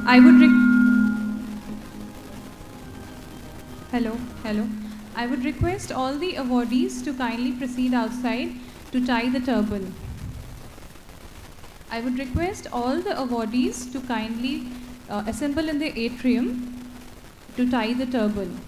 I would hello, hello. I would request all the awardees to kindly proceed outside to tie the turban. I would request all the awardees to kindly assemble in the atrium to tie the turban.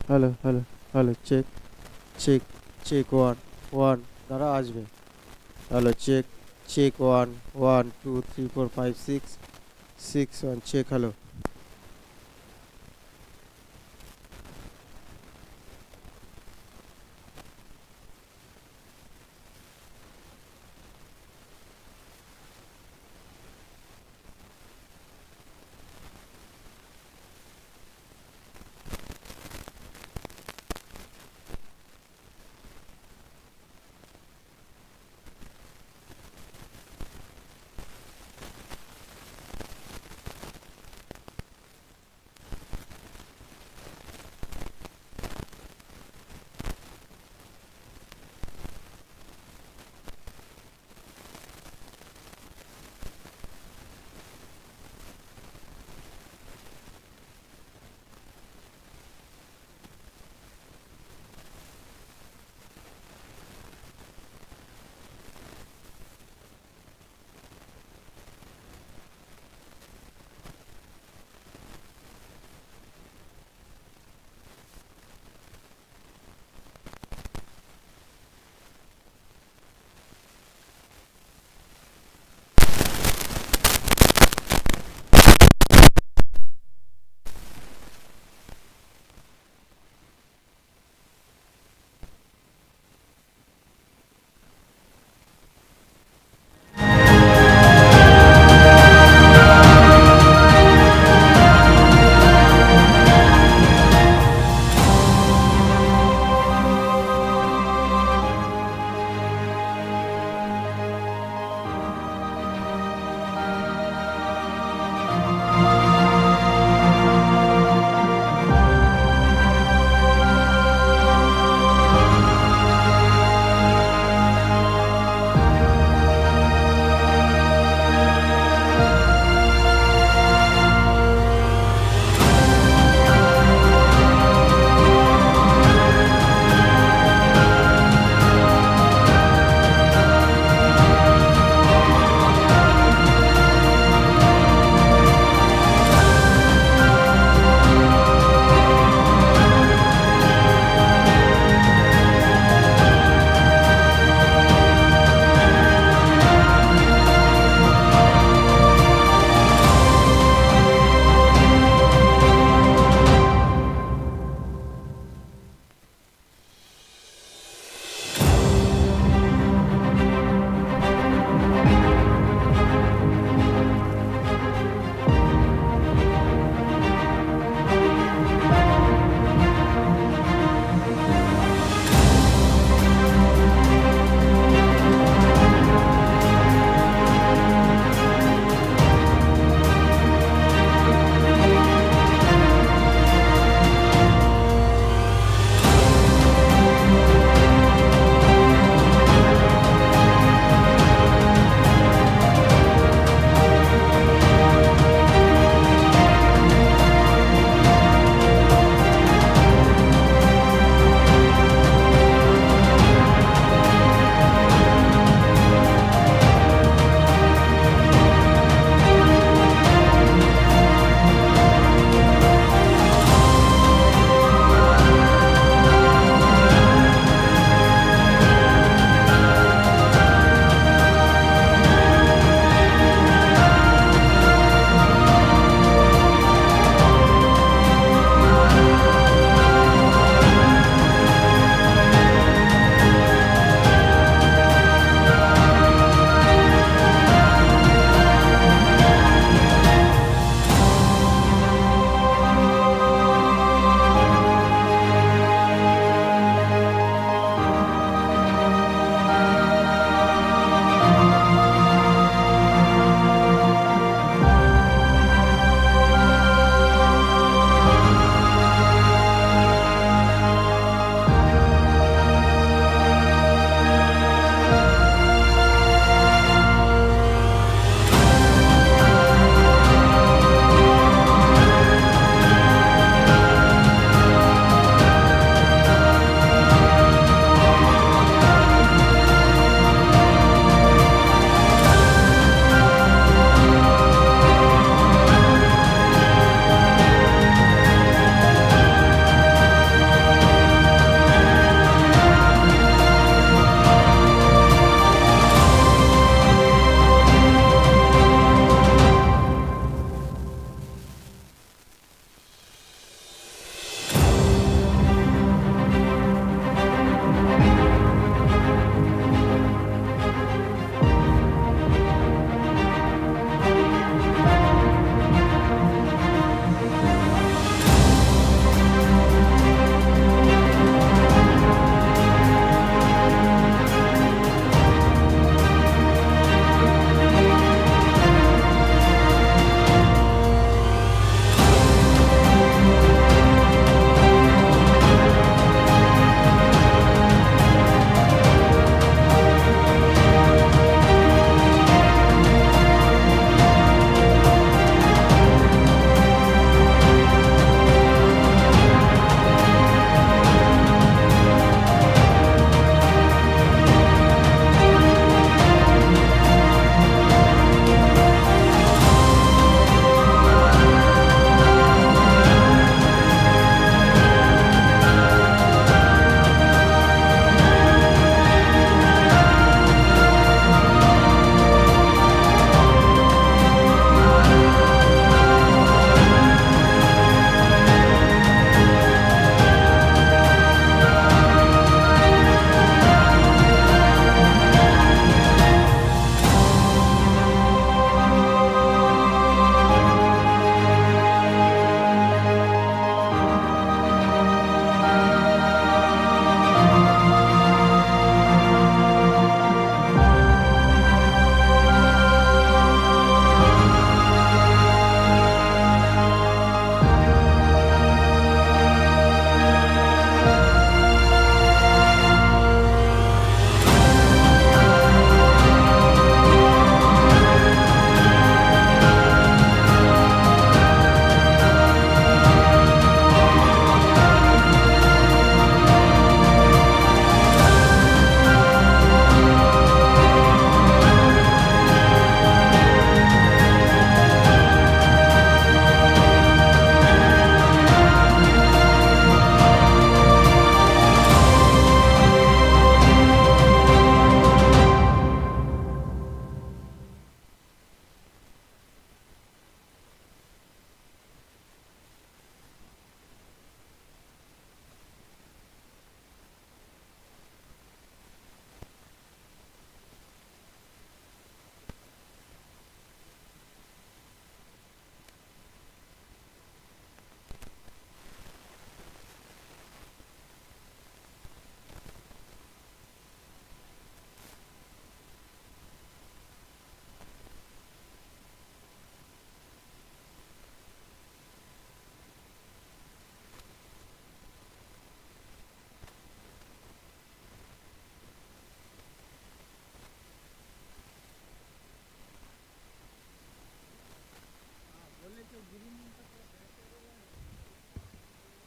Hello hello hello, check check check, one one, দাঁড়া আসবে। Hello, check check, one one two three four five six six one, check, hello.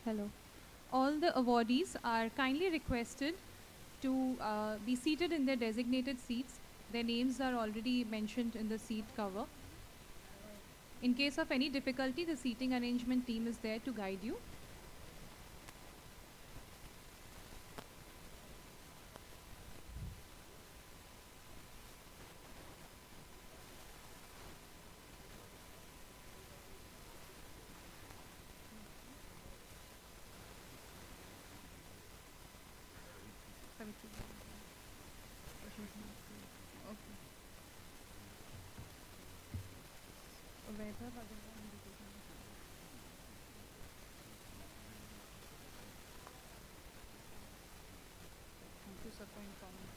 Hello. All the awardees are kindly requested to be seated in their designated seats. Their names are already mentioned in the seat cover. In case of any difficulty, the seating arrangement team is there to guide you. Thank you, sir, for informing.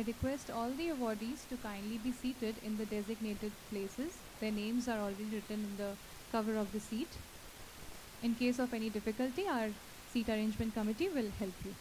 I request all the awardees to kindly be seated in the designated places. Their names are already written in the cover of the seat. In case of any difficulty, our seat arrangement committee will help you.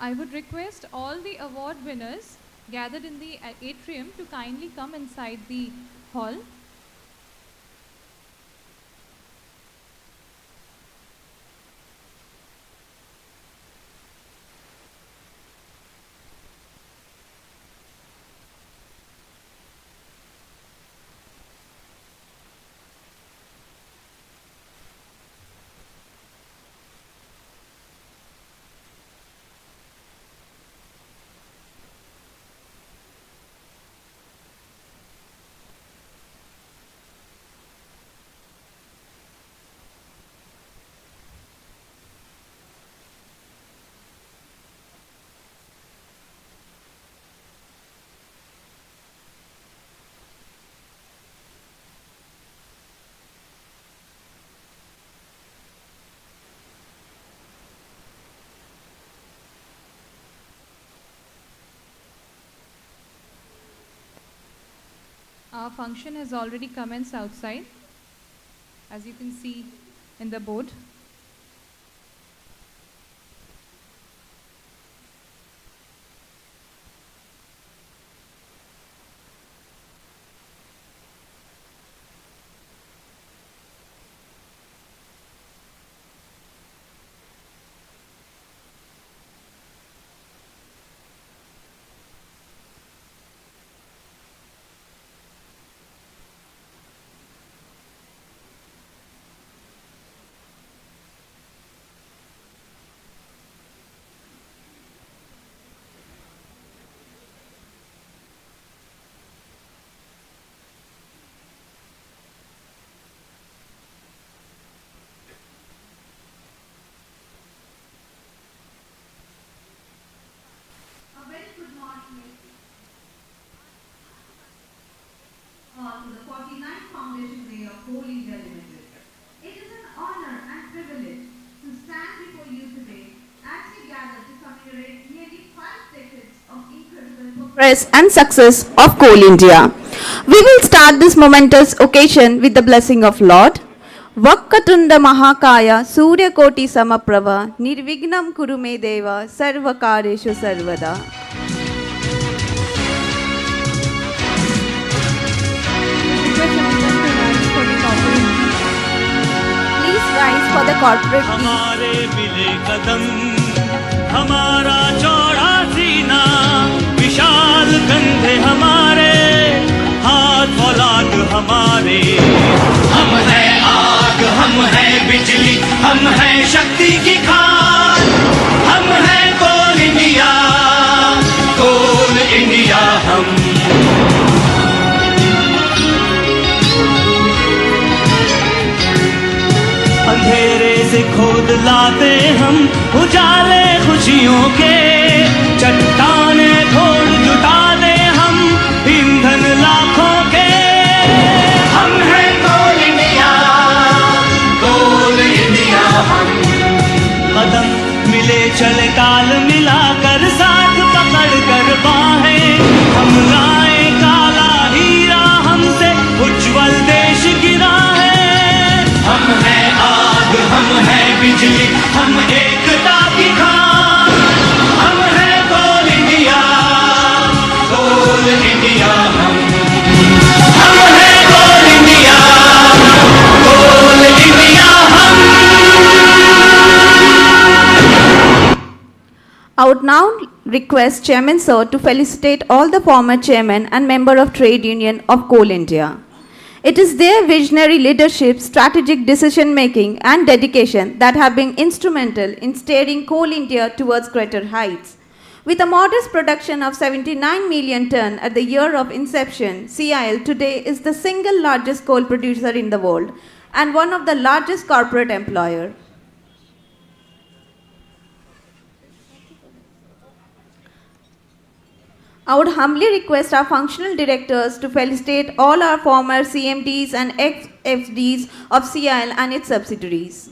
I would request all the award winners gathered in the atrium to kindly come inside the hall. Our function has already commenced outside, as you can see in the board. A very good morning to the 49th Foundation Day of Coal India Limited. It is an honor and privilege to stand before you today as we gather to commemorate nearly 5 decades of incredible progress and success of Coal India. We will start this momentous occasion with the blessing of Lord. Vakkatunda Mahakaya Surya Koti Samaprava Nirvignam Kurume Deva Sarvakareshu Sarvada. Please rise for the corporate peace. हमारे मिले कदम हमारा चौड़ा सीना विशाल कंधे हमारे हाथ फौलाद हमारे हम है आग हम है बिजली हम है शक्ति की खान हम है कोल इंडिया हम अंधेरे से खोद लाते हम उजाले खुशियों के चट्टाने खोद जुटा दे हम ईंधन लाखों के हम हैं कोल इंडिया हम कदम मिले चले ताल मिलाकर साथ पकड़ कर बाहें हम लाए काला हम हैं बिजली, हम एकता की खान, हम हैं कोल इंडिया, कोल इंडिया हम हैं कोल इंडिया, कोल इंडिया हम। I would now request Chairman Sir to felicitate all the former chairmen and member of Trade Union of Coal India. It is their visionary leadership, strategic decision making and dedication that have been instrumental in steering Coal India towards greater heights. With a modest production of 79 million ton at the year of inception, CIL today is the single largest coal producer in the world and one of the largest corporate employer. I would humbly request our functional directors to felicitate all our former CMDs and ex-FDs of CIL and its subsidiaries.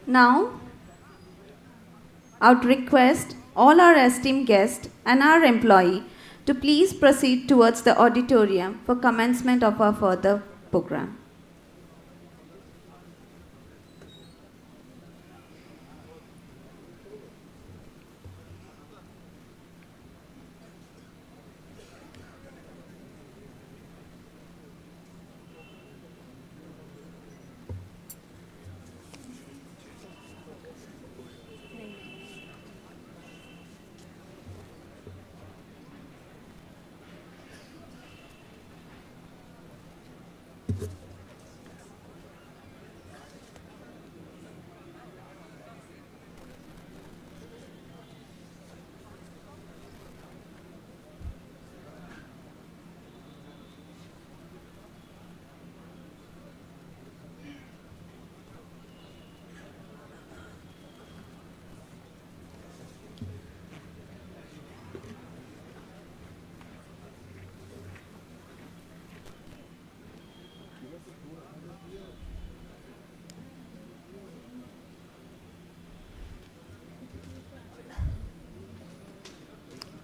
Now, I would request all our esteemed guests and our employee to please proceed towards the auditorium for commencement of our further program.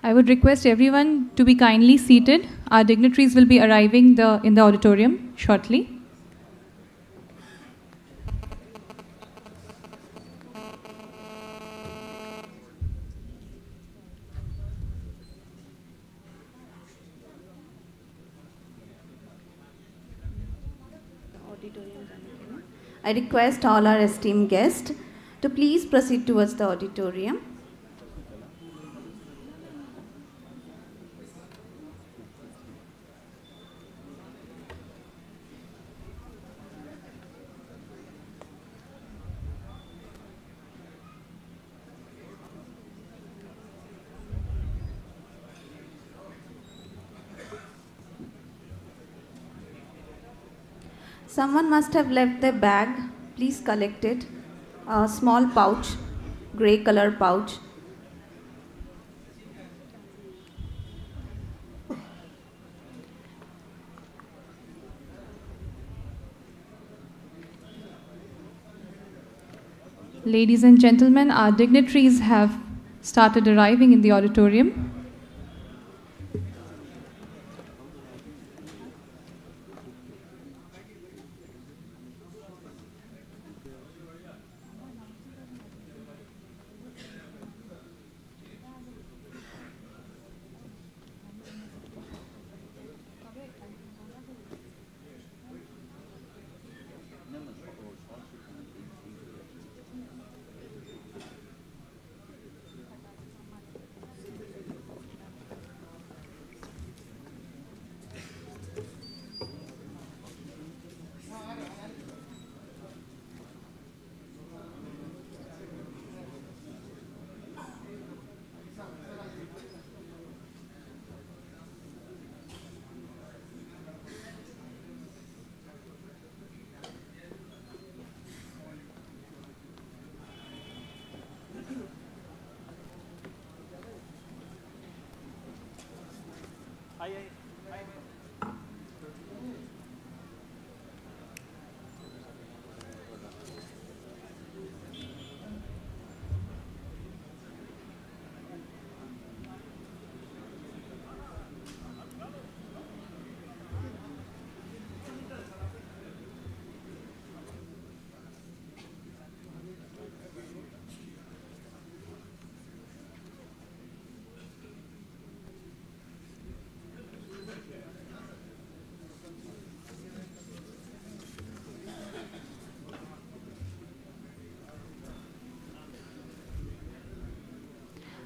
I would request everyone to be kindly seated. Our dignitaries will be arriving in the auditorium shortly. I request all our esteemed guests to please proceed towards the auditorium. Someone must have left their bag. Please collect it. A small pouch, gray color pouch. Ladies and gentlemen, our dignitaries have started arriving in the auditorium.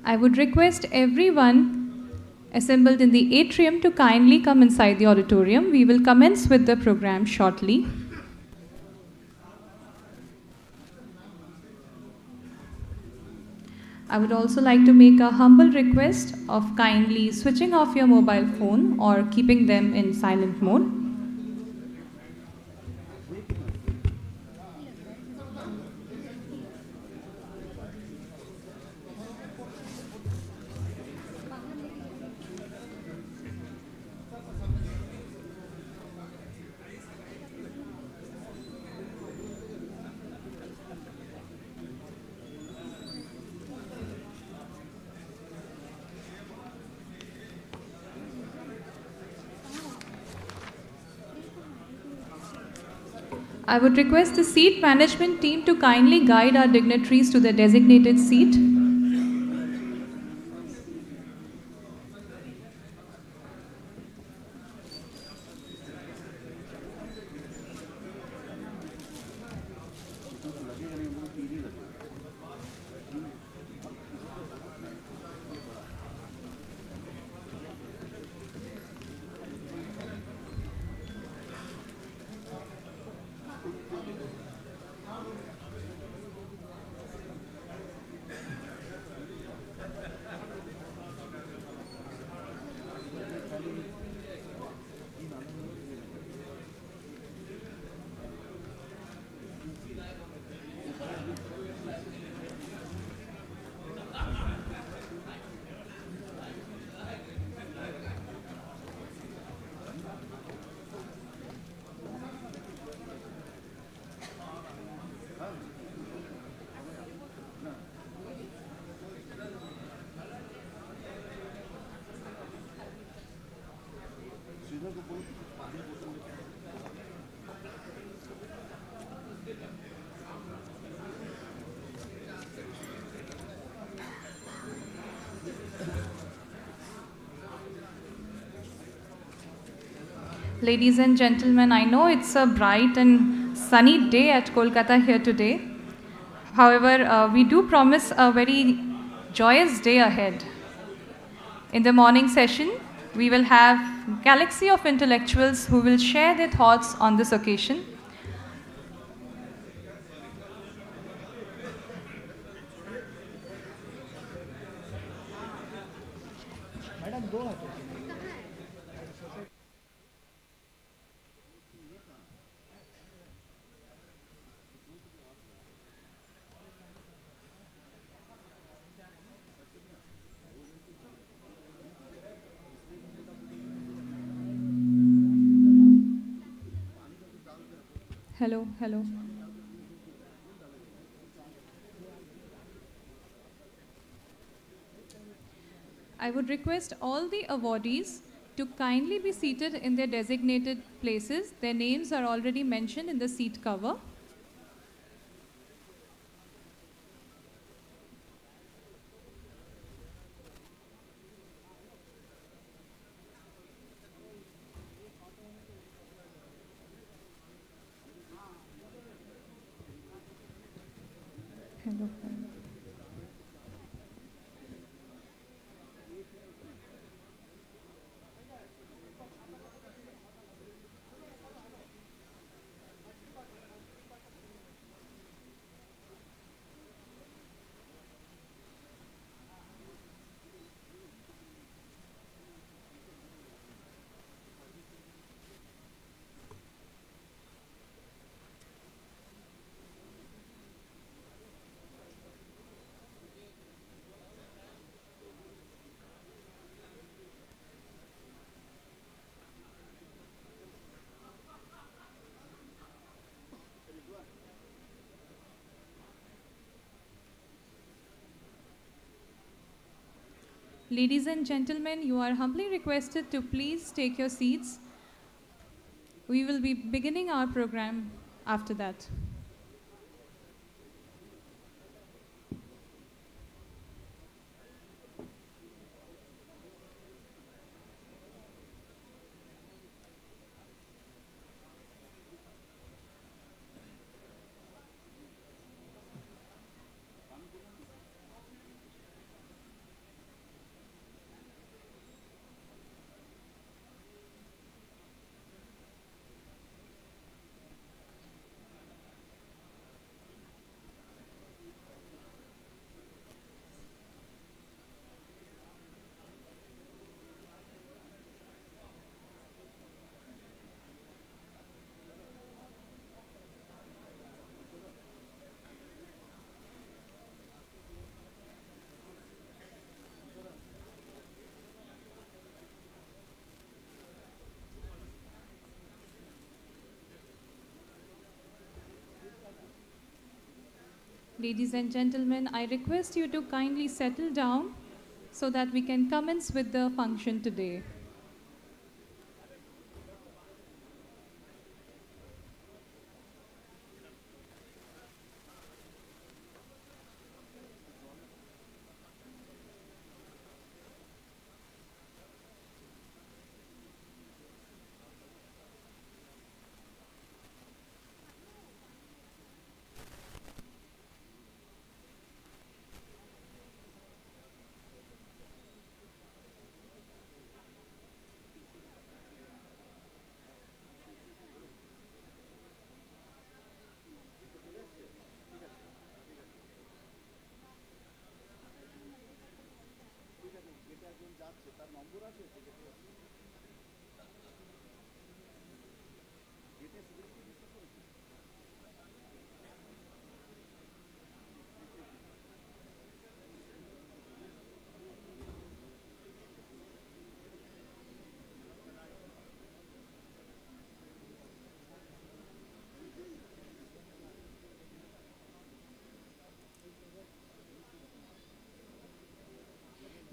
I would request everyone assembled in the atrium to kindly come inside the auditorium. We will commence with the program shortly. I would also like to make a humble request of kindly switching off your mobile phone or keeping them in silent mode. I would request the seat management team to kindly guide our dignitaries to the designated seat. Ladies and gentlemen, I know it's a bright and sunny day at Kolkata here today. However, we do promise a very joyous day ahead. In the morning session, we will have galaxy of intellectuals who will share their thoughts on this occasion. Hello, hello. I would request all the awardees to kindly be seated in their designated places. Their names are already mentioned in the seat cover. Hello, hello. Ladies and gentlemen, you are humbly requested to please take your seats. We will be beginning our program after that. Ladies and gentlemen, I request you to kindly settle down so that we can commence with the function today.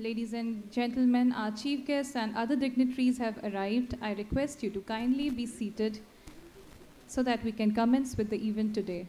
Ladies and gentlemen, our chief guests and other dignitaries have arrived. I request you to kindly be seated so that we can commence with the event today.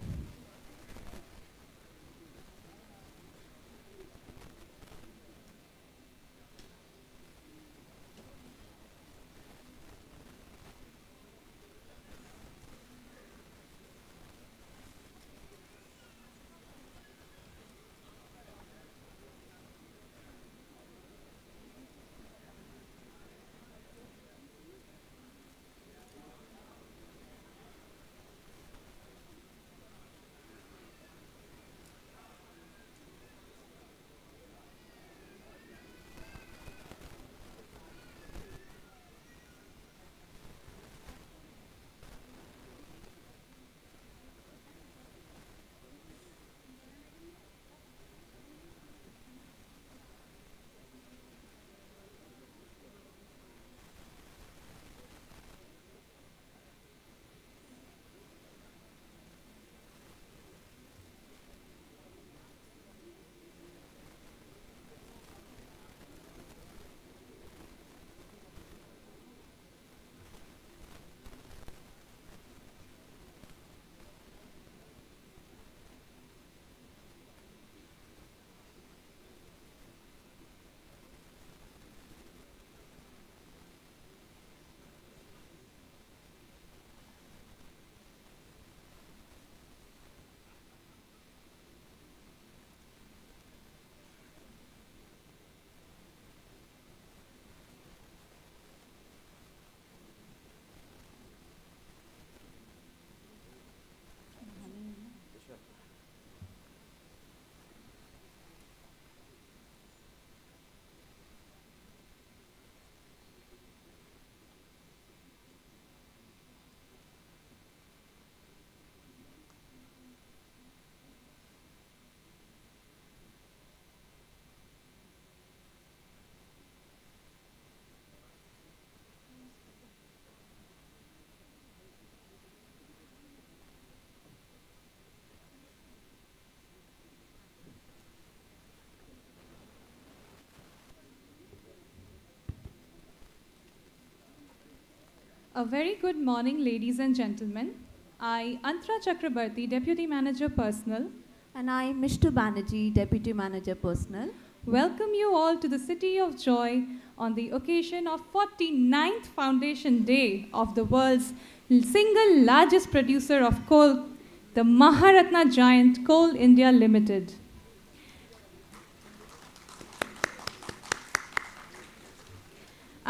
A very good morning, ladies and gentlemen. I, Antra Chakrabarti, Deputy Manager Personnel, And I, Mishtu Banerjee, Deputy Manager Personnel, welcome you all to the City of Joy on the occasion of 49th Foundation Day of the world's single largest producer of coal, the Maharatna giant Coal India Limited.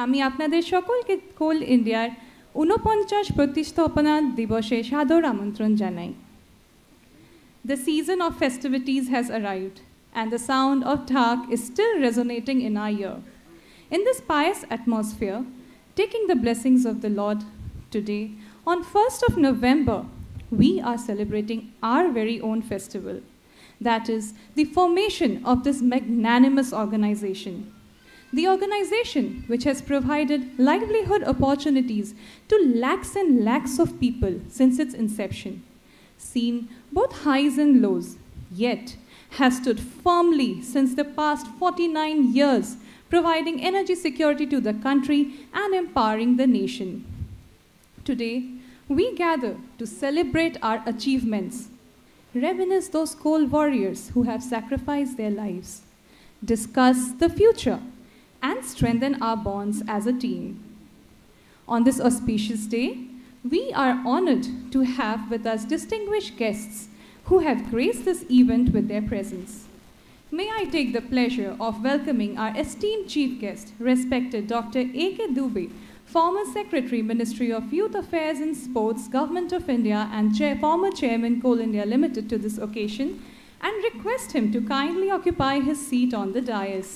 আমি আপনাদের সকলকে কোল ইন্ডিয়ার 49 প্রতিষ্ঠাপনা দিবসে সাদর আমন্ত্রণ জানাই। The season of festivities has arrived, and the sound of Dhak is still resonating in our ear. In this pious atmosphere, taking the blessings of the Lord, today, on 1st of November, we are celebrating our very own festival. That is, the formation of this magnanimous organization. The organization, which has provided livelihood opportunities to lakhs and lakhs of people since its inception, seen both highs and lows, yet has stood firmly since the past 49 years, providing energy security to the country and empowering the nation. Today, we gather to celebrate our achievements, reminisce those coal warriors who have sacrificed their lives, discuss the future, and strengthen our bonds as a team. On this auspicious day, we are honored to have with us distinguished guests who have graced this event with their presence. May I take the pleasure of welcoming our esteemed chief guest, respected Dr. A.K. Dubey, former Secretary, Ministry of Youth Affairs and Sports, Government of India, and former Chairman, Coal India Limited, to this occasion, and request him to kindly occupy his seat on the dais.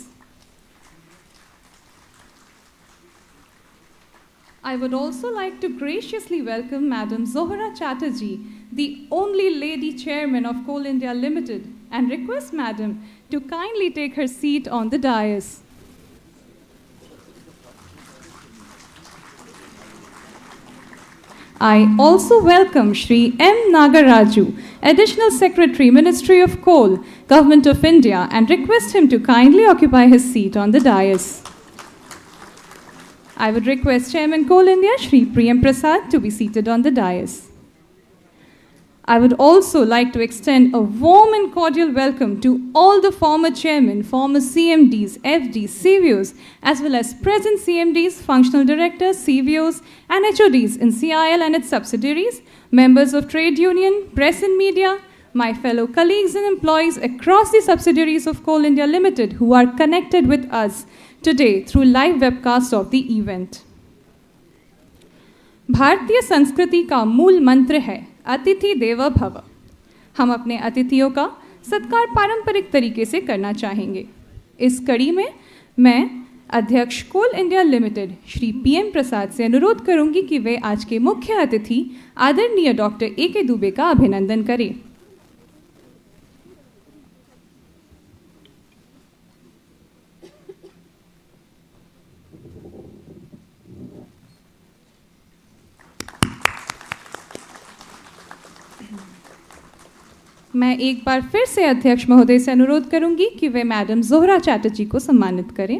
I would also like to graciously welcome Madam Zohra Chatterjee, the only lady chairman of Coal India Limited, and request Madam to kindly take her seat on the dais. I also welcome Shri M. Nagaraju, Additional Secretary, Ministry of Coal, Government of India, and request him to kindly occupy his seat on the dais. I would request Chairman Coal India, Shri Priyam Prasad, to be seated on the dais. I would also like to extend a warm and cordial welcome to all the former chairmen, former CMDs, FDs, CVOs, as well as present CMDs, functional directors, CVOs, and HODs in CIL and its subsidiaries, members of trade union, press and media, my fellow colleagues and employees across the subsidiaries of Coal India Limited who are connected with us today through live webcast of the event. भारतीय संस्कृति का मूल मंत्र है अतिथि देवो भव। हम अपने अतिथियों का सत्कार पारंपरिक तरीके से करना चाहेंगे। इस कड़ी में मैं अध्यक्ष कोल इंडिया लिमिटेड श्री PM प्रसाद से अनुरोध करूंगी कि वे आज के मुख्य अतिथि आदरणीय डॉक्टर A.K. दुबे का अभिनंदन करें। मैं एक बार फिर से अध्यक्ष महोदय से अनुरोध करूंगी कि वे मैडम जोहरा चैटर्जी को सम्मानित करें।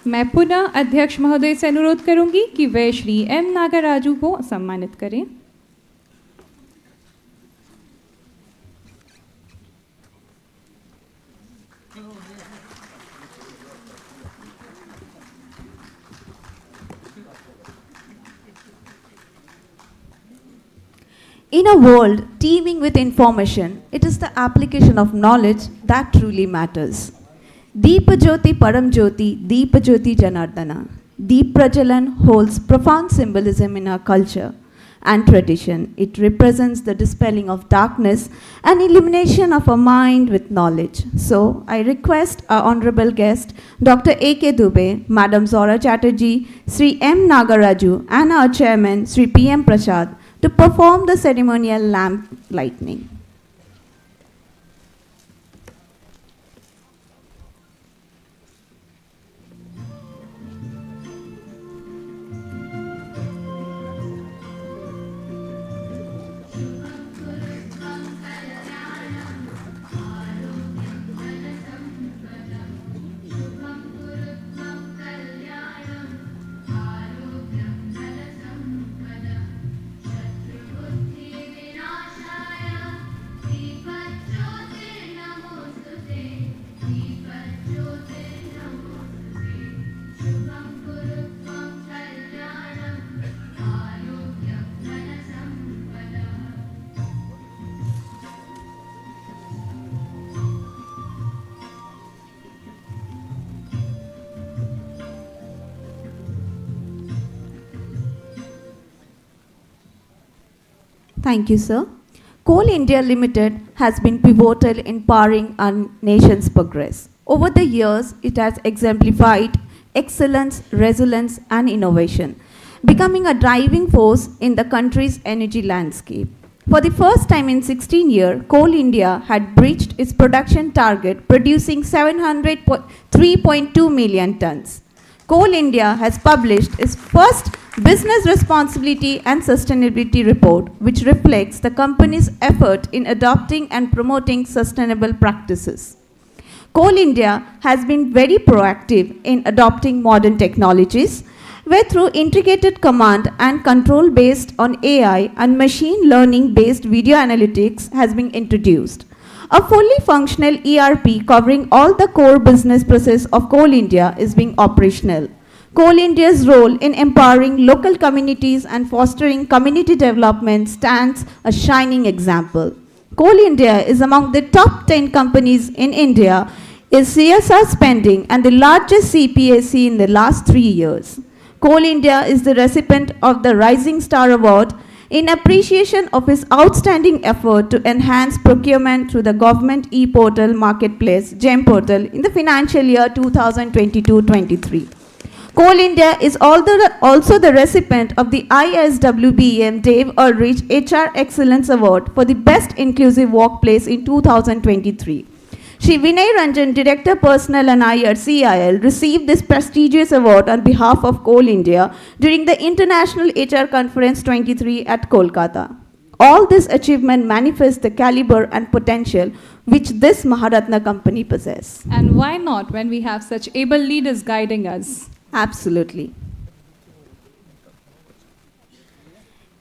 मैं पुनः अध्यक्ष महोदय से अनुरोध करूंगी कि वे श्री M. नागराजू को सम्मानित करें। In a world teeming with information, it is the application of knowledge that truly matters. Deepa Jyoti Param Jyoti, Deepa Jyoti Janardana. Deep Prajalan holds profound symbolism in our culture and tradition. It represents the dispelling of darkness and illumination of a mind with knowledge. So, I request our honorable guest, Dr. A.K. Dubey, Madam Zohra Chatterjee, Sri M. Nagaraju, and our chairman, Sri P.M. Prasad, to perform the ceremonial lamp lighting. Thank you, sir. Coal India Limited has been pivotal in powering our nation's progress. Over the years, it has exemplified excellence, resilience, and innovation, becoming a driving force in the country's energy landscape. For the first time in 16 years, Coal India had breached its production target, producing 703.2 million tons. Coal India has published its first Business Responsibility and Sustainability Report, which reflects the company's effort in adopting and promoting sustainable practices. Coal India has been very proactive in adopting modern technologies, where through integrated command and control based on AI and machine learning based video analytics has been introduced. A fully functional ERP covering all the core business process of Coal India is being operational. Coal India's role in empowering local communities and fostering community development stands a shining example. Coal India is among the top 10 companies in India in CSR spending and the largest CPAC in the last 3 years. Coal India is the recipient of the Rising Star Award in appreciation of his outstanding effort to enhance procurement through the government e-portal marketplace GEM portal in the financial year 2022-23. Coal India is also the recipient of the ISWBM Dave Ulrich HR Excellence Award for the Best Inclusive Workplace in 2023. Shri Vinay Ranjan, Director Personnel and I at CIL, received this prestigious award on behalf of Coal India during the International HR Conference 23 at Kolkata. All this achievement manifests the caliber and potential which this Maharatna company possesses. And why not when we have such able leaders guiding us? Absolutely.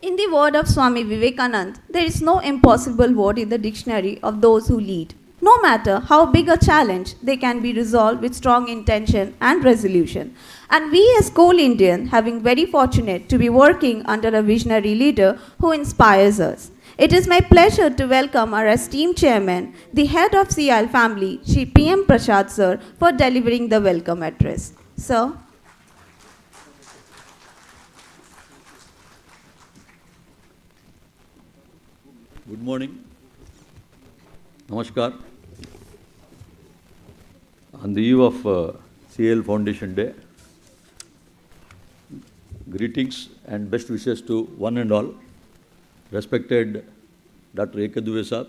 In the word of Swami Vivekananda, there is no impossible word in the dictionary of those who lead. No matter how big a challenge, they can be resolved with strong intention and resolution. And we as Coal Indian have been very fortunate to be working under a visionary leader who inspires us. It is my pleasure to welcome our esteemed chairman, the head of CIL family, Shri PM Prasad sir, for delivering the welcome address. Sir. Good morning. Namaskar. On the eve of CIL Foundation Day, greetings and best wishes to one and all. Respected Dr. A.K. Dubey sir,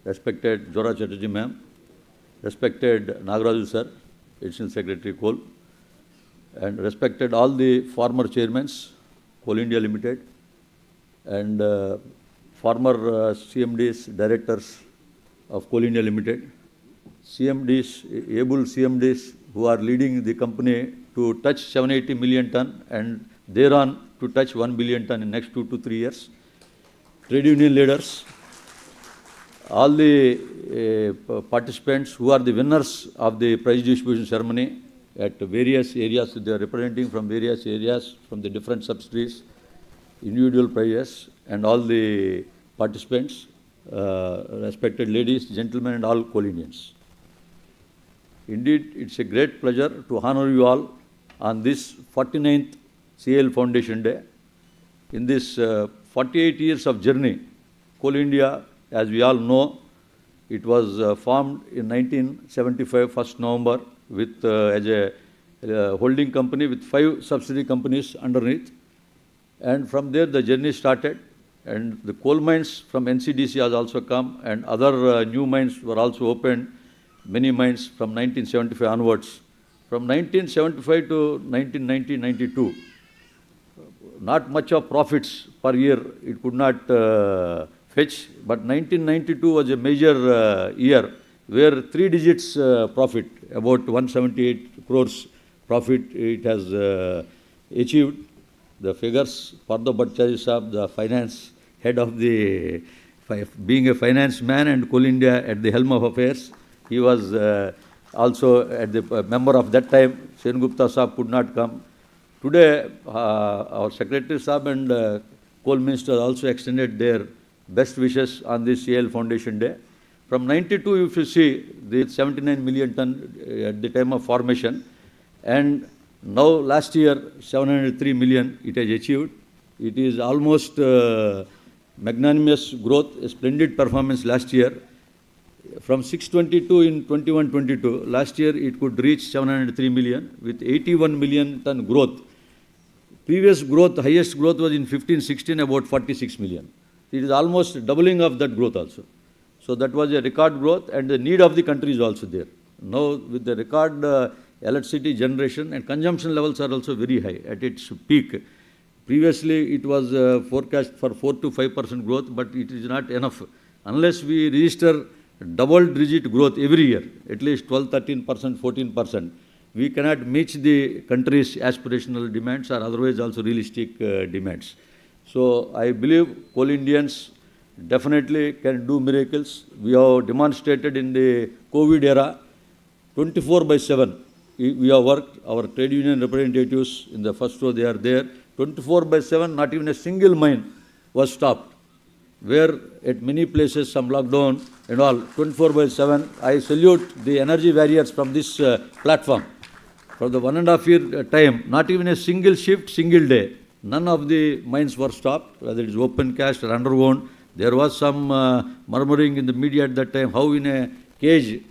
respected Jora Chatterjee ma'am, respected Nagaraju sir, Additional Secretary Coal, and respected all the former chairmen, Coal India Limited, and former CMDs, directors of Coal India Limited, CMDs, able CMDs who are leading the company to touch 780 million ton and thereon to touch 1 billion ton in next 2 to 3 years, trade union leaders, all the participants who are the winners of the prize distribution ceremony at various areas, they are representing from various areas, from the different subsidiaries, individual prizes, and all the participants, respected ladies, gentlemen, and all Coal Indians. Indeed, it's a great pleasure to honor you all on this 49th CIL Foundation Day. In this 48 years of journey, Coal India, as we all know, it was formed in 1975, 1st November, with as a holding company with 5 subsidiary companies underneath. And from there, the journey started. And the coal mines from NCDC has also come, and other new mines were also opened, many mines from 1975 onwards. From 1975 to 1990-92, not much of profits per year, it could not fetch, but 1992 was a major year where 3 digits profit, about 178 crores profit it has achieved. The figures, Pardo Bhattacharya Sahab, the finance head of the, being a finance man and Coal India at the helm of affairs, he was also at the member of that time. Sen Gupta Sahab could not come. Today, our Secretary Sahab and Coal Minister also extended their best wishes on this CIL Foundation Day. From 92, if you see, the 79 million ton at the time of formation, and now last year 703 million it has achieved. It is almost magnanimous growth, a splendid performance last year. From 622 in 21-22, last year it could reach 703 million with 81 million ton growth. Previous growth, highest growth was in 15-16, about 46 million. It is almost doubling of that growth also. So that was a record growth, and the need of the country is also there. Now with the record electricity generation, and consumption levels are also very high at its peak. Previously it was forecast for 4 to 5% growth, but it is not enough. Unless we register double-digit growth every year, at least 12, 13%, 14%, we cannot meet the country's aspirational demands or otherwise also realistic demands. So I believe Coal Indians definitely can do miracles. We have demonstrated in the COVID era, 24/7. We have worked, our trade union representatives in the first row, they are there. 24/7, not even a single mine was stopped. Where at many places some lockdown and all, 24/7. I salute the energy warriors from this platform. For the 1.5 year time, not even a single shift, single day, none of the mines were stopped, whether it is open cast or underground. There was some murmuring in the media at that time, how in a cage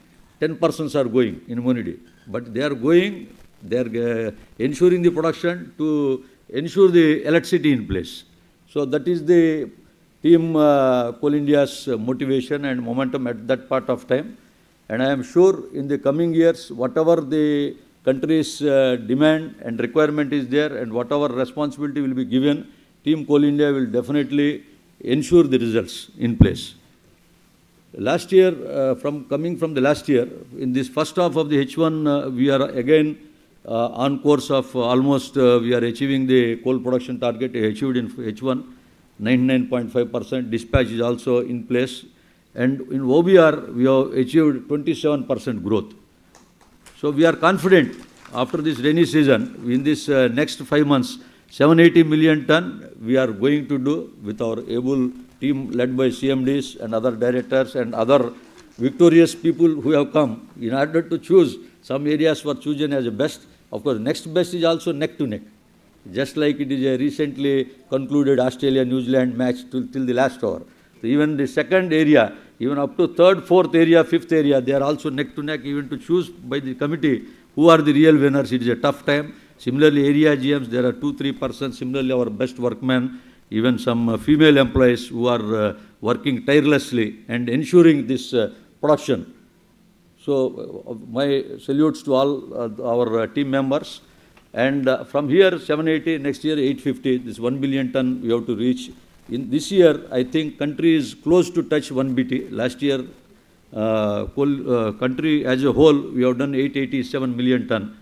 10 persons are going in Monidi. But they are going, they are ensuring the production to ensure the electricity in place. So that is the Team Coal India's motivation and momentum at that part of time. And I am sure in the coming years, whatever the country's demand and requirement is there and whatever responsibility will be given, Team Coal India will definitely ensure the results in place. Last year, coming from the last year, in this first half of the H1, we are again on course of almost, we are achieving the coal production target achieved in H1, 99.5%. Dispatch is also in place. And in OBR, we have achieved 27% growth. So we are confident after this rainy season, in this next 5 months, 780 million ton we are going to do with our able team led by CMDs and other directors and other victorious people who have come in order to choose. Some areas were chosen as the best. Of course, next best is also neck to neck. Just like it is a recently concluded Australia-New Zealand match till the last hour. So even the second area, even up to third, fourth area, fifth area, they are also neck to neck, even to choose by the committee who are the real winners. It is a tough time. Similarly, area GMs, there are 2-3 persons. Similarly, our best workmen, even some female employees who are working tirelessly and ensuring this production. So my salutes to all our team members. And from here, 780, next year 850, this 1 billion ton we have to reach. In this year, I think country is close to touch 1 BT. Last year, country as a whole, we have done 887 million ton.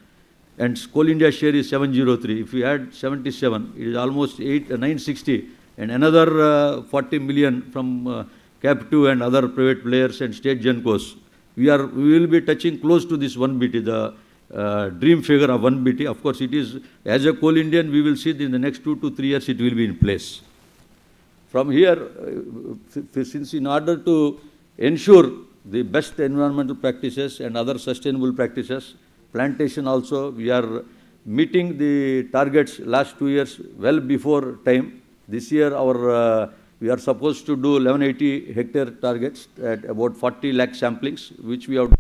And Coal India share is 703. If we add 77, it is almost 960. And another 40 million from Cap2 and other private players and state gencos. We will be touching close to this 1 BT, the dream figure of 1 BT. Of course, it is, as a Coal Indian, we will see in the next 2 to 3 years, it will be in place. From here, since in order to ensure the best environmental practices and other sustainable practices, plantation also, we are meeting the targets last 2 years well before time. This year, we are supposed to do 1180 hectare targets at about 40 lakh samplings, which we have.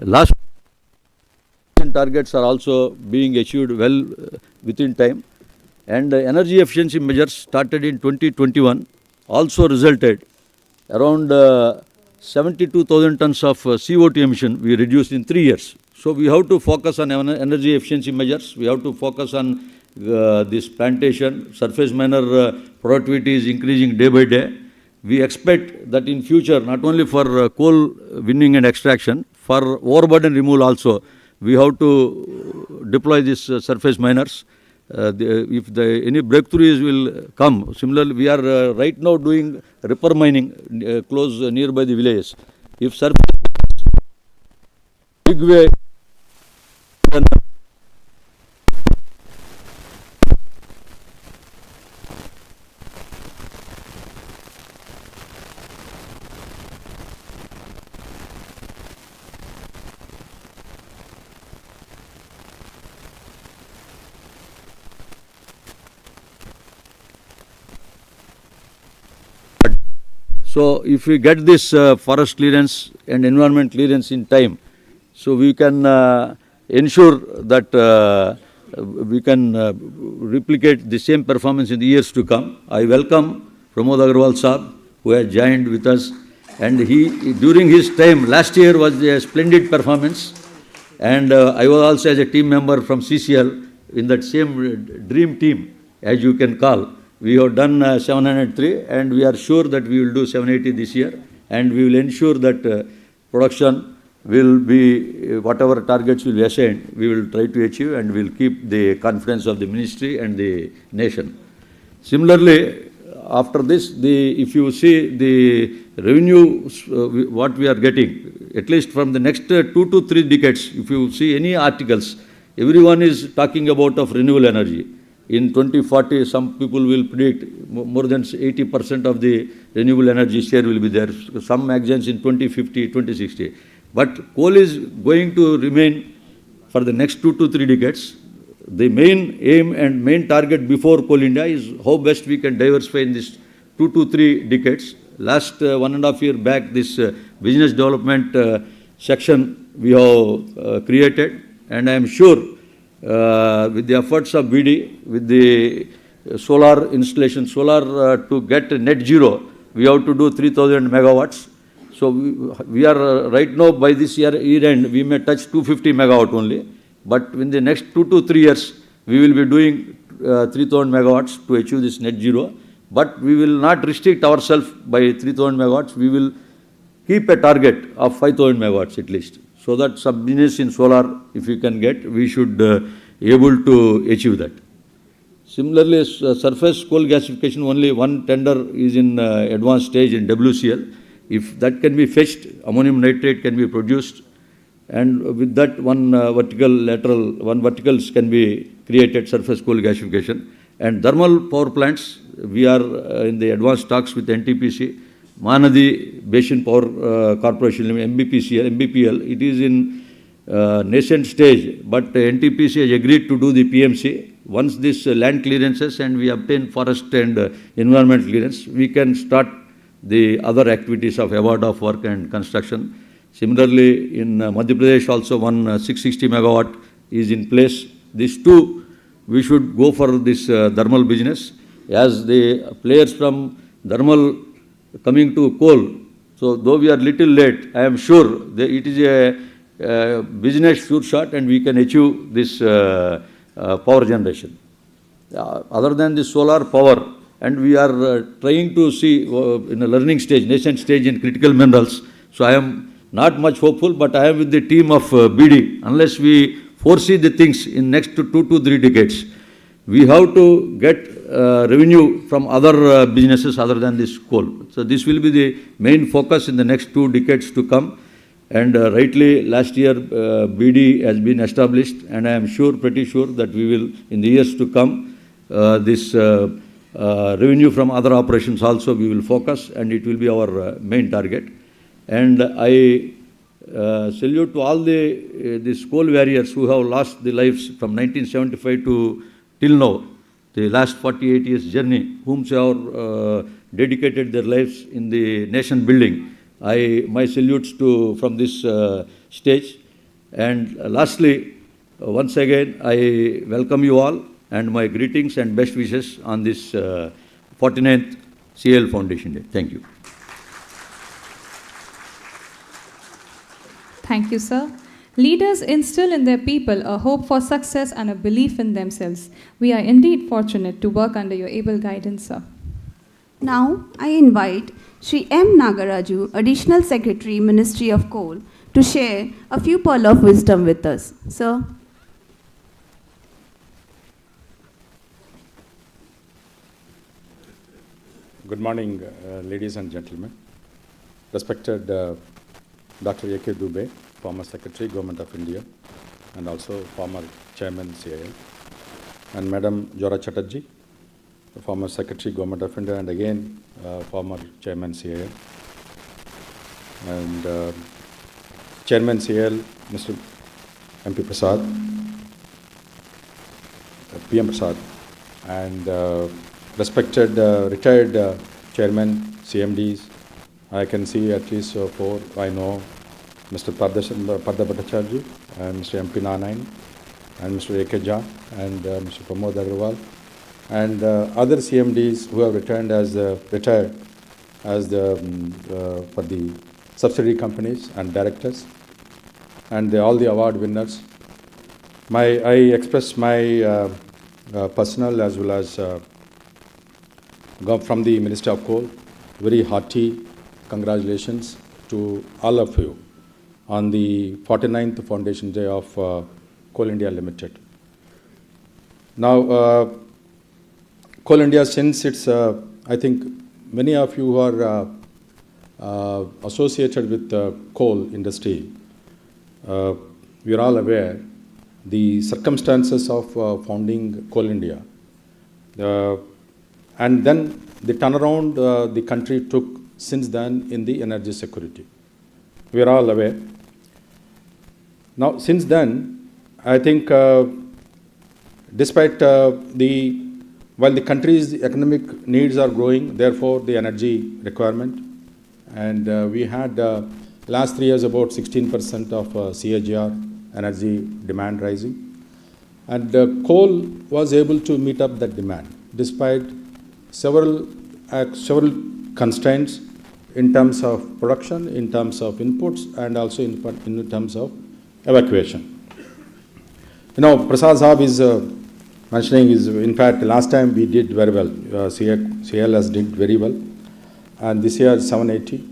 Last targets are also being achieved well within time, and energy efficiency measures started in 2021 also resulted around 72,000 tons of CO2 emission we reduced in 3 years. So we have to focus on energy efficiency measures. We have to focus on this plantation. Surface miner productivity is increasing day by day. We expect that in future, not only for coal winning and extraction, for overburden removal also, we have to deploy these surface miners. any breakthroughs will come. Similarly, we are right now doing repair mining close nearby the villages. If surface big way, then so if we get this forest clearance and environment clearance in time, so we can ensure that we can replicate the same performance in the years to come. I welcome Pramod Agarwal Saab, who has joined with us, and he, during his time, last year was a splendid performance, and I was also as a team member from CCL in that same dream team, as you can call. We have done 703, and we are sure that we will do 780 this year, and we will ensure that production will be, whatever targets will be assigned, we will try to achieve, and we will keep the confidence of the ministry and the nation. Similarly, after this, if you see the revenue, what we are getting, at least from the next 2 to 3 decades, if you see any articles, everyone is talking about of renewable energy. In 2040, some people will predict more than 80% of the renewable energy share will be there. Some magazines in 2050, 2060. But coal is going to remain for the next 2 to 3 decades. The main aim and main target before Coal India is how best we can diversify in this 2 to 3 decades. Last 1.5 years back, this business development section we have created, and I am sure with the efforts of BD, with the solar installation, to get net zero, we have to do 3,000 megawatts. So we are right now, by this year end, we may touch 250 megawatt only. But in the next 2 to 3 years, we will be doing 3,000 megawatts to achieve this net zero. But we will not restrict ourselves by 3,000 megawatts. We will keep a target of 5,000 megawatts at least. So that some business in solar, if we can get, we should be able to achieve that. Similarly, surface coal gasification, only one tender is in advanced stage in WCL. If that can be fetched, ammonium nitrate can be produced, and with that one verticals can be created, surface coal gasification. And thermal power plants, we are in the advanced talks with NTPC. Mahanadi Basin Power Corporation, MBPL, it is in nascent stage, but NTPC has agreed to do the PMC. Once this land clearances and we obtain forest and environment clearance, we can start the other activities of award of work and construction. Similarly, in Madhya Pradesh also one 660 megawatt is in place. These two, we should go for this thermal business. As the players from thermal coming to coal, so though we are little late, I am sure that it is a business sure shot and we can achieve this power generation. Other than the solar power, and we are trying to see in a learning stage, nascent stage in critical minerals. So I am not much hopeful, but I am with the team of BD. Unless we foresee the things in next 2 to 3 decades, we have to get revenue from other businesses other than this coal. So this will be the main focus in the next 2 decades to come. And rightly, last year BD has been established, and I am pretty sure that we will, in the years to come, this revenue from other operations also we will focus, and it will be our main target. And I salute to all these coal warriors who have lost their lives from 1975 to till now, the last 48 years journey, whom have dedicated their lives in the nation building. My salutes to from this stage. And lastly, once again, I welcome you all and my greetings and best wishes on this 49th CIL Foundation Day. Thank you. Thank you, sir. Leaders instill in their people a hope for success and a belief in themselves. We are indeed fortunate to work under your able guidance, sir. Now, I invite Shri M. Nagaraju, Additional Secretary, Ministry of Coal, to share a few pearls of wisdom with us. Sir. Good morning, ladies and gentlemen. Respected Dr. A.K. Dubey, former Secretary, Government of India, and also former Chairman, CIL, and Madam Jora Chatterjee, the former Secretary, Government of India, and again former Chairman, CIL, and Chairman, CIL, Mr. MP Prasad, PM Prasad, and respected retired chairman, CMDs. I can see at least 4. I know Mr. Parda Bhattacharya and Mr. MP Nanain and Mr. A.K. Jha and Mr. Pramod Agrawal and other CMDs who have retired as for the subsidiary companies and directors and all the award winners. I express my personal as well as from the Minister of Coal, very hearty congratulations to all of you on the 49th Foundation Day of Coal India Limited. Now, Coal India, since it's, I think many of you who are associated with the coal industry, we are all aware the circumstances of founding Coal India. And then the turnaround the country took since then in the energy security. We are all aware. Now, since then, I think despite while the country's economic needs are growing, therefore the energy requirement, and we had last 3 years about 16% of CAGR energy demand rising, and coal was able to meet up that demand despite several constraints in terms of production, in terms of inputs, and also in terms of evacuation. You know, Prasad Saab is mentioning is, in fact, last time we did very well. CIL has did very well, and this year 780.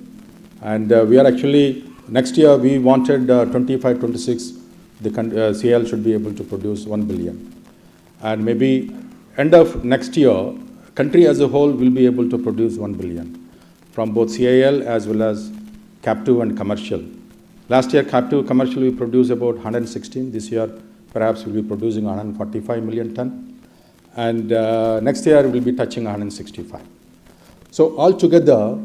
And we are actually, next year we wanted 25-26, the CIL should be able to produce 1 billion. And maybe end of next year, country as a whole will be able to produce 1 billion from both CIL as well as captive and commercial. Last year, captive commercial we produced about 116. This year, perhaps we'll be producing 145 million ton. And next year, we'll be touching 165. So altogether,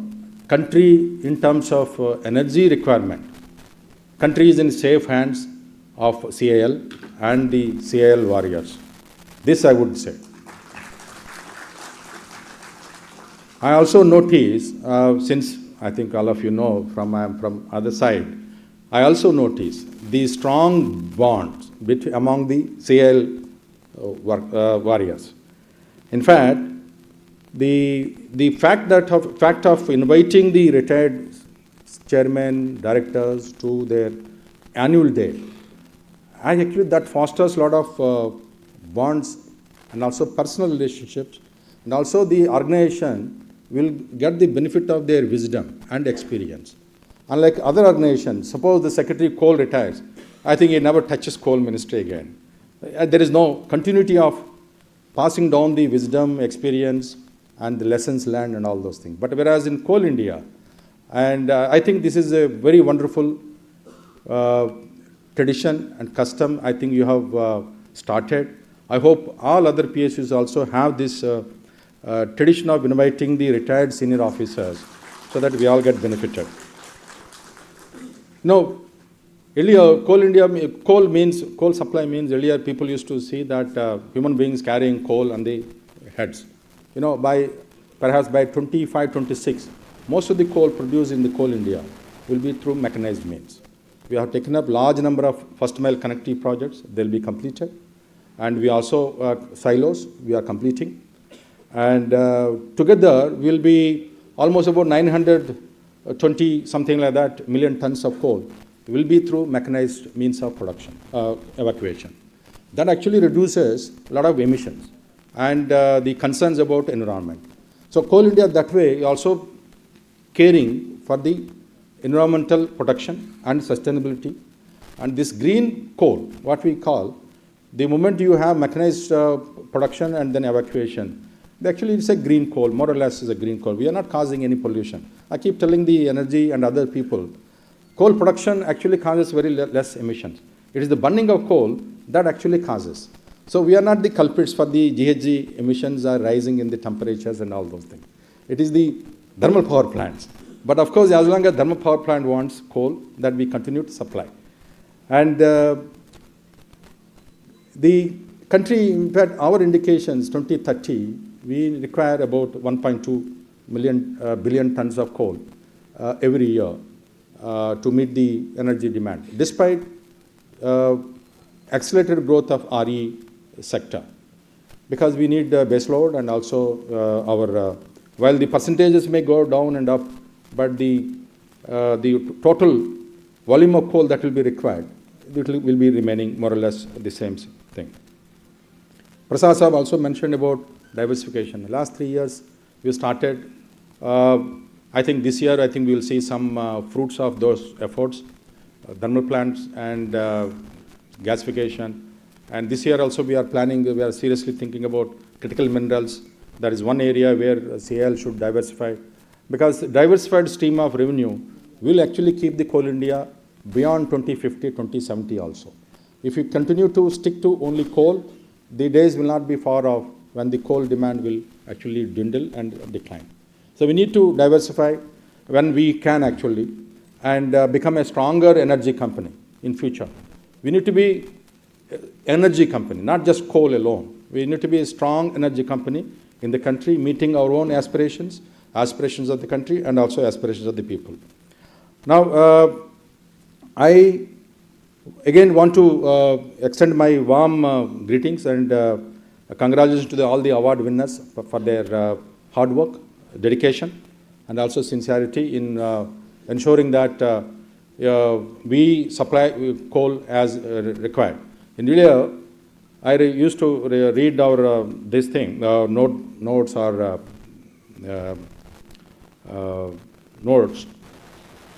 country in terms of energy requirement, country is in safe hands of CIL and the CIL warriors. This I would say. I also notice, since I think all of you know from other side, I also notice the strong bonds among the CIL warriors. In fact, the fact of inviting the retired chairman, directors to their annual day, actually that fosters a lot of bonds and also personal relationships, and also the organization will get the benefit of their wisdom and experience. Unlike other organizations, suppose the Secretary Coal retires, I think he never touches coal ministry again. There is no continuity of passing down the wisdom, experience, and the lessons learned and all those things. But whereas in Coal India, and I think this is a very wonderful tradition and custom I think you have started. I hope all other PSUs also have this tradition of inviting the retired senior officers so that we all get benefited. Now, earlier, coal supply means earlier people used to see that human beings carrying coal on the heads. You know, perhaps by 25, 26, most of the coal produced in the Coal India will be through mechanized means. We have taken up large number of first mile connectivity projects. They'll be completed. And we also, silos, we are completing. And together, we'll be almost about 920, something like that, million tons of coal will be through mechanized means of production, evacuation. That actually reduces a lot of emissions and the concerns about environment. So Coal India that way also caring for the environmental protection and sustainability. And this green coal, what we call, the moment you have mechanized production and then evacuation, Actually, it's a green coal, more or less is a green coal. We are not causing any pollution. I keep telling the energy and other people, coal production actually causes very less emissions. It is the burning of coal that actually causes. So we are not the culprits for the GHG emissions are rising in the temperatures and all those things. It is the thermal power plants. But of course, as long as thermal power plant wants coal, that we continue to supply. And the country, in fact, our indications, 2030, we require about 1.2 billion tons of coal every year to meet the energy demand, despite accelerated growth of RE sector. Because we need base load and also while the percentages may go down and up, but the total volume of coal that will be required, it will be remaining more or less the same thing. Prasad Sahab also mentioned about diversification. The last 3 years, we started. I think this year, I think we will see some fruits of those efforts, thermal plants and gasification. And this year also we are planning, we are seriously thinking about critical minerals. That is one area where CIL should diversify. Because diversified stream of revenue will actually keep the Coal India beyond 2050, 2070 also. If you continue to stick to only coal, the days will not be far off when the coal demand will actually dwindle and decline. So we need to diversify when we can actually and become a stronger energy company in future. We need to be energy company, not just coal alone. We need to be a strong energy company in the country, meeting our own aspirations, aspirations of the country and also aspirations of the people. Now, I again want to extend my warm greetings and congratulations to all the award winners for their hard work, dedication, and also sincerity in ensuring that we supply coal as required. In India, I used to read our this thing, notes or notes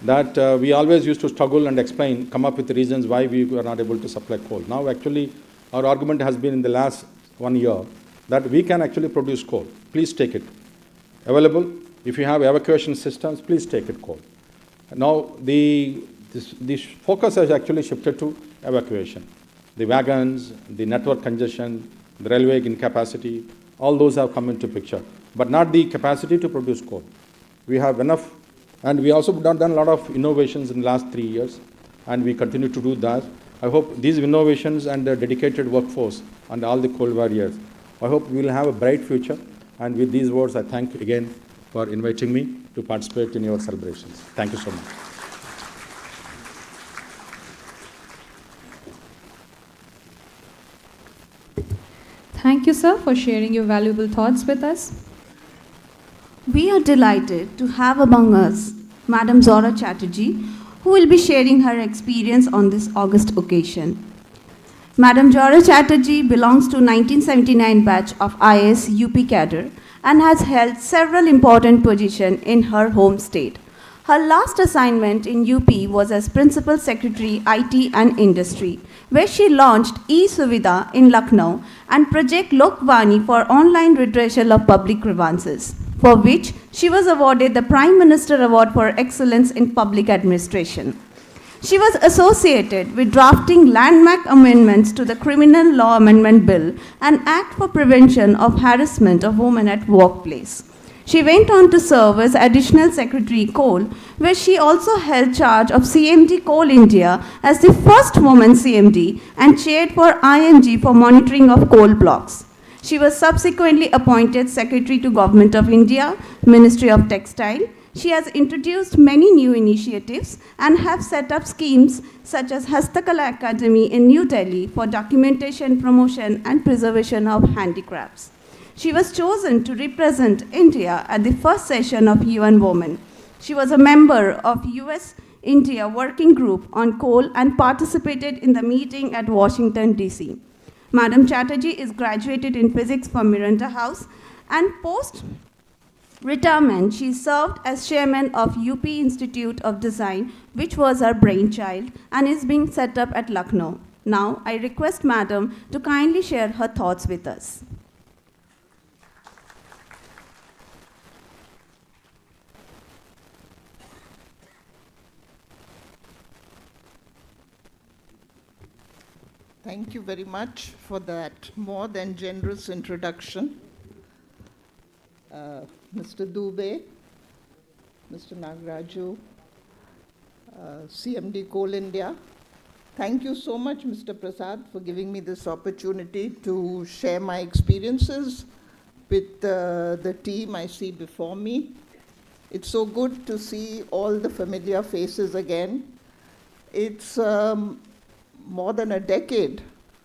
that we always used to struggle and explain, come up with reasons why we were not able to supply coal. Now actually our argument has been in the last 1 year that we can actually produce coal. Please take it. Available. If you have evacuation systems, please take it coal. Now the focus has actually shifted to evacuation. The wagons, the network congestion, the railway incapacity, all those have come into picture, but not the capacity to produce coal. We have enough, and we also done a lot of innovations in the last 3 years, and we continue to do that. I hope these innovations and the dedicated workforce and all the coal warriors, I hope we will have a bright future. And with these words, I thank you again for inviting me to participate in your celebrations. Thank you so much. Thank you, sir, for sharing your valuable thoughts with us. We are delighted to have among us Madam Zora Chatterjee, who will be sharing her experience on this August occasion. Madam Zora Chatterjee belongs to 1979 batch of IAS UP cadre and has held several important positions in her home state. Her last assignment in UP was as Principal Secretary IT and Industry, where she launched e-Suvidha in Lucknow and Project Lokvani for online redressal of public grievances, for which she was awarded the Prime Minister Award for Excellence in Public Administration. She was associated with drafting landmark amendments to the Criminal Law Amendment Bill and Act for Prevention of Harassment of Women at Workplace. She went on to serve as Additional Secretary Coal, where she also held charge of CMD Coal India as the first woman CMD and chaired for ING for monitoring of coal blocks. She was subsequently appointed Secretary to Government of India, Ministry of Textile. She has introduced many new initiatives and have set up schemes such as Hastakala Academy in New Delhi for documentation, promotion and preservation of handicrafts. She was chosen to represent India at the first session of UN Women. She was a member of US-India Working Group on Coal and participated in the meeting at Washington, D.C. Madam Chatterjee is graduated in physics from Miranda House and post-retirement, she served as chairman of UP Institute of Design, which was her brainchild and is being set up at Lucknow. Now, I request Madam to kindly share her thoughts with us. Thank you very much for that more than generous introduction. Mr. Dubey, Mr. Nagraju, CMD Coal India. Thank you so much, Mr. Prasad, for giving me this opportunity to share my experiences with the team I see before me. It's so good to see all the familiar faces again. It's more than a decade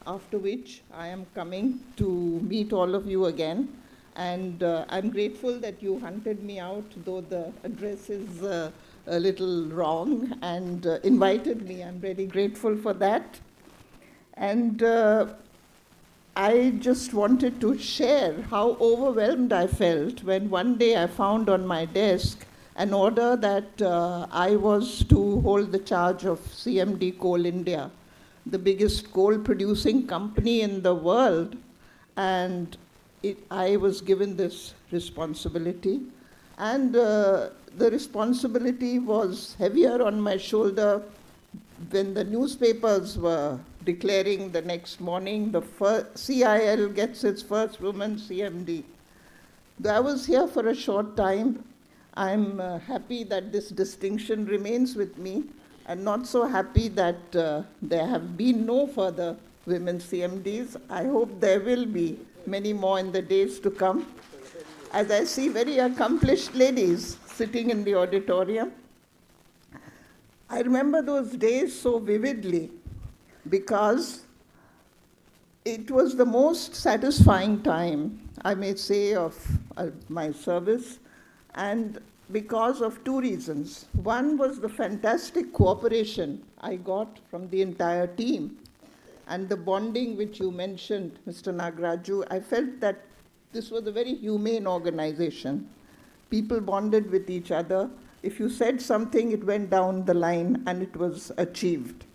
after which I am coming to meet all of you again. And I'm grateful that you hunted me out, though the address is a little wrong, and invited me. I'm very grateful for that. And I just wanted to share how overwhelmed I felt when one day I found on my desk an order that I was to hold the charge of CMD Coal India, the biggest coal producing company in the world. And I was given this responsibility. And the responsibility was heavier on my shoulder when the newspapers were declaring the next morning the CIL gets its first woman CMD. Though I was here for a short time, I'm happy that this distinction remains with me, and not so happy that there have been no further women CMDs. I hope there will be many more in the days to come, as I see very accomplished ladies sitting in the auditorium. I remember those days so vividly because it was the most satisfying time, I may say, of my service, and because of two reasons. One was the fantastic cooperation I got from the entire team, and the bonding which you mentioned, Mr. Nagraju. I felt that this was a very humane organization. People bonded with each other. If you said something, it went down the line and it was achieved.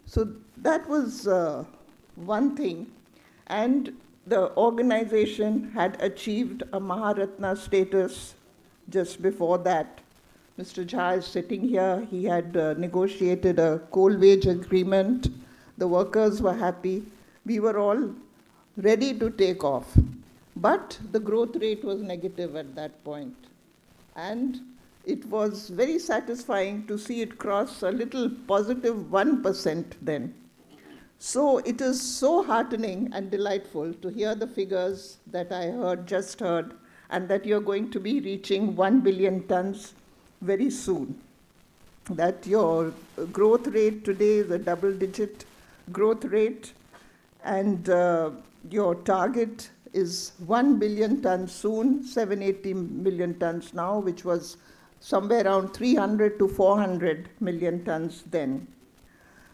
So that was one thing. And the organization had achieved a Maharatna status just before that. Mr. Jha is sitting here. He had negotiated a coal wage agreement. The workers were happy. We were all ready to take off. But the growth rate was negative at that point. And it was very satisfying to see it cross a little positive 1% then. So it is so heartening and delightful to hear the figures that I just heard, and that you're going to be reaching 1 billion tons very soon. That your growth rate today is a double-digit growth rate, and your target is 1 billion tons soon, 780 million tons now, which was somewhere around 300 to 400 million tons then.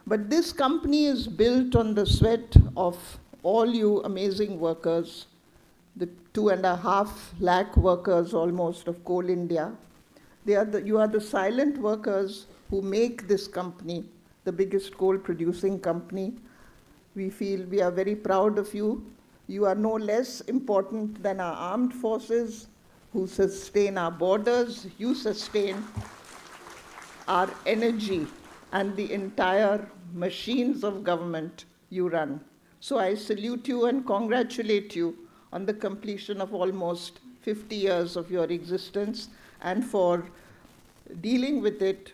But this company is built on the sweat of all you amazing workers, the 2.5 lakh workers almost of Coal India. You are the silent workers who make this company the biggest coal producing company. We feel we are very proud of you. You are no less important than our armed forces who sustain our borders. You sustain our energy and the entire machines of government you run. So I salute you and congratulate you on the completion of almost 50 years of your existence, and for dealing with it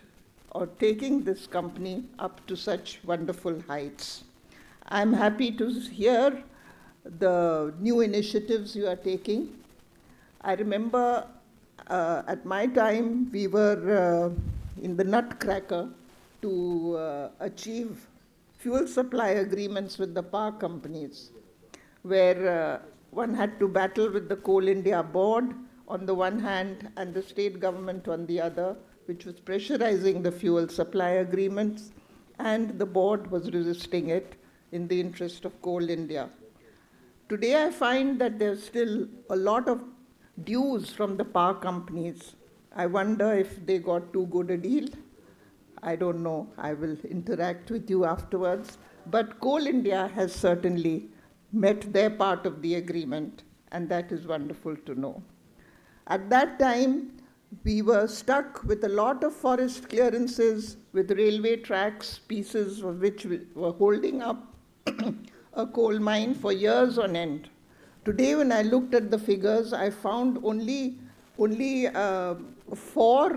or taking this company up to such wonderful heights. I'm happy to hear the new initiatives you are taking. I remember at my time, we were in the nutcracker to achieve fuel supply agreements with the power companies, where one had to battle with the Coal India board on the one hand and the state government on the other, which was pressurizing the fuel supply agreements, and the board was resisting it in the interest of Coal India. Today I find that there's still a lot of dues from the power companies. I wonder if they got too good a deal. I don't know. I will interact with you afterwards. But Coal India has certainly met their part of the agreement, and that is wonderful to know. At that time, we were stuck with a lot of forest clearances, with railway tracks, pieces of which were holding up a coal mine for years on end. Today, when I looked at the figures, I found only 4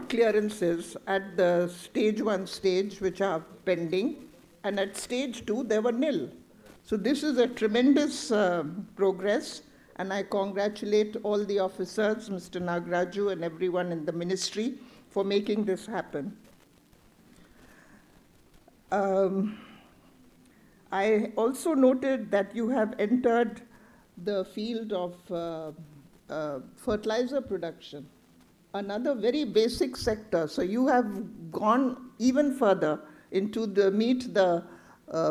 clearances at the stage 1 stage, which are pending, and at stage 2, there were nil. So this is a tremendous progress, and I congratulate all the officers, Mr. Nagraju, and everyone in the ministry for making this happen. I also noted that you have entered the field of fertilizer production, another very basic sector. So you have gone even further into meet the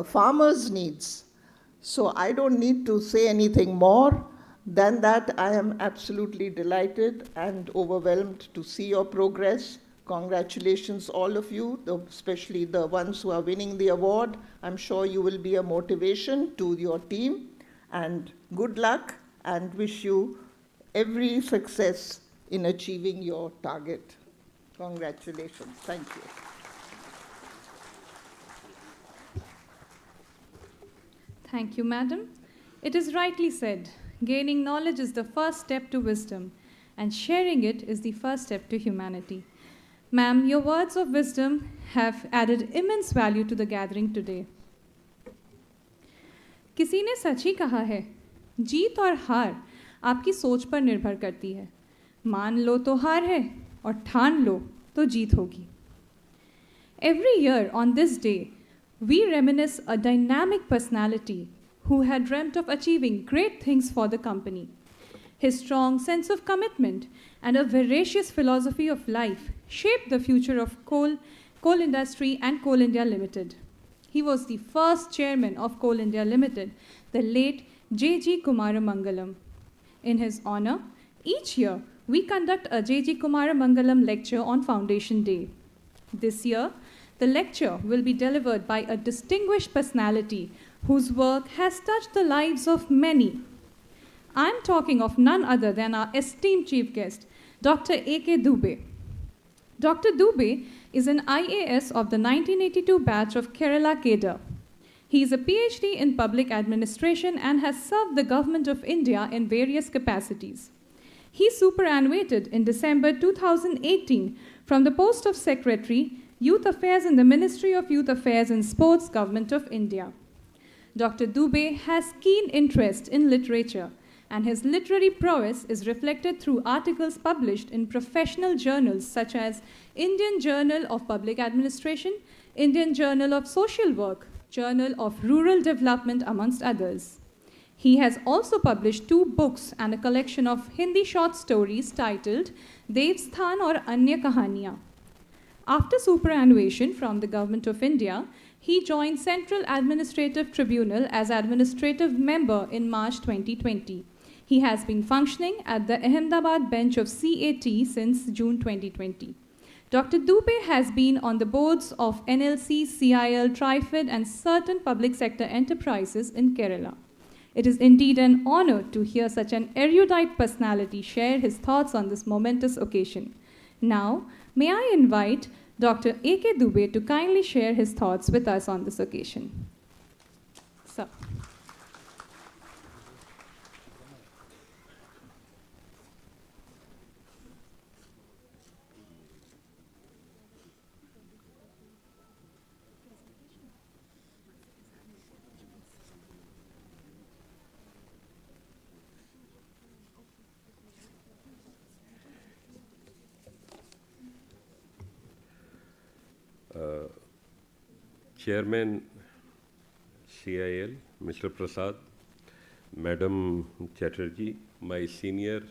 farmers' needs. So I don't need to say anything more than that. I am absolutely delighted and overwhelmed to see your progress. Congratulations, all of you, especially the ones who are winning the award. I'm sure you will be a motivation to your team. And good luck, and wish you every success in achieving your target. Congratulations. Thank you. Thank you, madam. It is rightly said, gaining knowledge is the first step to wisdom, and sharing it is the first step to humanity. Ma'am, your words of wisdom have added immense value to the gathering today. किसी ने सच ही कहा है, जीत और हार आपकी सोच पर निर्भर करती है. मान लो तो हार है और ठान लो तो जीत होगी. Every year on this day, we reminisce a dynamic personality who had dreamt of achieving great things for the company. His strong sense of commitment and a voracious philosophy of life shaped the future of coal industry and Coal India Limited. He was the first chairman of Coal India Limited, the late J.G. Kumaramangalam. In his honor, each year we conduct a J.G. Kumaramangalam lecture on Foundation Day. This year, the lecture will be delivered by a distinguished personality whose work has touched the lives of many. I'm talking of none other than our esteemed chief guest, Dr. A.K. Dubey. Dr. Dubey is an IAS of the 1982 batch of Kerala Cadre. He is a PhD in public administration and has served the government of India in various capacities. He superannuated in December 2018 from the post of Secretary, Youth Affairs in the Ministry of Youth Affairs and Sports, Government of India. Dr. Dubey has keen interest in literature, and his literary prowess is reflected through articles published in professional journals such as Indian Journal of Public Administration, Indian Journal of Social Work, Journal of Rural Development, amongst others. He has also published 2 books and a collection of Hindi short stories titled Devsthan or Anya Kahaniyan. After superannuation from the Government of India, he joined Central Administrative Tribunal as administrative member in March 2020. He has been functioning at the Ahmedabad bench of CAT since June 2020. Dr. Dubey has been on the boards of NLC, CIL, Trifid, and certain public sector enterprises in Kerala. It is indeed an honor to hear such an erudite personality share his thoughts on this momentous occasion. Now, may I invite Dr. A.K. Dubey to kindly share his thoughts with us on this occasion. Sir. Chairman CIL, Mr. Prasad, Madam Chatterjee, my senior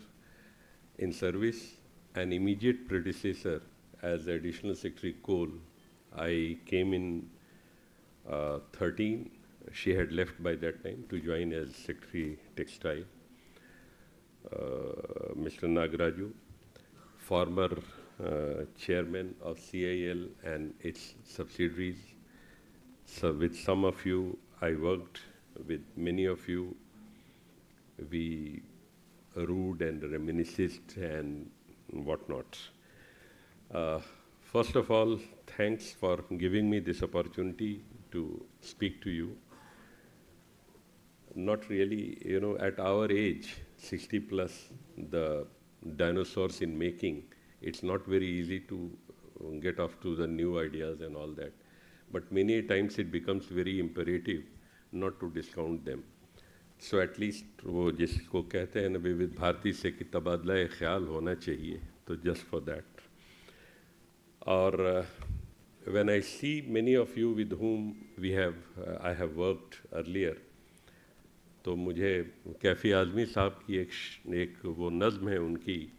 in service and immediate predecessor as Additional Secretary Coal. I came in 13. She had left by that time to join as Secretary Textile. Mr. Nagraju, former chairman of CIL and its subsidiaries. So with some of you, I worked. With many of you, we rooed and reminisced and whatnot. First of all, thanks for giving me this opportunity to speak to you. not really, at our age, 60 plus, the dinosaurs in making, it's not very easy to get off to the new ideas and all that. But many times it becomes very imperative not to discount them. So at least वो जिसको कहते हैं ना विविध भारती से कि तबादला ख्याल होना चाहिए, तो just for that. और when I see many of you with whom I have worked earlier, तो मुझे कैफ़ी आज़मी साहब की एक वो नज़्म है उनकी,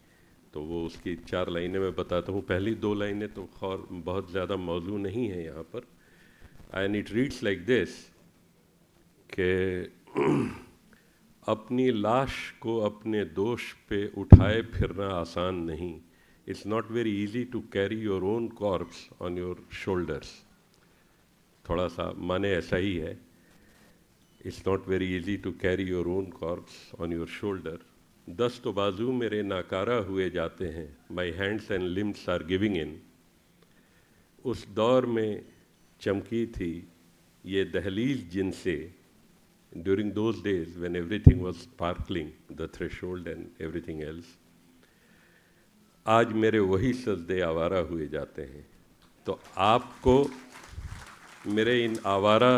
तो वो उसकी 4 लाइनें मैं बताता हूँ. पहली 2 लाइनें तो खौर बहुत ज़्यादा मौजू नहीं है यहाँ पर. And it reads like this कि अपनी लाश को अपने दोष पे उठाए फिरना आसान नहीं. It's not very easy to carry your own corpse on your shoulders. थोड़ा सा माने ऐसा ही है. It's not very easy to carry your own corpse on your shoulder. दस्त तो बाजू मेरे नाकारा हुए जाते हैं. My hands and limbs are giving in. उस दौर में चमकी थी ये दहलीज जिनसे. During those days when everything was sparkling, the threshold and everything else, आज मेरे वही सजदे आवारा हुए जाते हैं. तो आपको मेरे इन आवारा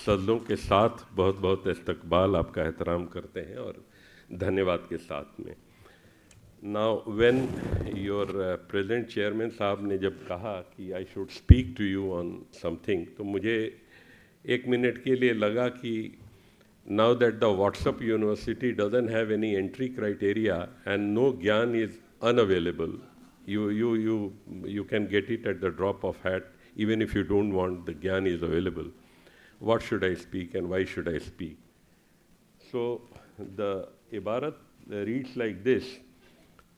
सजदों के साथ बहुत बहुत इस्तकबाल, आपका एहतराम करते हैं और धन्यवाद के साथ में. Now when your present chairman साहब ने जब कहा कि I should speak to you on something, तो मुझे 1 मिनट के लिए लगा कि now that the WhatsApp university doesn't have any entry criteria and no Gyan is unavailable, you can get it at the drop of hat. Even if you don't want, the Gyan is available. What should I speak and why should I speak? So the ibarat reads like this.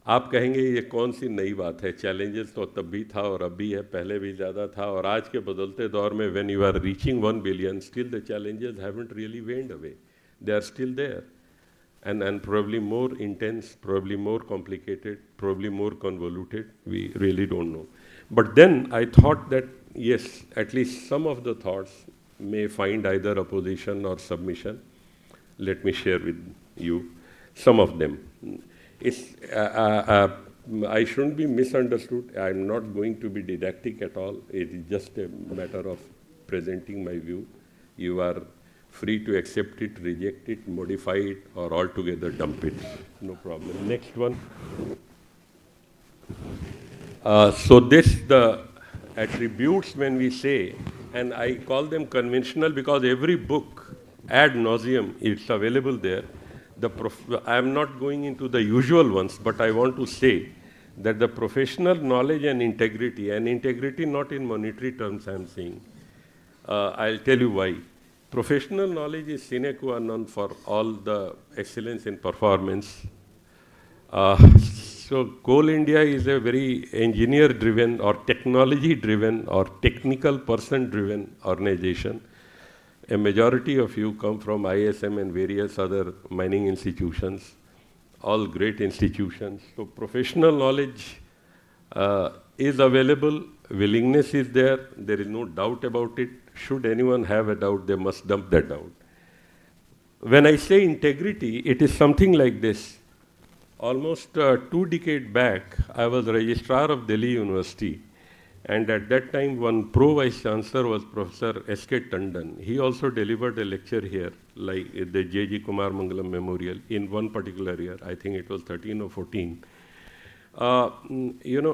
आप कहेंगे ये कौन सी नई बात है. Challenges तो तब भी था और अब भी है, पहले भी ज़्यादा था. और आज के बदलते दौर में when you are reaching 1 billion, still the challenges haven't really waned away. They are still there, and probably more intense, probably more complicated, probably more convoluted. We really don't know. But then I thought that yes, at least some of the thoughts may find either opposition or submission. Let me share with you some of them. I shouldn't be misunderstood. I'm not going to be didactic at all. It is just a matter of presenting my view. You are free to accept it, reject it, modify it, or altogether dump it. No problem. Next one. So the attributes when we say, and I call them conventional because every book ad nauseum, it's available there. I am not going into the usual ones, but I want to say that the professional knowledge and integrity not in monetary terms I am saying. I'll tell you why. Professional knowledge is sine qua non for all the excellence in performance. So Coal India is a very engineer-driven or technology-driven or technical person-driven organization. A majority of you come from ISM and various other mining institutions, all great institutions. So professional knowledge is available, willingness is there is no doubt about it. Should anyone have a doubt, they must dump that doubt. When I say integrity, it is something like this. Almost 2 decades back, I was registrar of Delhi University. And at that time, one pro-vice chancellor was Professor S.K. Tandon. He also delivered a lecture here, like the J.G. Kumar Mangalam Memorial, in one particular year. I think it was 13 or 14.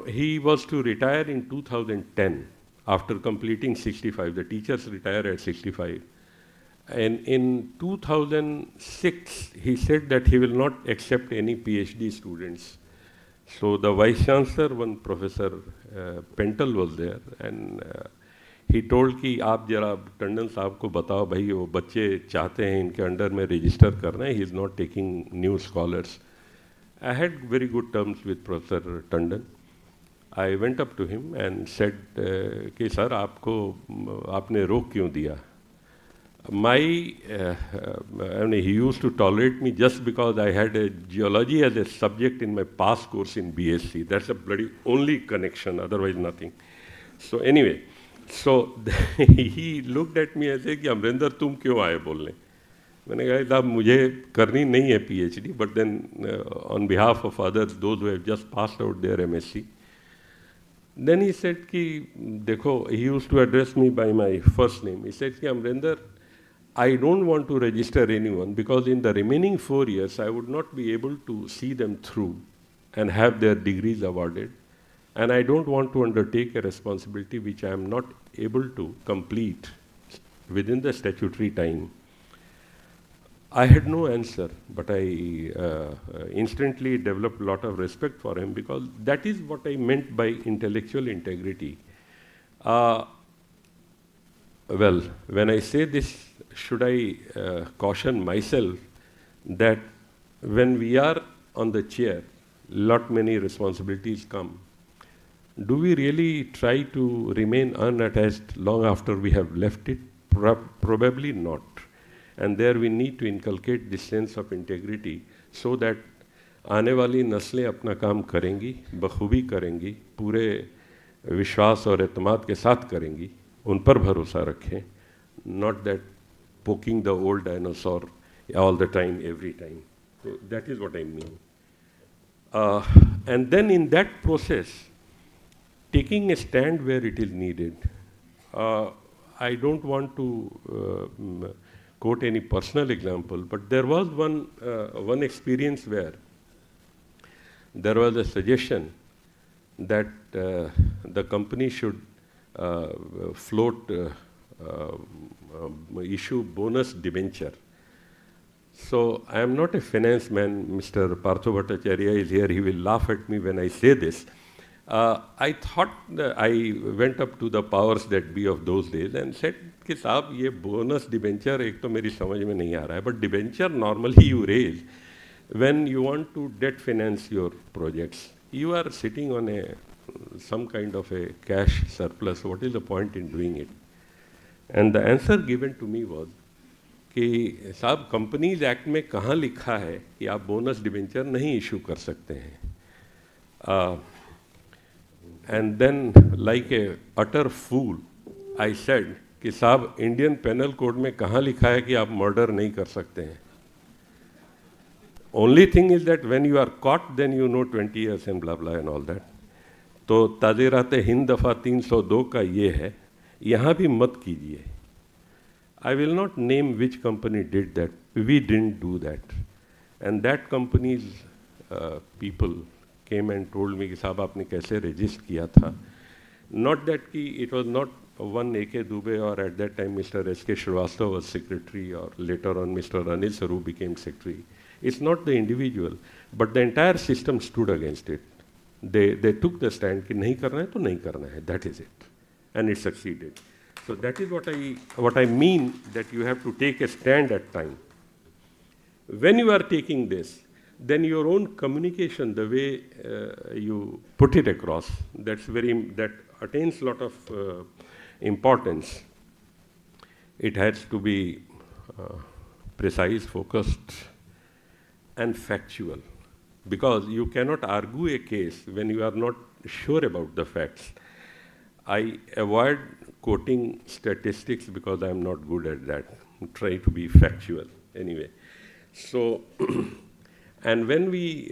He was to retire in 2010 after completing 65. The teachers retire at 65. And in 2006, he said that he will not accept any PhD students. So the Vice Chancellor, one Professor Pental was there, and he told कि आप जरा टंडन साहब को बताओ भाई वो बच्चे चाहते हैं इनके अंडर में रजिस्टर करना है. He is not taking new scholars. I had very good terms with Professor Tandon. I went up to him and said कि सर आपने रोक क्यों दिया? He used to tolerate me just because I had a geology as a subject in my past course in BSc. That's a bloody only connection, otherwise nothing. So anyway, he looked at me and said, "Amrinder, tum क्यों आए बोलने?" मैंने कहा साहब मुझे करनी नहीं है PhD, but then on behalf of others, those who have just passed out their MSc. Then he said कि देखो, he used to address me by my first name. He said कि Amrinder, I don't want to register anyone because in the remaining 4 years I would not be able to see them through and have their degrees awarded, and I don't want to undertake a responsibility which I am not able to complete within the statutory time. I had no answer, but I instantly developed a lot of respect for him because that is what I meant by intellectual integrity. Well, when I say this, should I caution myself that when we are on the chair, lot many responsibilities come. Do we really try to remain unattached long after we have left it? Probably not. And there we need to inculcate this sense of integrity so that आने वाली नस्लें अपना काम करेंगी, बखूबी करेंगी, पूरे विश्वास और एतमाद के साथ करेंगी, उन पर भरोसा रखें, not that poking the old dinosaur all the time, every time. So that is what I mean. And then in that process, taking a stand where it is needed. I don't want to quote any personal example, but there was one experience where there was a suggestion that the company should issue bonus debenture. So I am not a finance man. Mr. Partho Bhattacharya is here. He will laugh at me when I say this. I thought I went up to the powers that be of those days and said कि साहब ये bonus debenture एक तो मेरी समझ में नहीं आ रहा है, but debenture normally you raise when you want to debt finance your projects. You are sitting on some kind of a cash surplus. What is the point in doing it? And the answer given to me was कि साहब companies act में कहाँ लिखा है कि आप bonus debenture नहीं issue कर सकते हैं. And then like a utter fool I said कि साहब इंडियन पेनल कोड में कहाँ लिखा है कि आप मर्डर नहीं कर सकते हैं. Only thing is that when you are caught then you know 20 years and blah blah and all that. तो ताज़ीरात हिंद दफ़ा 302 का ये है, यहाँ भी मत कीजिए. I will not name which company did that. We didn't do that. And that company's people came and told me कि साहब आपने कैसे register किया था. Not that it was not one A.K. Dubey or at that time Mr. S.K. Shrivastava was secretary or later on Mr. Anil Saru became secretary. It's not the individual, but the entire system stood against it. They took the stand कि नहीं करना है तो नहीं करना है. That is it. And it succeeded. So that is what I mean, that you have to take a stand at time. When you are taking this, then your own communication, the way you put it across, that attains a lot of importance. It has to be precise, focused, and factual. Because you cannot argue a case when you are not sure about the facts. I avoid quoting statistics because I am not good at that. Try to be factual anyway. So, and when we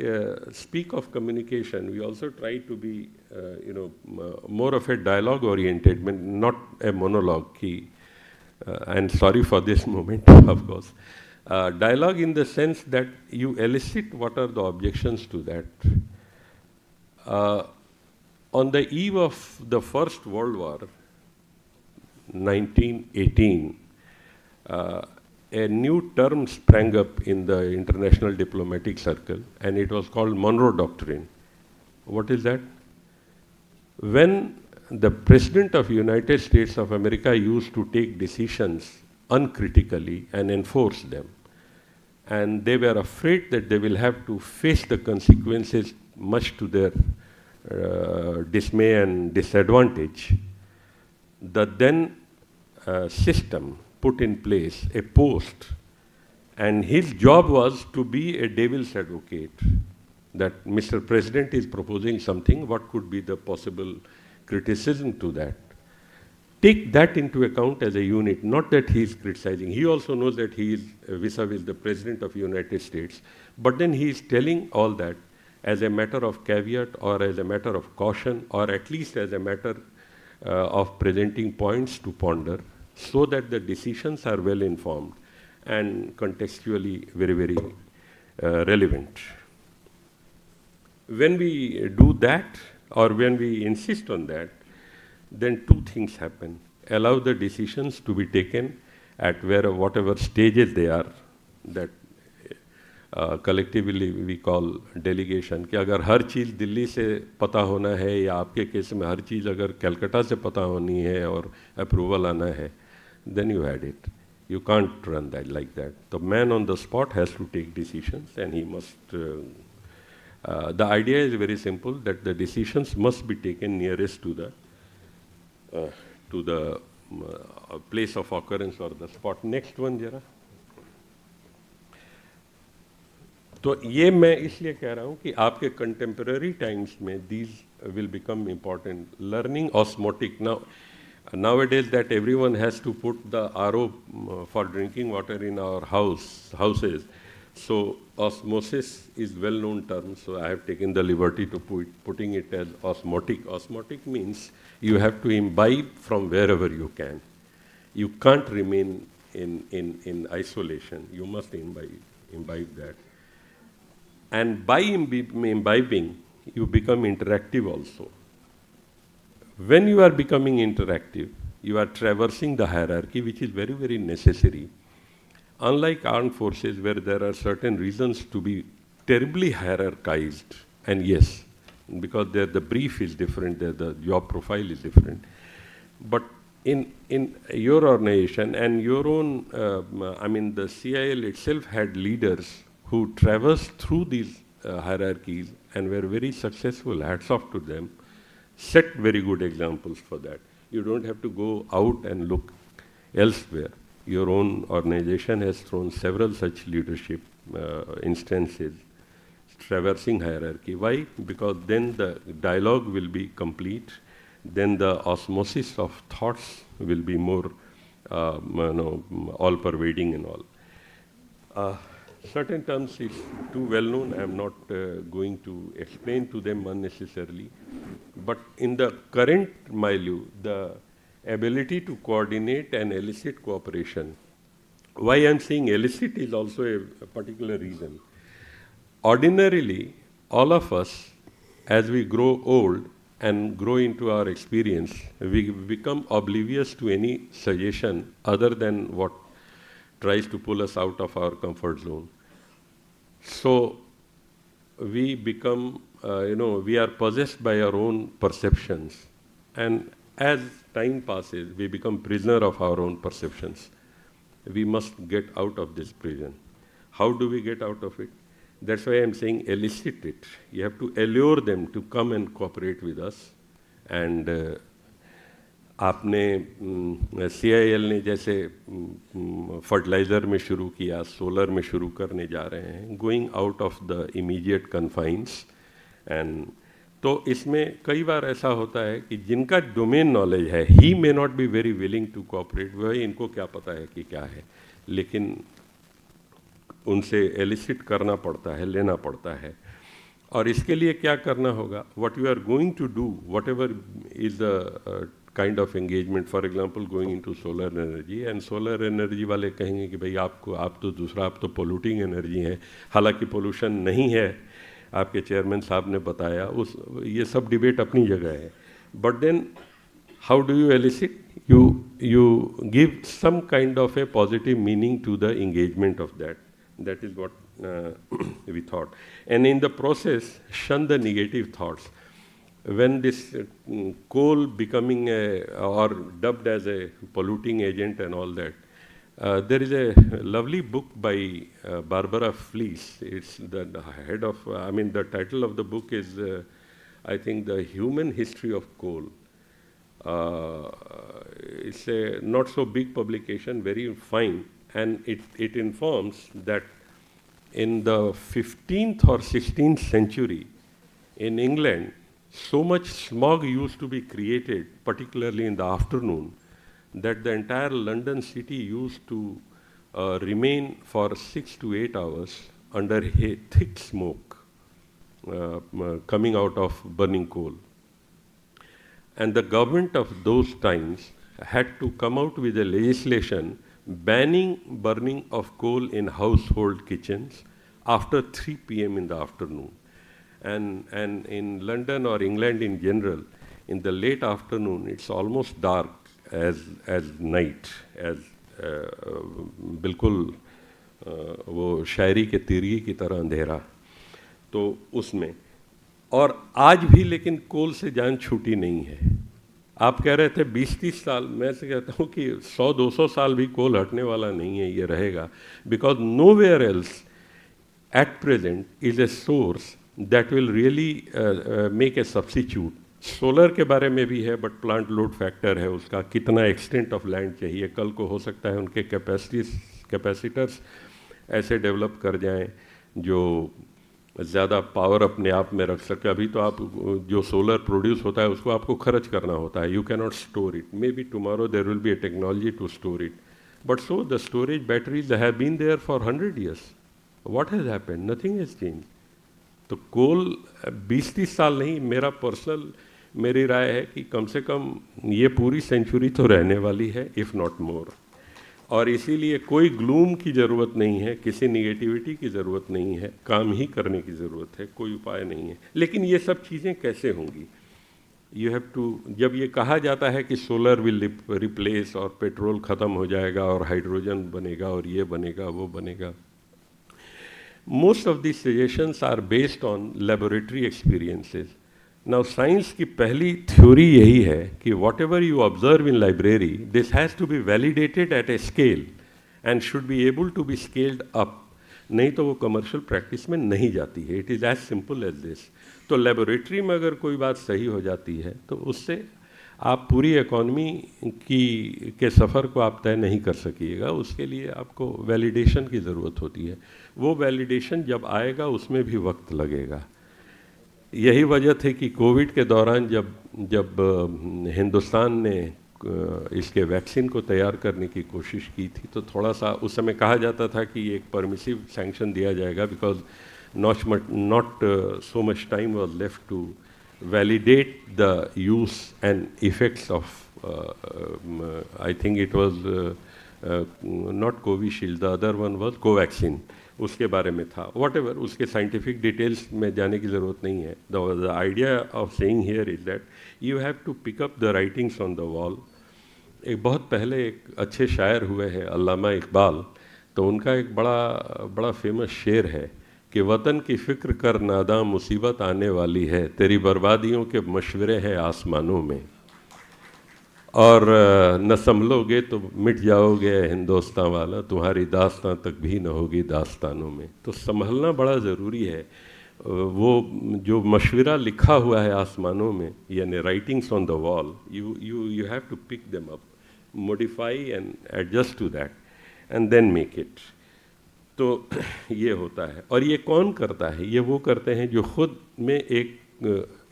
speak of communication, we also try to be, more of a dialogue-oriented, not a monologue. And sorry for this moment, of course. Dialogue in the sense that you elicit what are the objections to that. On the eve of the First World War, 1918, a new term sprang up in the international diplomatic circle, and it was called Monroe Doctrine. What is that? When the President of the United States of America used to take decisions uncritically and enforce them, and they were afraid that they will have to face the consequences much to their dismay and disadvantage, the then system put in place a post, and his job was to be a devil's advocate, that Mr. President is proposing something, what could be the possible criticism to that? take that into account as a unit, not that he is criticizing. He also knows that he is vis-a-vis the President of the United States. But then he is telling all that as a matter of caveat or as a matter of caution or at least as a matter of presenting points to ponder so that the decisions are well informed and contextually very, very relevant. When we do that or when we insist on that, then two things happen. Allow the decisions to be taken at whatever stages they are, that collectively we call delegation. कि अगर हर चीज़ दिल्ली से पता होना है या आपके case में हर चीज़ अगर कलकत्ता से पता होनी है और अप्रूवल आना है, then you had it. You can't run that like that. The man on the spot has to take decisions, and he must. The idea is very simple: that the decisions must be taken nearest to the place of occurrence or the spot. Next one, जरा. तो ये मैं इसलिए कह रहा हूँ कि आपके contemporary times में these will become important. Learning osmotic nowadays that everyone has to put the RO for drinking water in our houses. So osmosis is well-known term. So I have taken the liberty to putting it as osmotic. Osmotic means you have to imbibe from wherever you can. You can't remain in isolation. You must imbibe that. And by imbibing, you become interactive also. When you are becoming interactive, you are traversing the hierarchy, which is very, very necessary. Unlike armed forces, where there are certain reasons to be terribly hierarchized, and yes, because there the brief is different, the job profile is different. But in your organization and your own, the CIL itself had leaders who traversed through these hierarchies and were very successful. Hats off to them. Set very good examples for that. You don't have to go out and look elsewhere. Your own organization has thrown several such leadership instances, traversing hierarchy. Why? Because then the dialogue will be complete. Then the osmosis of thoughts will be more, all-pervading and all. Certain terms is too well known. I am not going to explain to them unnecessarily. But in the current milieu, the ability to coordinate and elicit cooperation. Why I am saying elicit is also a particular reason. Ordinarily, all of us, as we grow old and grow into our experience, we become oblivious to any suggestion other than what tries to pull us out of our comfort zone. So we become, we are possessed by our own perceptions. And as time passes, we become prisoner of our own perceptions. We must get out of this prison. How do we get out of it? That's why I'm saying elicit it. You have to allure them to come and cooperate with us. And आपने CIL ने जैसे fertiliser में शुरू किया, solar में शुरू करने जा रहे हैं, going out of the immediate confines. And तो इसमें कई बार ऐसा होता है कि जिनका डोमेन नॉलेज है, he may not be very willing to cooperate, वही इनको क्या पता है कि क्या है, लेकिन उनसे एलिसिट करना पड़ता है, लेना पड़ता है. और इसके लिए क्या करना होगा? What you are going to do, whatever is the kind of engagement, for example, going into solar energy, and solar energy वाले कहेंगे कि भाई आप तो polluting energy है, हालांकि pollution नहीं है, आपके चेयरमैन साहब ने बताया, ये सब डिबेट अपनी जगह है. But then how do you elicit? You give some kind of a positive meaning to the engagement of that. That is what we thought. And in the process, shun the negative thoughts. When this coal becoming or dubbed as a polluting agent and all that, there is a lovely book by Barbara Fleece. It's the head of, the title of the book is, I think, The Human History of Coal. It's a not so big publication, very fine, and it informs that in the 15th or 16th century in England, so much smog used to be created, particularly in the afternoon, that the entire London city used to remain for 6 to 8 hours under thick smoke coming out of burning coal. And the government of those times had to come out with a legislation banning burning of coal in household kitchens after 3 p.m. in the afternoon. And in London or England in general, in the late afternoon, it's almost dark as night, as बिल्कुल वो शायरी के तिरगी की तरह अंधेरा. तो उसमें और आज भी लेकिन कोल से जान छूटी नहीं है. आप कह रहे थे 20-30 साल, मैं से कहता हूँ कि 100-200 साल भी कोल हटने वाला नहीं है, ये रहेगा. Because nowhere else at present is a source that will really make a substitute. Solar के बारे में भी है, बट प्लांट लोड फैक्टर है उसका, कितना एक्सटेंट ऑफ लैंड चाहिए. कल को हो सकता है उनके कैपेसिटर्स ऐसे डेवलप कर जाएं जो ज़्यादा पावर अपने आप में रख सके. अभी तो आप जो सोलर प्रोड्यूस होता है उसको आपको खर्च करना होता है. You can not store it. Maybe tomorrow there will be a technology to store it, but so the storage batteries have been there for 100 years. What has happened? Nothing has change. तो coal 20-30 साल नहीं, मेरी राय है कि कम से कम ये पूरी century तो रहने वाली है, इफ़ नॉट मोर. और इसीलिए कोई ग्लूम की ज़रूरत नहीं है, किसी निगेटिविटी की ज़रूरत नहीं है, काम ही करने की ज़रूरत है, कोई उपाय नहीं है. लेकिन ये सब चीज़ें कैसे होंगी? यू हैव टू, जब ये कहा जाता है कि सोलर विल रिप्लेस और पेट्रोल ख़त्म हो जाएगा और हाइड्रोजन बनेगा और ये बनेगा वो बनेगा, most of the suggestions are based on laboratory experiences. Now science की पहली थ्योरी यही है कि whatever you observe in library, this has to be validated at a scale and should be able to be scaled up. नहीं तो वो commercial practice में नहीं जाती है. It is as simple as this. तो लेबोरेटरी में अगर कोई बात सही हो जाती है तो उससे आप पूरी इकॉनमी के सफ़र को आप तय नहीं कर सकिएगा. उसके लिए आपको वैलिडेशन की ज़रूरत होती है. वो वैलिडेशन जब आएगा उसमें भी वक्त लगेगा. यही वजह थी कि कोविड के दौरान जब हिंदुस्तान ने इसके वैक्सीन को तैयार करने की कोशिश की थी, तो थोड़ा सा उस समय कहा जाता था कि एक परमिसिव सैंक्शन दिया जाएगा, because not so much time was left to validate the use and effects of I think it was not Covishield, the other one was Covaxin. उसके बारे में था. वॉट एवर, उसके साइंटिफिक डिटेल्स में जाने की ज़रूरत नहीं है. The idea of saying here is that you have to pick up the writings on the wall. एक बहुत पहले एक अच्छे शायर हुए हैं अल्लामा इकबाल, तो उनका एक बड़ा फेमस शेर है कि वतन की फ़िक्र कर नादां मुसीबत आने वाली है, तेरी बर्बादियों के मशवरे हैं आसमानों में, और न संभलोगे तो मिट जाओगे हिंदुस्तान वाला, तुम्हारी दास्तां तक भी न होगी दास्तानों में. तो संभलना बड़ा ज़रूरी है. वो जो मशवरा लिखा हुआ है आसमानों में, यानी writings on the wall, you have to pick them up, modify and adjust to that and then make it. तो ये होता है. और ये कौन करता है? ये वो करते हैं जो खुद में एक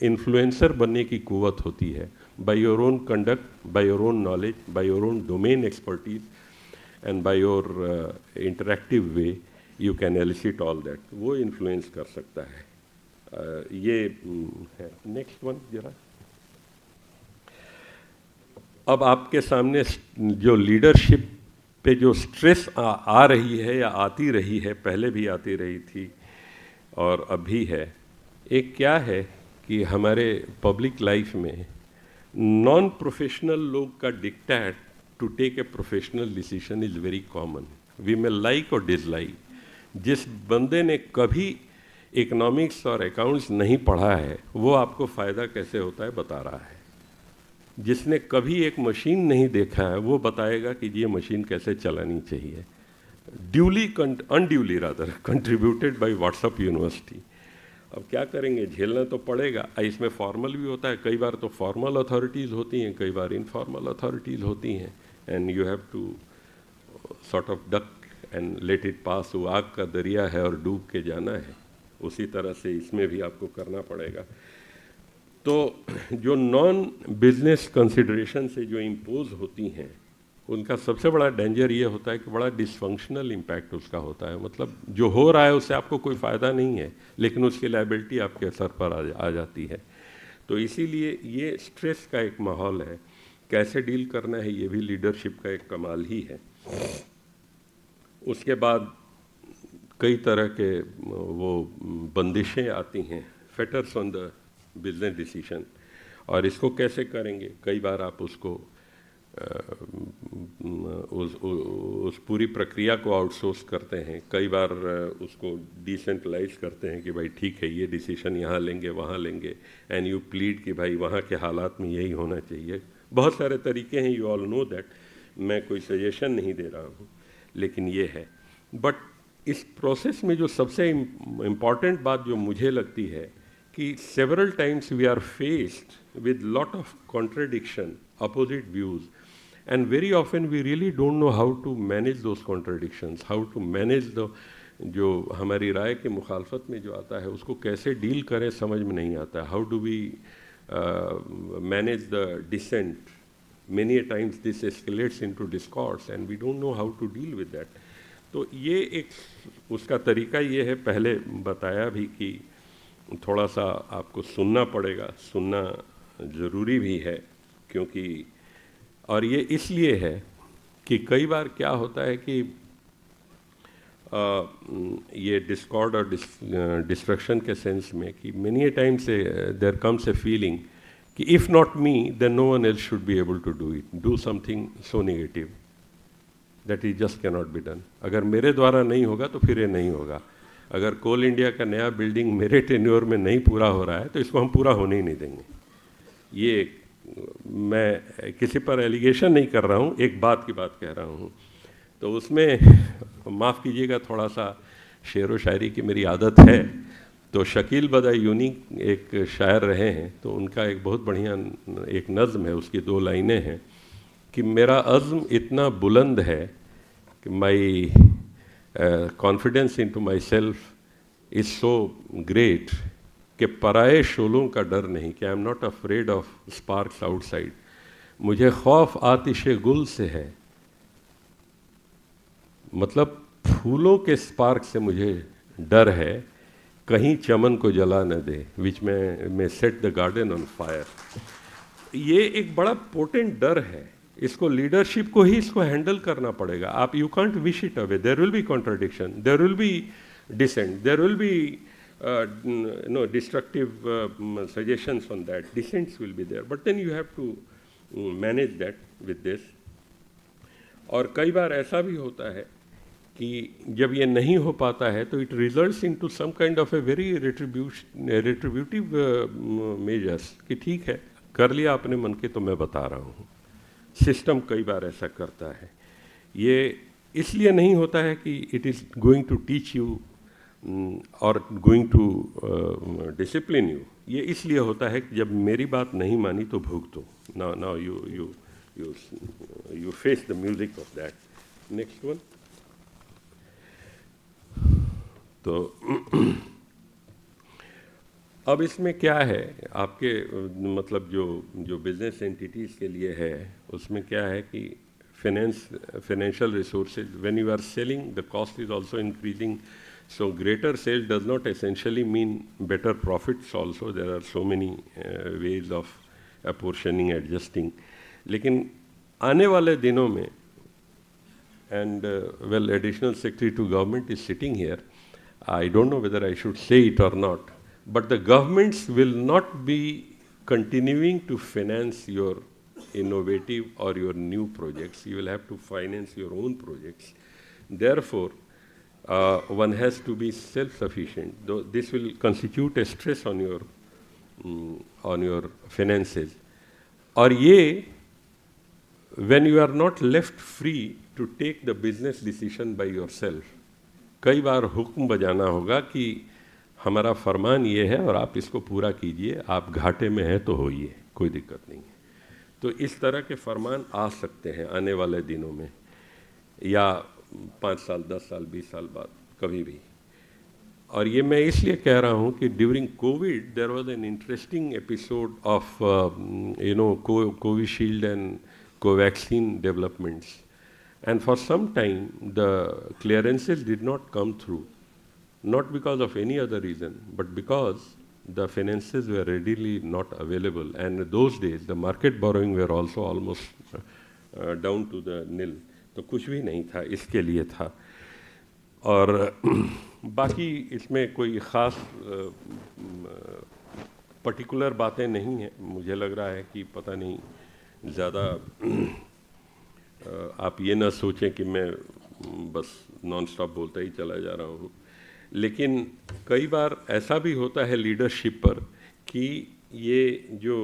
इन्फ्लुएंसर बनने की कुव्वत होती है. By your own conduct, by your own knowledge, by your own domain expertise, and by your interactive way, you can elicit all that. वो influence कर सकता है. ये है. Next one जरा. अब आपके सामने जो लीडरशिप पे जो स्ट्रेस आ रही है या आती रही है, पहले भी आती रही थी और अभी है, एक क्या है कि हमारे पब्लिक लाइफ में नॉन प्रोफेशनल लोग का dictate to take a professional decision is very common. We में लाइक और डिसलाइक. जिस बंदे ने कभी इकोनॉमिक्स और अकाउंट्स नहीं पढ़ा है वो आपको फ़ायदा कैसे होता है बता रहा है. जिसने कभी एक मशीन नहीं देखा है वो बताएगा कि ये मशीन कैसे चलानी चाहिए. Unduly rather contributed bye WhatsApp university. अब क्या करेंगे, झेलना तो पड़ेगा. इसमें फॉर्मल भी होता है, कई बार तो फॉर्मल अथॉरिटीज़ होती हैं, कई बार इनफॉर्मल अथॉरिटीज़ होती हैं, and you have to sort of duck and let it pass. वो आग का दरिया है और डूब के जाना है, उसी तरह से इसमें भी आपको करना पड़ेगा. तो जो नॉन बिजनेस कंसिडरेशन से जो इम्पोज होती हैं उनका सबसे बड़ा डेंजर ये होता है कि बड़ा डिसफंक्शनल इम्पैक्ट उसका होता है, मतलब जो हो रहा है उससे आपको कोई फ़ायदा नहीं है, लेकिन उसकी लायबिलिटी आपके सर पर आ जाती है। तो इसीलिए ये स्ट्रेस का एक माहौल है, कैसे डील करना है ये भी लीडरशिप का एक कमाल ही है। उसके बाद कई तरह के वो बंदिशें आती हैं, fetters on the business decision, और इसको कैसे करेंगे। कई बार आप उसको उस पूरी प्रक्रिया को आउटसोर्स करते हैं, कई बार उसको डिसेंट्रलाइज करते हैं कि भाई ठीक है ये डिसीजन यहाँ लेंगे वहाँ लेंगे, एंड यू प्लीड कि भाई वहाँ के हालात में यही होना चाहिए। बहुत सारे तरीके हैं, यू ऑल नो दैट, मैं कोई सजेशन नहीं दे रहा हूँ, लेकिन ये है। बट इस प्रोसेस में जो सबसे इम्पॉर्टेंट बात जो मुझे लगती है कि several times we are faced with lot of contradiction, opposite views, and very often we really don't know how to manage those contradictions, how to manage the जो हमारी राय के मुखालफत में जो आता है उसको कैसे डील करें समझ में नहीं आता। How do we manage the dissent, many a times this escalates into discourse and we don't know how to deal with that। तो ये एक उसका तरीका ये है, पहले बताया भी कि थोड़ा सा आपको सुनना पड़ेगा, सुनना ज़रूरी भी है, क्योंकि और ये इसलिए है कि कई बार क्या होता है कि ये डिस्कॉर्ड और डिस्ट्रक्शन के सेंस में कि many a times there comes a feeling कि if not me then no one else should be able to do it, do something so negative that is just can not be done. अगर मेरे द्वारा नहीं होगा तो फिर ये नहीं होगा। अगर कोल इंडिया का नया बिल्डिंग मेरे टेन्योर में नहीं पूरा हो रहा है तो इसको हम पूरा होने ही नहीं देंगे। ये मैं किसी पर एलिगेशन नहीं कर रहा हूँ, एक बात की बात कह रहा हूँ। तो उसमें माफ़ कीजिएगा, थोड़ा सा शेर व शायरी की मेरी आदत है। तो शकील बदायूनी एक शायर रहे हैं, तो उनका एक बहुत बढ़िया एक नज़्म है, उसकी 2 लाइनें हैं कि मेरा अज़्म इतना बुलंद है कि my confidence into myself is so great कि पराए शोलों का डर नहीं, कि I am not afraid of sparks outside. मुझे खौफ आतिशे गुल से है, मतलब फूलों के स्पार्क से मुझे डर है, कहीं चमन को जला न दे, विच में set the garden on fire. ये एक बड़ा पोटेंट डर है, इसको लीडरशिप को ही इसको हैंडल करना पड़ेगा। आप you can't wish it away, there will be contradiction, there will be dissent, there will be destructive suggestions on that, dissents will be there, but then you have to manage that with this। और कई बार ऐसा भी होता है कि जब ये नहीं हो पाता है तो it results into some kind of a very retributive measures कि ठीक है कर लिया आपने मन के, तो मैं बता रहा हूँ। सिस्टम कई बार ऐसा करता है। ये इसलिए नहीं होता है कि it is going to teach you और गोइंग टू डिसिप्लिन यू, ये इसलिए होता है कि जब मेरी बात नहीं मानी तो भुगतो। Now you face the music of that. Next one. तो अब इसमें क्या है आपके मतलब जो बिजनेस एंटिटीज़ के लिए है, उसमें क्या है कि financial resources, when you are selling, the cost is also increasing. So greater sales does not essentially mean better profits also. There are so many ways of apportioning, adjusting. लेकिन आने वाले दिनों में, and well, additional secretary to government is sitting here. I don't know whether I should say it or not, but the governments will not be continuing to finance your innovative or your new projects. You will have to finance your own projects. Therefore, one has to be self-sufficient. Though this will constitute a stress on your finances. और ये when you are not left free to take the business decision by yourself, कई बार हुक्म बजाना होगा कि हमारा फरमान ये है और आप इसको पूरा कीजिए, आप घाटे में हैं तो होइए, कोई दिक्कत नहीं है। तो इस तरह के फरमान आ सकते हैं आने वाले दिनों में, या 5 साल, 10 साल, 20 साल बाद, कभी भी। और ये मैं इसलिए कह रहा हूँ कि during Covid there was an interesting episode of Covishield and Covaxin developments. And for some time, the clearances did not come through, not because of any other reason, but because the finances were readily not available. And in those days, the market borrowing were also almost down to the nil. तो कुछ भी नहीं था, इसके लिए था. और बाकी इसमें कोई ख़ास पर्टिकुलर बातें नहीं हैं. मुझे लग रहा है कि पता नहीं ज़्यादा आप ये ना सोचें कि मैं बस नॉन स्टॉप बोलता ही चला जा रहा हूँ. लेकिन कई बार ऐसा भी होता है लीडरशिप पर कि ये जो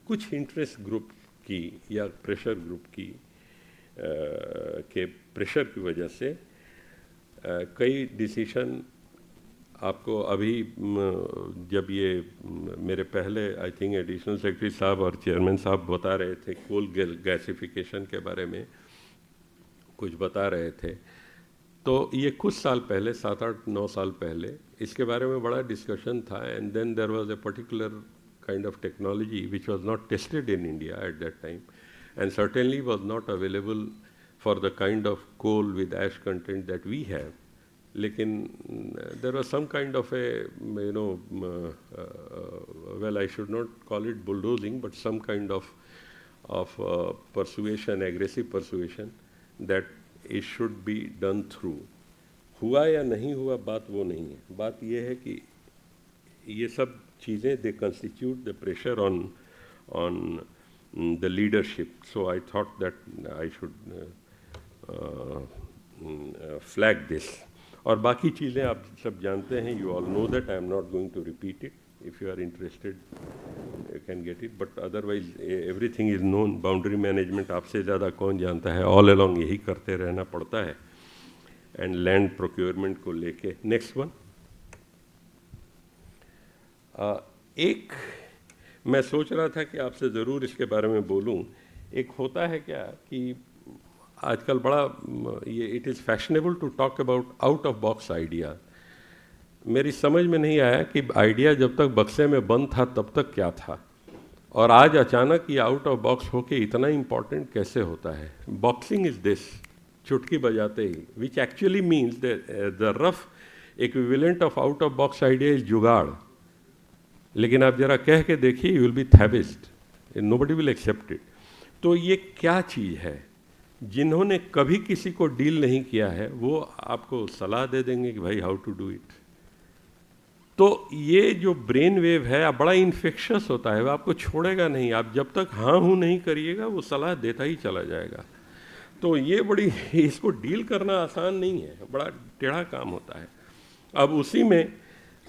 कुछ इंटरेस्ट ग्रुप की या प्रेशर ग्रुप की के प्रेशर की वजह से कई डिसीशन आपको अभी जब ये मेरे पहले आई थिंक एडिशनल सेक्रेटरी साहब और चेयरमैन साहब बता रहे थे कोल गैसिफिकेशन के बारे में कुछ बता रहे थे, तो ये कुछ साल पहले 7-8-9 साल पहले इसके बारे में बड़ा डिस्कशन था. And then there was a particular kind of technology which was not tested in India at that time and certainly was not available for the kind of coal with ash content that we have. Lekin there was some kind of a, well, I should not call it bulldozing, but some kind of persuasion, aggressive persuasion that it should be done through. हुआ या नहीं हुआ बात वो नहीं है. बात ये है कि ये सब चीज़ें they constitute the pressure on the leadership. So I thought that I should flag this. और बाकी चीज़ें आप सब जानते हैं. You all know that. I am not going to repeat it. If you are interested, you can get it. But otherwise, everything is known. Boundary management आपसे ज़्यादा कौन जानता है. All along यही करते रहना पड़ता है. And land procurement को लेके. Next one. एक मैं सोच रहा था कि आपसे ज़रूर इसके बारे में बोलूं. एक होता है क्या कि आजकल बड़ा ये it is fashionable to talk about out of box idea. मेरी समझ में नहीं आया कि आइडिया जब तक बक्से में बंद था तब तक क्या था, और आज अचानक ये आउट ऑफ बॉक्स होके इतना इम्पॉर्टेंट कैसे होता है. बॉक्सिंग इज़ दिस, चुटकी बजाते ही, which actually means the rough equivalent of out of box idea is jugaad. लेकिन आप जरा कह के देखिए, you will be the best, nobody will accept it. तो ये क्या चीज़ है? जिन्होंने कभी किसी को डील नहीं किया है वो आपको सलाह दे देंगे कि भाई हाउ टू डू इट. तो ये जो ब्रेन वेव है आप बड़ा इन्फेक्शस होता है, वो आपको छोड़ेगा नहीं. आप जब तक हाँ हूँ नहीं करिएगा वो सलाह देता ही चला जाएगा. तो ये बड़ी इसको डील करना आसान नहीं है, बड़ा टेढ़ा काम होता है. अब उसी में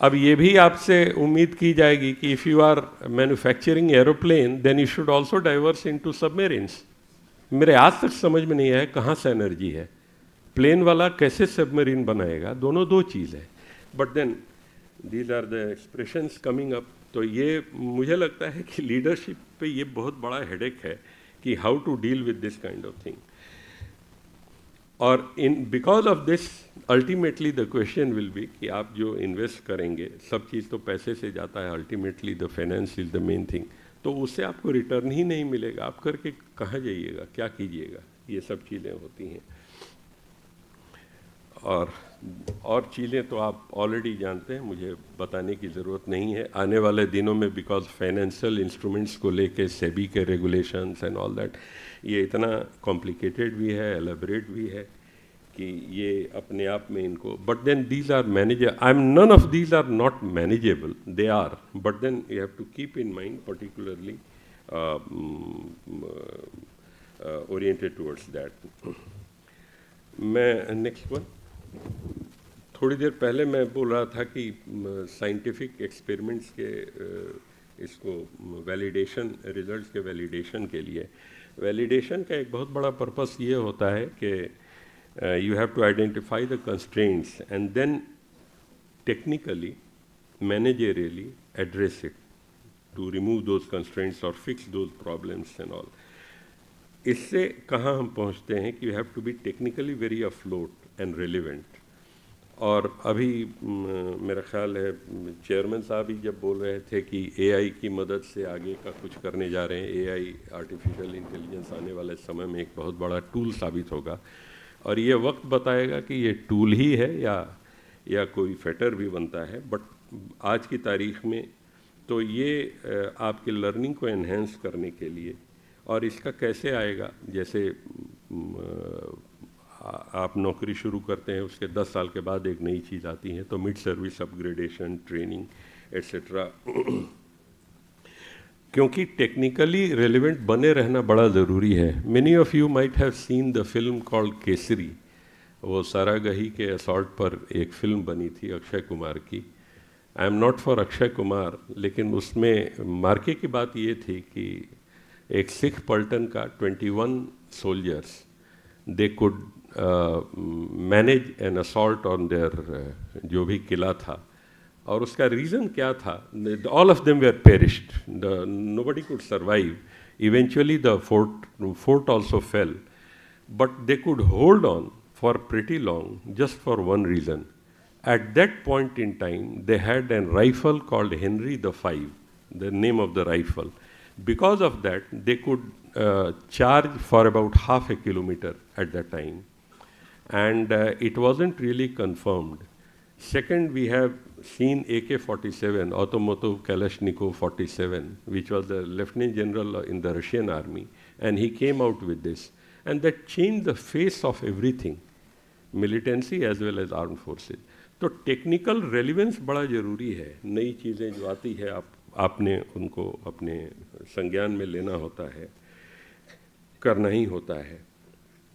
अब ये भी आपसे उम्मीद की जाएगी कि if you are manufacturing aeroplane then you should also diverse into submarines. मेरे आज तक समझ में नहीं आया कहाँ से एनर्जी है. प्लेन वाला कैसे सबमरीन बनाएगा? दोनों दो चीज़ है. But then these are the expressions coming up. तो ये मुझे लगता है कि लीडरशिप पे ये बहुत बड़ा हेडेक है कि how to deal with this kind of thing. और इन because of this ultimately the question will be कि आप जो इन्वेस्ट करेंगे, सब चीज़ तो पैसे से जाता है. Ultimately the finance is the main thing. तो उससे आपको रिटर्न ही नहीं मिलेगा. आप करके कहाँ जाइएगा, क्या कीजिएगा? ये सब चीज़ें होती हैं. और चीज़ें तो आप ऑलरेडी जानते हैं, मुझे बताने की ज़रूरत नहीं है. आने वाले दिनों में बिकॉज फाइनेंशियल इंस्ट्रूमेंट्स को लेके सेबी के रेगुलेशंस एंड ऑल दैट, ये इतना कॉम्प्लिकेटेड भी है, एलेबरेट भी है कि ये अपने आप में इनको. But then these are manageable. I am none of these are not manageable, they are. But then you have to keep in mind particularly oriented towards that. मैं नेक्स्ट वन. थोड़ी देर पहले मैं बोल रहा था कि साइंटिफिक एक्सपेरिमेंट्स के इसको वैलिडेशन, रिजल्ट्स के वैलिडेशन के लिए, वैलिडेशन का एक बहुत बड़ा पर्पस ये होता है कि you have to identify the constraints and then technically managerially address it to remove those constraints और fix those problems and all. इससे कहाँ हम पहुँचते हैं कि you have to be technically very afloat and relevant. और अभी मेरा ख्याल है चेयरमैन साहब ही जब बोल रहे थे कि एआई की मदद से आगे का कुछ करने जा रहे हैं, एआई आर्टिफिशियल इंटेलिजेंस आने वाले समय में एक बहुत बड़ा टूल साबित होगा, और ये वक्त बताएगा कि ये टूल ही है या कोई फैटर भी बनता है। बट आज की तारीख में तो ये आपकी लर्निंग को एनहेंस करने के लिए, और इसका कैसे आएगा, जैसे आप नौकरी शुरू करते हैं, उसके 10 साल के बाद एक नई चीज़ आती है, तो mid service upgradation, training etcetera, क्योंकि टेक्निकली रेलिवेंट बने रहना बड़ा ज़रूरी है। Many of you might have seen the film called Kesari, वो सारागही के असॉल्ट पर एक फिल्म बनी थी अक्षय कुमार की। आई am not for Akshay Kumar, लेकिन उसमें मार्के की बात ये थी कि एक सिख पलटन का 21 soldiers they could manage an assault on their जो भी किला था, और उसका रीज़न क्या था, all of them were perished, nobody could survive, eventually the fort also fell, but they could hold on for pretty long just for one reason. At that point in time, they had a rifle called Henry V, the name of the rifle. Because of that, they could charge for about half a kilometer at that time. And it wasn't really confirmed. Second, we have seen AK-47, Automotive Kalashnikov 47, which was the Lieutenant General in the Russian army, and he came out with this. And that changed the face of everything. Militancy as well as arm forces. तो technical relevance बड़ा ज़रूरी है। नई चीज़ें जो आती है आपने उनको अपने संज्ञान में लेना होता है, करना ही होता है।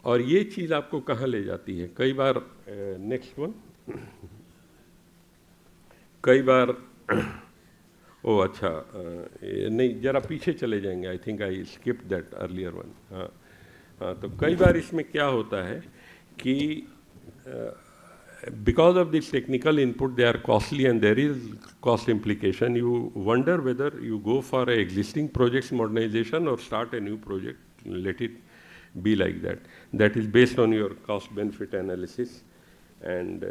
और ये चीज़ आपको कहाँ ले जाती है, कई बार नेक्स्ट वन, कई बार ओ अच्छा नहीं, ज़रा पीछे चले जाएंगे, I think I skip that earlier one. हाँ हाँ, तो कई बार इसमें क्या होता है कि because of this technical input, they are costly and there is cost implication. You wonder whether you go for a existing project's modernization or start a new project. Let it be like that. That is based on your cost-benefit analysis, and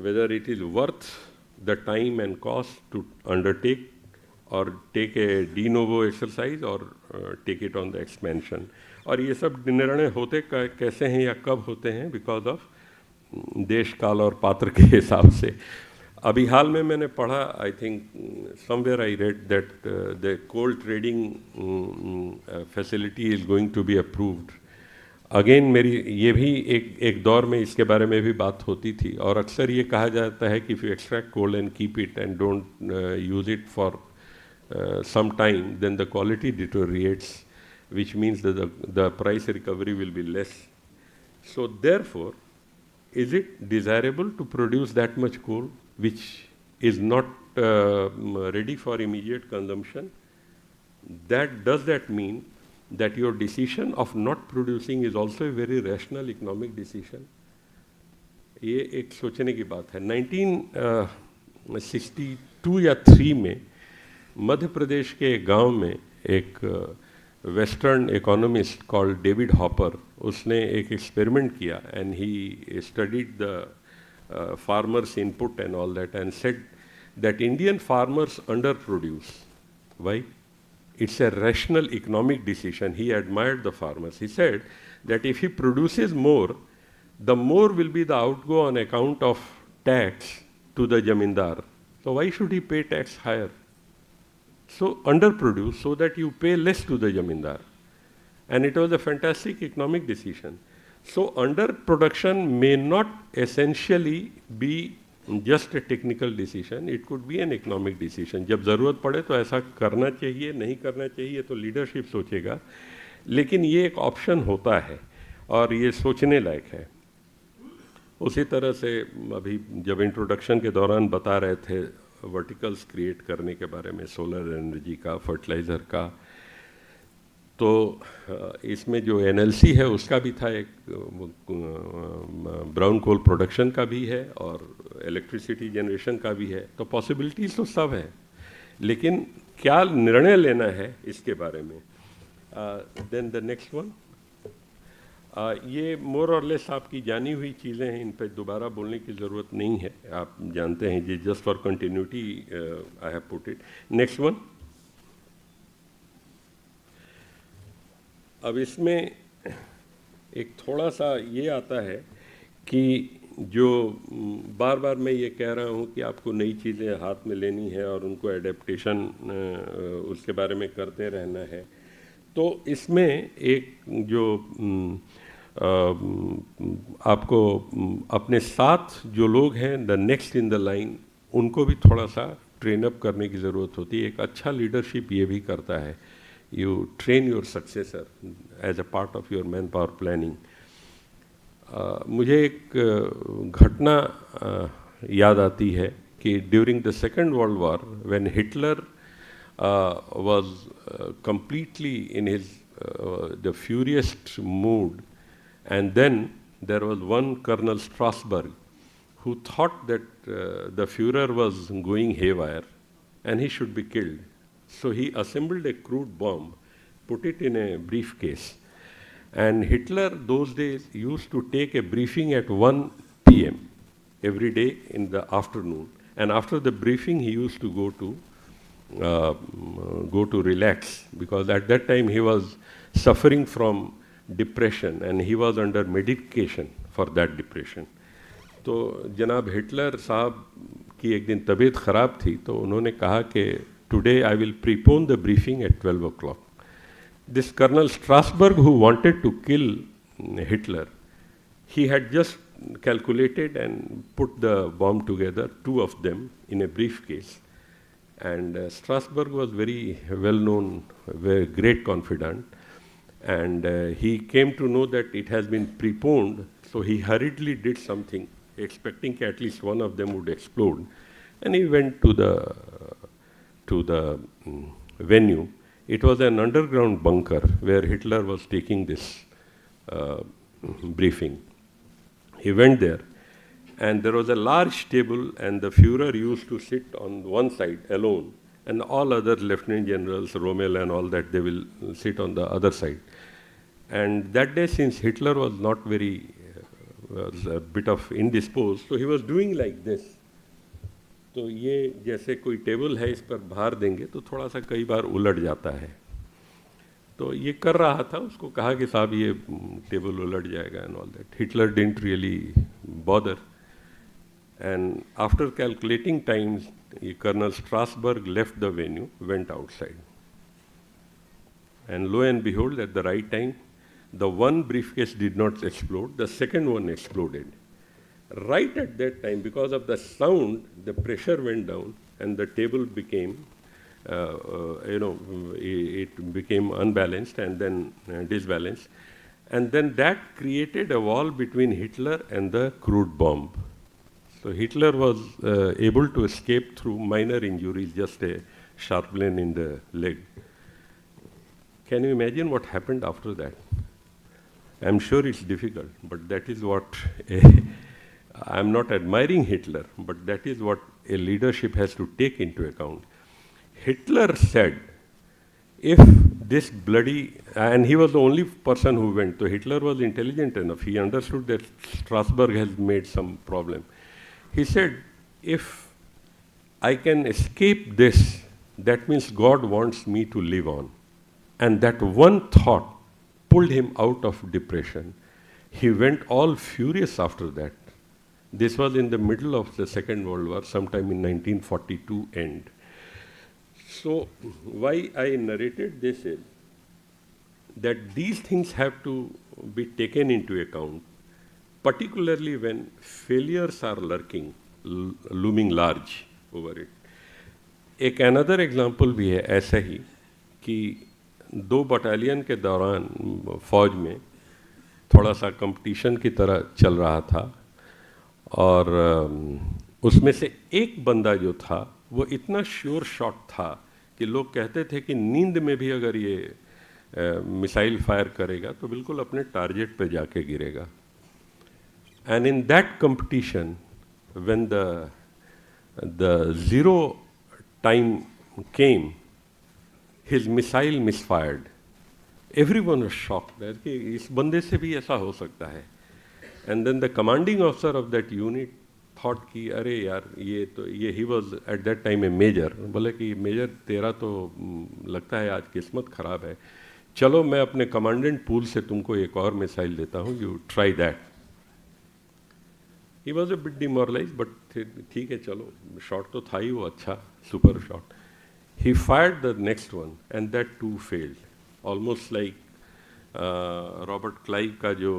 whether it is worth the time and cost to undertake or take a de novo exercise or take it on the expansion. और ये सब निर्णय होते कैसे हैं या कब होते हैं, बिकॉज ऑफ देश काल और पात्र के हिसाब से। अभी हाल में मैंने पढ़ा, I think somewhere I read that the coal trading facility is going to be approved again. मेरी ये भी एक दौर में इसके बारे में भी बात होती थी, और अक्सर ये कहा जाता है कि if you extract coal and keep it and don't use it for some time, then the quality deteriorates, which means that the price recovery will be less. So therefore, is it desirable to produce that much coal which is not ready for immediate consumption? Does that mean that your decision of not producing is also a very rational economic decision? ये एक सोचने की बात है। 1962 या 3 में मध्य प्रदेश के एक गांव में एक western economist called David Hopper, उसने एक एक्सपेरिमेंट किया and he studied the farmers input and all that and said that Indian farmers under produce. Why? It's a rational economic decision. He admired the farmers. He said that if he produces more, the more will be the outgo on account of tax to the jamindar. So why should he pay tax higher? So underproduce so that you pay less to the jamindar. And it was a fantastic economic decision. So underproduction may not essentially be just a technical decision, it could be an economic decision. जब ज़रूरत पड़े तो ऐसा करना चाहिए, नहीं करना चाहिए तो लीडरशिप सोचेगा, लेकिन ये एक ऑप्शन होता है और ये सोचने लायक है। उसी तरह से अभी जब इंट्रोडक्शन के दौरान बता रहे थे वर्टिकल्स क्रिएट करने के बारे में, सोलर एनर्जी का, फर्टिलाइज़र का, तो इसमें जो एनएलसी है उसका भी था, एक ब्राउन कोल प्रोडक्शन का भी है और इलेक्ट्रिसिटी जनरेशन का भी है। तो पॉसिबिलिटीज़ तो सब है, लेकिन क्या निर्णय लेना है इसके बारे में। देन द नेक्स्ट वन, ये मोर और लेस आपकी जानी हुई चीज़ें हैं, इन पे दोबारा बोलने की ज़रूरत नहीं है, आप जानते हैं, ये just for continuity I have put it. Next one. अब इसमें एक थोड़ा सा ये आता है कि जो बार बार मैं ये कह रहा हूँ कि आपको नई चीज़ें हाथ में लेनी है और उनको एडेप्टेशन उसके बारे में करते रहना है. तो इसमें एक जो आपको अपने साथ जो लोग हैं, the next in the line, उनको भी थोड़ा सा ट्रेन अप करने की ज़रूरत होती है. एक अच्छा लीडरशिप ये भी करता है, you train your successor as a part of your manpower planning. मुझे एक घटना याद आती है कि during the Second World War, when Hitler was completely in his the furious mood, and then there was one Colonel Strasberg who thought that the Führer was going haywire and he should be killed. So he assembled a crude bomb, put it in a briefcase, and Hitler those days used to take a briefing at 1 p.m. every day in the afternoon, and after the briefing he used to go to relax, because at that time he was suffering from depression and he was under medication for that depression. तो जनाब Hitler साहब की एक दिन तबीयत ख़राब थी, तो उन्होंने कहा कि today I will prepone the briefing at 12 o'clock. This Colonel Strasberg, who wanted to kill Hitler, he had just calculated and put the bomb together, 2 of them in a briefcase. And Strasberg was very well known, very great confidant, and he came to know that it has been preponed, so he hurriedly did something, expecting at least one of them would explode, and he went to the venue. It was an underground bunker where Hitler was taking this briefing. He went there, and there was a large table, and the Führer used to sit on one side alone, and all other lieutenant generals, Rommel and all that, they will sit on the other side. And that day, since Hitler was not very, was a bit of indisposed, so he was doing like this. तो ये जैसे कोई table है, इस पर भार देंगे तो थोड़ा सा कई बार उलट जाता है. तो ये कर रहा था, उसको कहा कि साहब ये टेबल उलट जाएगा and all that. Hitler didn't really bother. And after calculating times, Colonel Strasberg left the venue, went outside. And lo and behold, at the right time, the one briefcase did not explode, the second one exploded. Right at that time, because of the sound, the pressure went down and the table became, it became unbalanced and then disbalanced. And then that created a wall between Hitler and the crude bomb. So Hitler was able to escape through minor injuries, just a sharp-line in the leg. Can you imagine what happened after that? I'm sure it's difficult, but that is what I'm not admiring Hitler, but that is what a leadership has to take into account. Hitler said, if this bloody, and he was the only person who went, so Hitler was intelligent enough, he understood that Strasberg has made some problem. He said, if I can escape this, that means God wants me to live on. And that one thought pulled him out of depression. He went all furious after that. This was in the middle of the Second World War, sometime in 1942 end. So why I narrated this is that these things have to be taken into account, particularly when failures are lurking, looming large over it. एक another example भी है ऐसा ही कि 2 battalion के दौरान फौज में थोड़ा सा कंपटीशन की तरह चल रहा था, और उसमें से एक बंदा जो था वो इतना श्योर शॉट था कि लोग कहते थे कि नींद में भी अगर ये मिसाइल फायर करेगा तो बिल्कुल अपने टारगेट पे जाके गिरेगा. And in that competition, when the zero time came, his missile misfired. Everyone was shocked that कि इस बंदे से भी ऐसा हो सकता है. And then the commanding officer of that unit thought कि अरे यार ये he was at that time a major. बोले कि मेजर तेरा तो लगता है आज किस्मत खराब है. चलो मैं अपने कमांडेंट पूल से तुमको एक और मिसाइल देता हूँ. You try that. He was a bit demoralized, but ठीक है चलो शॉट तो था ही वो अच्छा super shot. He fired the next one and that too failed. Almost like Robert Clive का जो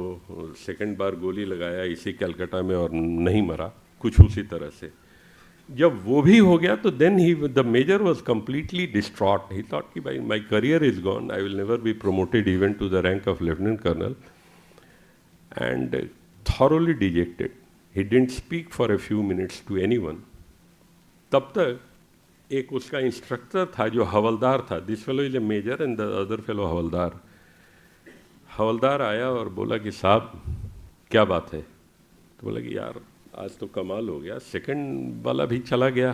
सेकंड बार गोली लगाया इसी कलकत्ता में और नहीं मरा, कुछ उसी तरह से. जब वो भी हो गया तो then he the major was completely distraught. He thought कि भाई my career is gone, I will never be promoted even to the rank of lieutenant colonel, and thoroughly dejected. He didn't speak for a few minutes to anyone. तब तक एक उसका instructor था जो हवलदार था. This fellow is a major and the other fellow havildar. Havildar आया और बोला कि साहब क्या बात है. तो बोला कि यार आज तो कमाल हो गया, सेकंड वाला भी चला गया.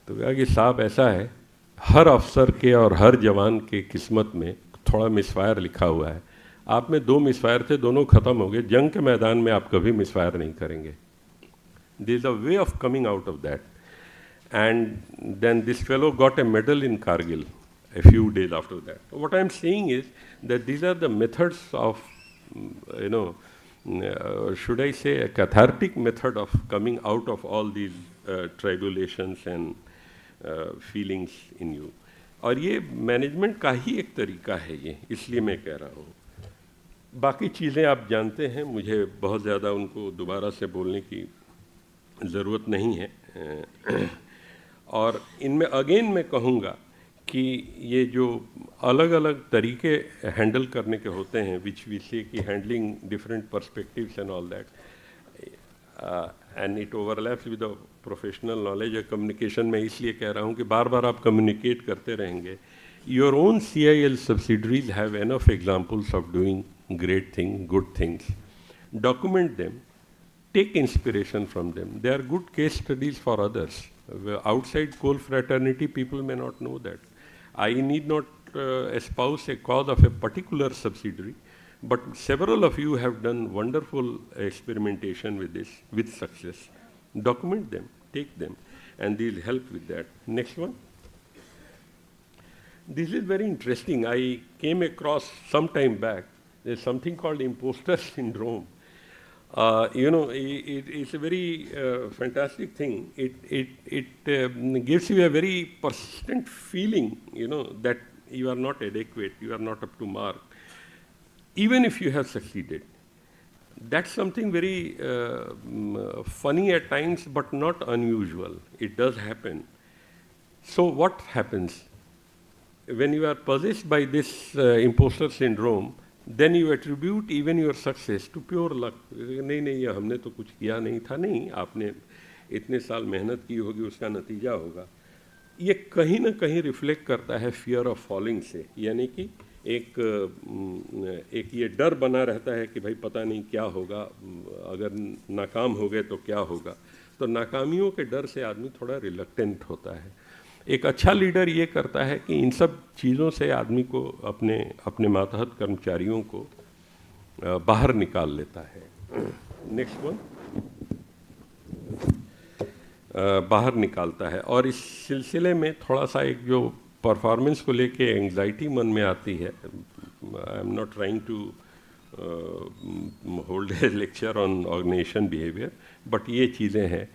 तो कहा कि साहब ऐसा है, हर अफसर के और हर जवान के किस्मत में थोड़ा मिसफायर लिखा हुआ है. आप में 2 मिसफायर थे, दोनों ख़त्म हो गए. जंग के मैदान में आप कभी मिसफायर नहीं करेंगे. There is a way of coming out of that. And then this fellow got a medal in Kargil a few days after that. What I am saying is that these are the methods of, should I say, a cathartic method of coming out of all these tribulations and feelings in you. और ये management का ही एक तरीका है ये, इसलिए मैं कह रहा हूँ. बाकी चीज़ें आप जानते हैं, मुझे बहुत ज़्यादा उनको दोबारा से बोलने की ज़रूरत नहीं है. और इनमें अगेन मैं कहूँगा कि ये जो अलग अलग तरीके हैंडल करने के होते हैं, विच वी से कि handling different perspectives and all that, and it overlaps with the professional knowledge या कम्युनिकेशन. मैं इसलिए कह रहा हूँ कि बार बार आप कम्युनिकेट करते रहेंगे. Your own CIL subsidiaries have enough examples of doing great thing, good things. Document them, take inspiration from them. They are good case studies for others. Outside coal fraternity, people may not know that. I need not espouse a cause of a particular subsidiary, but several of you have done wonderful experimentation with this, with success. Document them, take them, and they'll help with that. Next one. This is very interesting. I came across some time back, there's something called imposter syndrome. It's a very fantastic thing. It gives you a very persistent feeling, that you are not adequate, you are not up to mark, even if you have succeeded. That's something very funny at times, but not unusual. It does happen. So what happens? When you are possessed by this imposter syndrome, then you attribute even your success to pure luck. नहीं ये हमने तो कुछ किया नहीं था. नहीं, आपने इतने साल मेहनत की होगी, उसका नतीजा होगा. ये कहीं ना कहीं रिफ्लेक्ट करता है फियर ऑफ फॉलिंग से. यानी कि एक ये डर बना रहता है कि भाई पता नहीं क्या होगा, अगर नाकाम हो गए तो क्या होगा. तो नाकामियों के डर से आदमी थोड़ा रिलक्टेंट होता है. एक अच्छा लीडर ये करता है कि इन सब चीज़ों से आदमी को अपने मातहत कर्मचारियों को बाहर निकाल लेता है. Next one. बाहर निकालता है. और इस सिलसिले में थोड़ा सा एक जो परफॉर्मेंस को लेके एंग्जाइटी मन में आती है. I am not trying to hold a lecture on organisation behaviour, but ये चीज़ें हैं.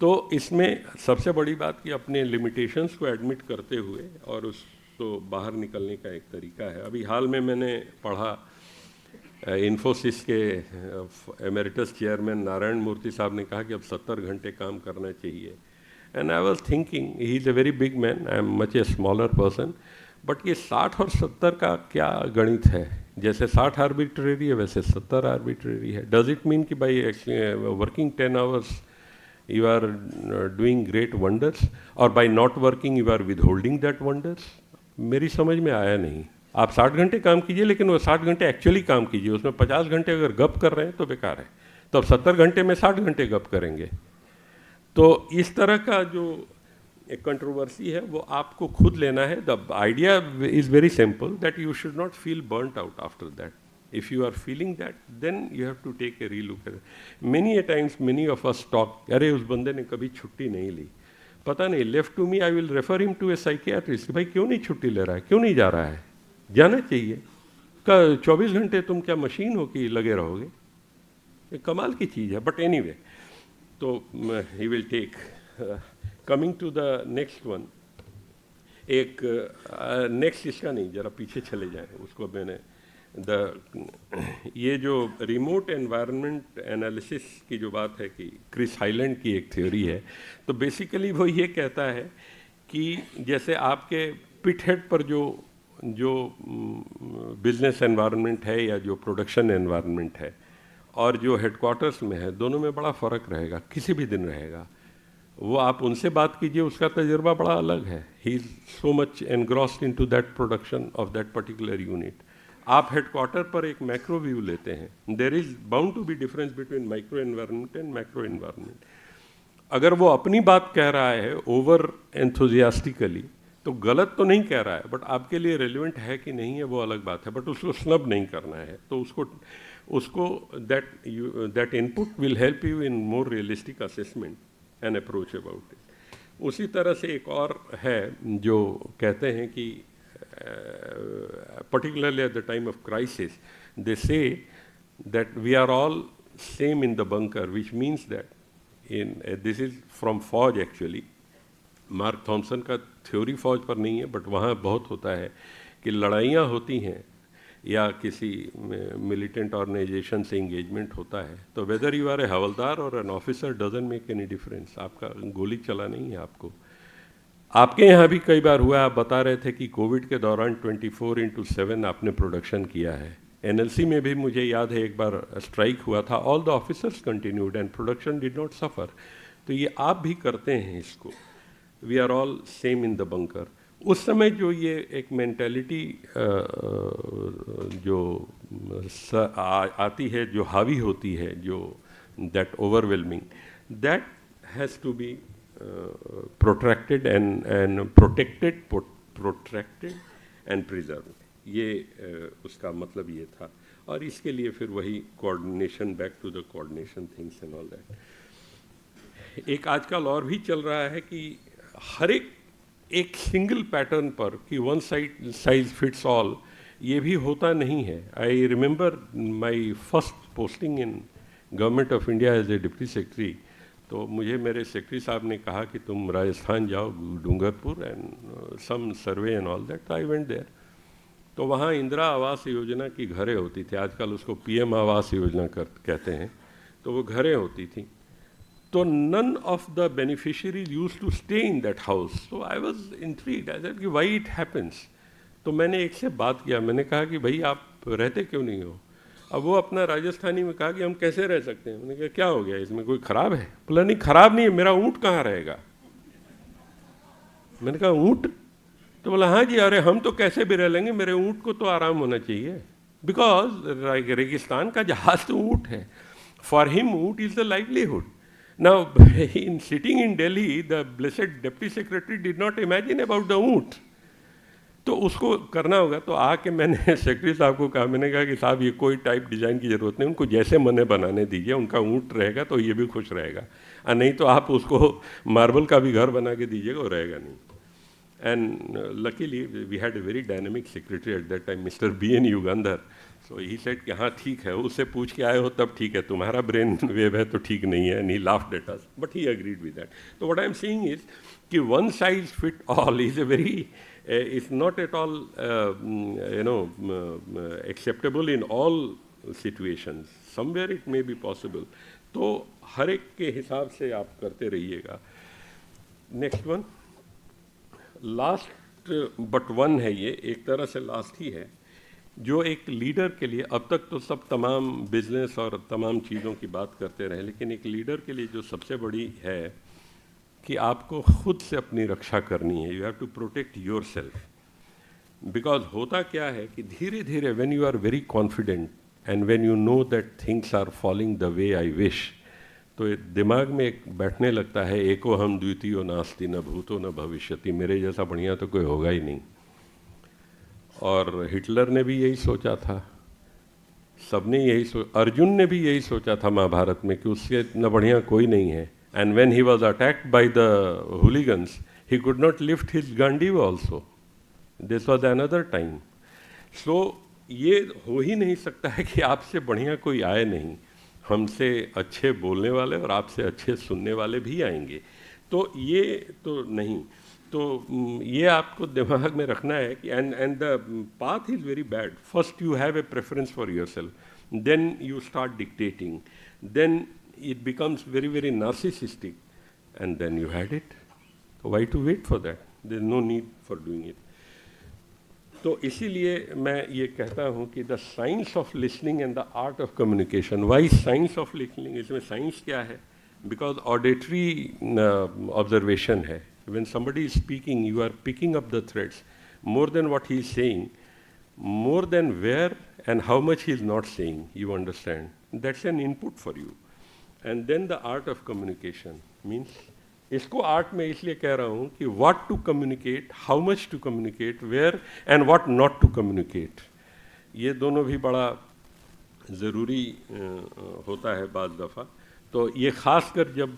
तो इसमें सबसे बड़ी बात कि अपने लिमिटेशंस को एडमिट करते हुए और उसको बाहर निकलने का एक तरीका है. अभी हाल में मैंने पढ़ा, इन्फोसिस के एमेरिटस चेयरमैन नारायण मूर्ति साहब ने कहा कि अब 70 घंटे काम करना चाहिए. And I was thinking, he is a very big man, I am much a smaller person, but ये 60 और 70 का क्या गणित है? जैसे 60 आर्बिट्रेरी है वैसे 70 आर्बिट्रेरी है. डज इट मीन कि by working 10 hours you are doing great wonders, or by not working you are withholding that wonders? मेरी समझ में आया नहीं. आप 60 घंटे काम कीजिए, लेकिन वो 60 घंटे एक्चुअली काम कीजिए. उसमें 50 घंटे अगर गप कर रहे हैं तो बेकार है. तो अब 70 घंटे में 60 घंटे गप करेंगे. तो इस तरह का जो एक कंट्रोवर्सी है वो आपको खुद लेना है. The idea is very simple that you should not feel burnt out after that. If you are feeling that, then you have to take a relook at it. Many a times, many of us talk, अरे उस बंदे ने कभी छुट्टी नहीं ली, पता नहीं, left to me, I will refer him to a psychiatrist. भाई क्यों नहीं छुट्टी ले रहा है, क्यों नहीं जा रहा है, जाना चाहिए. 24 घंटे तुम क्या मशीन हो कि लगे रहोगे, ये कमाल की चीज़ है. बट एनीवे, तो he will take. Coming to the next one, एक नेक्स्ट इसका नहीं, जरा पीछे चले जाएं, उसको मैंने ये जो रिमोट एनवायरनमेंट एनालिसिस की जो बात है कि क्रिस हाइलैंड की एक थ्योरी है, तो बेसिकली वो ये कहता है कि जैसे आपके पिट हेड पर जो बिजनेस एनवायरनमेंट है या जो प्रोडक्शन एनवायरनमेंट है और जो हेडक्वार्टर्स में है, दोनों में बड़ा फ़र्क रहेगा, किसी भी दिन रहेगा. वो आप उनसे बात कीजिए, उसका तजुर्बा बड़ा अलग है. He is so much engrossed into that production of that particular unit. आप हेडक्वार्टर पर एक मैक्रो व्यू लेते हैं, there is bound to be difference between micro environment and macro environment. अगर वो अपनी बात कह रहा है ओवर एंथुजियास्टिकली, तो गलत तो नहीं कह रहा है, बट आपके लिए रेलिवेंट है कि नहीं है वो अलग बात है. बट उसको स्नब नहीं करना है, तो उसको that input will help you in more realistic assessment and approach about it. उसी तरह से एक और है जो कहते हैं कि particularly at the time of crisis, they say that we are all same in the bunker, which means that this is from फौज actually. मार्क थॉमसन का थ्योरी फौज पर नहीं है, बट वहाँ बहुत होता है कि लड़ाइयाँ होती हैं या किसी मिलिटेंट ऑर्गेनाइजेशन से इंगेजमेंट होता है, तो वेदर यू आर ए हवलदार और an officer doesn't make any difference. आपका गोली चला नहीं है आपको. आपके यहाँ भी कई बार हुआ, आप बता रहे थे कि कोविड के दौरान 24/7 आपने प्रोडक्शन किया है. एनएलसी में भी मुझे याद है एक बार स्ट्राइक हुआ था, all the officers continued and production did not suffer. तो ये आप भी करते हैं इसको. We are all same in the bunker. उस समय जो ये एक मेंटालिटी जो आती है, जो हावी होती है, जो that overwhelming, that has to be protracted and protracted and preserved. ये उसका मतलब ये था. और इसके लिए फिर वही coordination, back to the coordination things and all that. एक आजकल और भी चल रहा है कि हर एक सिंगल पैटर्न पर कि वन साइज फिट्स ऑल, ये भी होता नहीं है. I remember my first posting in government of India as a deputy secretary. तो मुझे मेरे सेक्रेटरी साहब ने कहा कि तुम राजस्थान जाओ, Dungarpur and some survey and all that. I went there. तो वहाँ इंदिरा आवास योजना की घरें होती थी, आजकल उसको पीएम आवास योजना कहते हैं. तो वो घरें होती थी. तो none of the beneficiaries used to stay in that house. So I was intrigued, I said कि व्हाई इट हैपेंस. तो मैंने एक से बात किया, मैंने कहा कि भाई आप रहते क्यों नहीं हो. अब वो अपना राजस्थानी में कहा कि हम कैसे रह सकते हैं. मैंने कहा क्या हो गया, इसमें कोई ख़राब है. बोला नहीं ख़राब नहीं है, मेरा ऊँट कहाँ रहेगा. मैंने कहा ऊँट. तो बोला हाँ जी, अरे हम तो कैसे भी रह लेंगे, मेरे ऊँट को तो आराम होना चाहिए. बिकॉज रेगिस्तान का जहाज तो ऊँट है. फॉर हिम ऊँट is the livelihood. Now in sitting in Delhi, the blessed deputy secretary did not imagine about the ऊँट. तो उसको करना होगा. तो आके मैंने सेक्रेटरी साहब को कहा, मैंने कहा कि साहब ये कोई टाइप डिज़ाइन की ज़रूरत नहीं, उनको जैसे मने बनाने दीजिए. उनका ऊँट रहेगा तो ये भी खुश रहेगा, और नहीं तो आप उसको मार्बल का भी घर बना के दीजिएगा, वो रहेगा नहीं. And luckily we had a very dynamic secretary at that time, mister BN Yugandhar. So he said कि हाँ ठीक है, उससे पूछ के आए हो तब ठीक है, तुम्हारा ब्रेन वेव है तो ठीक नहीं है. And he laughed at us, but he agreed with that. तो what I am saying is कि one size fit all is a very it's not at all acceptable in all situations. Somewhere it may be possible. तो हर एक के हिसाब से आप करते रहिएगा. Next one, last but one है, ये एक तरह से लास्ट ही है, जो एक लीडर के लिए, अब तक तो सब तमाम बिजनेस और तमाम चीज़ों की बात करते रहे, लेकिन एक लीडर के लिए जो सबसे बड़ी है कि आपको खुद से अपनी रक्षा करनी है. You have to protect yourself. Because होता क्या है कि धीरे धीरे when you are very confident and when you know that things are following the way I wish, तो दिमाग में एक बैठने लगता है, एको हम द्वितीयो नास्ति न भूतो न भविष्यति, मेरे जैसा बढ़िया तो कोई होगा ही नहीं। और हिटलर ने भी यही सोचा था, सबने यही अर्जुन ने भी यही सोचा था महाभारत में कि उससे न बढ़िया कोई नहीं है। And when he was attacked by the hooligans he could not lift his Gandiva also, this was another time. So ये हो ही नहीं सकता है कि आपसे बढ़िया कोई आए नहीं, हमसे अच्छे बोलने वाले और आपसे अच्छे सुनने वाले भी आएंगे। तो ये तो नहीं, तो ये आपको दिमाग में रखना है कि and the path is very bad. First you have a preference for yourself, then you start dictating, then it becomes very very narcissistic, and then you had it. Why to wait for that, there is no need for doing it. तो इसीलिए मैं ये कहता हूँ कि the science of listening and the art of communication. Why science of listening? इसमें science क्या है? बिकॉज ऑडिटरी ऑब्जर्वेशन है। When somebody is speaking, you are picking up the threads more than what he is saying, more than where and how much he is not saying, you understand. That's an input for you. And then the art of communication means, इसको art में इसलिए कह रहा हूँ कि what to communicate, how much to communicate, where and what not to communicate. ये दोनों भी बड़ा ज़रूरी होता है बाज़ दफ़ा। तो ये ख़ासकर जब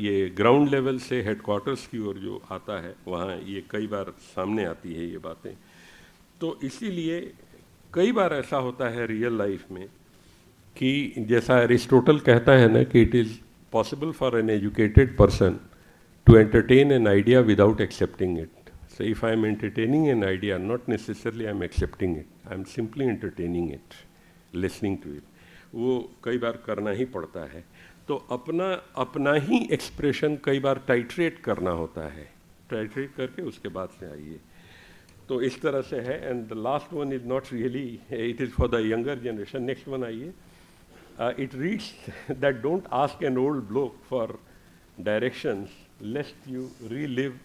ये ग्राउंड लेवल से हेडक्वार्टर्स की ओर जो आता है, वहाँ ये कई बार सामने आती है ये बातें। तो इसीलिए कई बार ऐसा होता है रियल लाइफ में कि जैसा एरिस्टोटल कहता है ना कि it is possible for an educated person to entertain an idea without accepting it. So if I am entertaining an idea, not necessarily I am accepting it, I am simply entertaining it, listening to it. वो कई बार करना ही पड़ता है। तो अपना ही expression कई बार titrate करना होता है, टाइट्रेट करके उसके बाद से आइए। तो इस तरह से है। And the last one is not really, it is for the younger generation. Next one आइए। It reads that don't ask an old bloke for directions lest you relive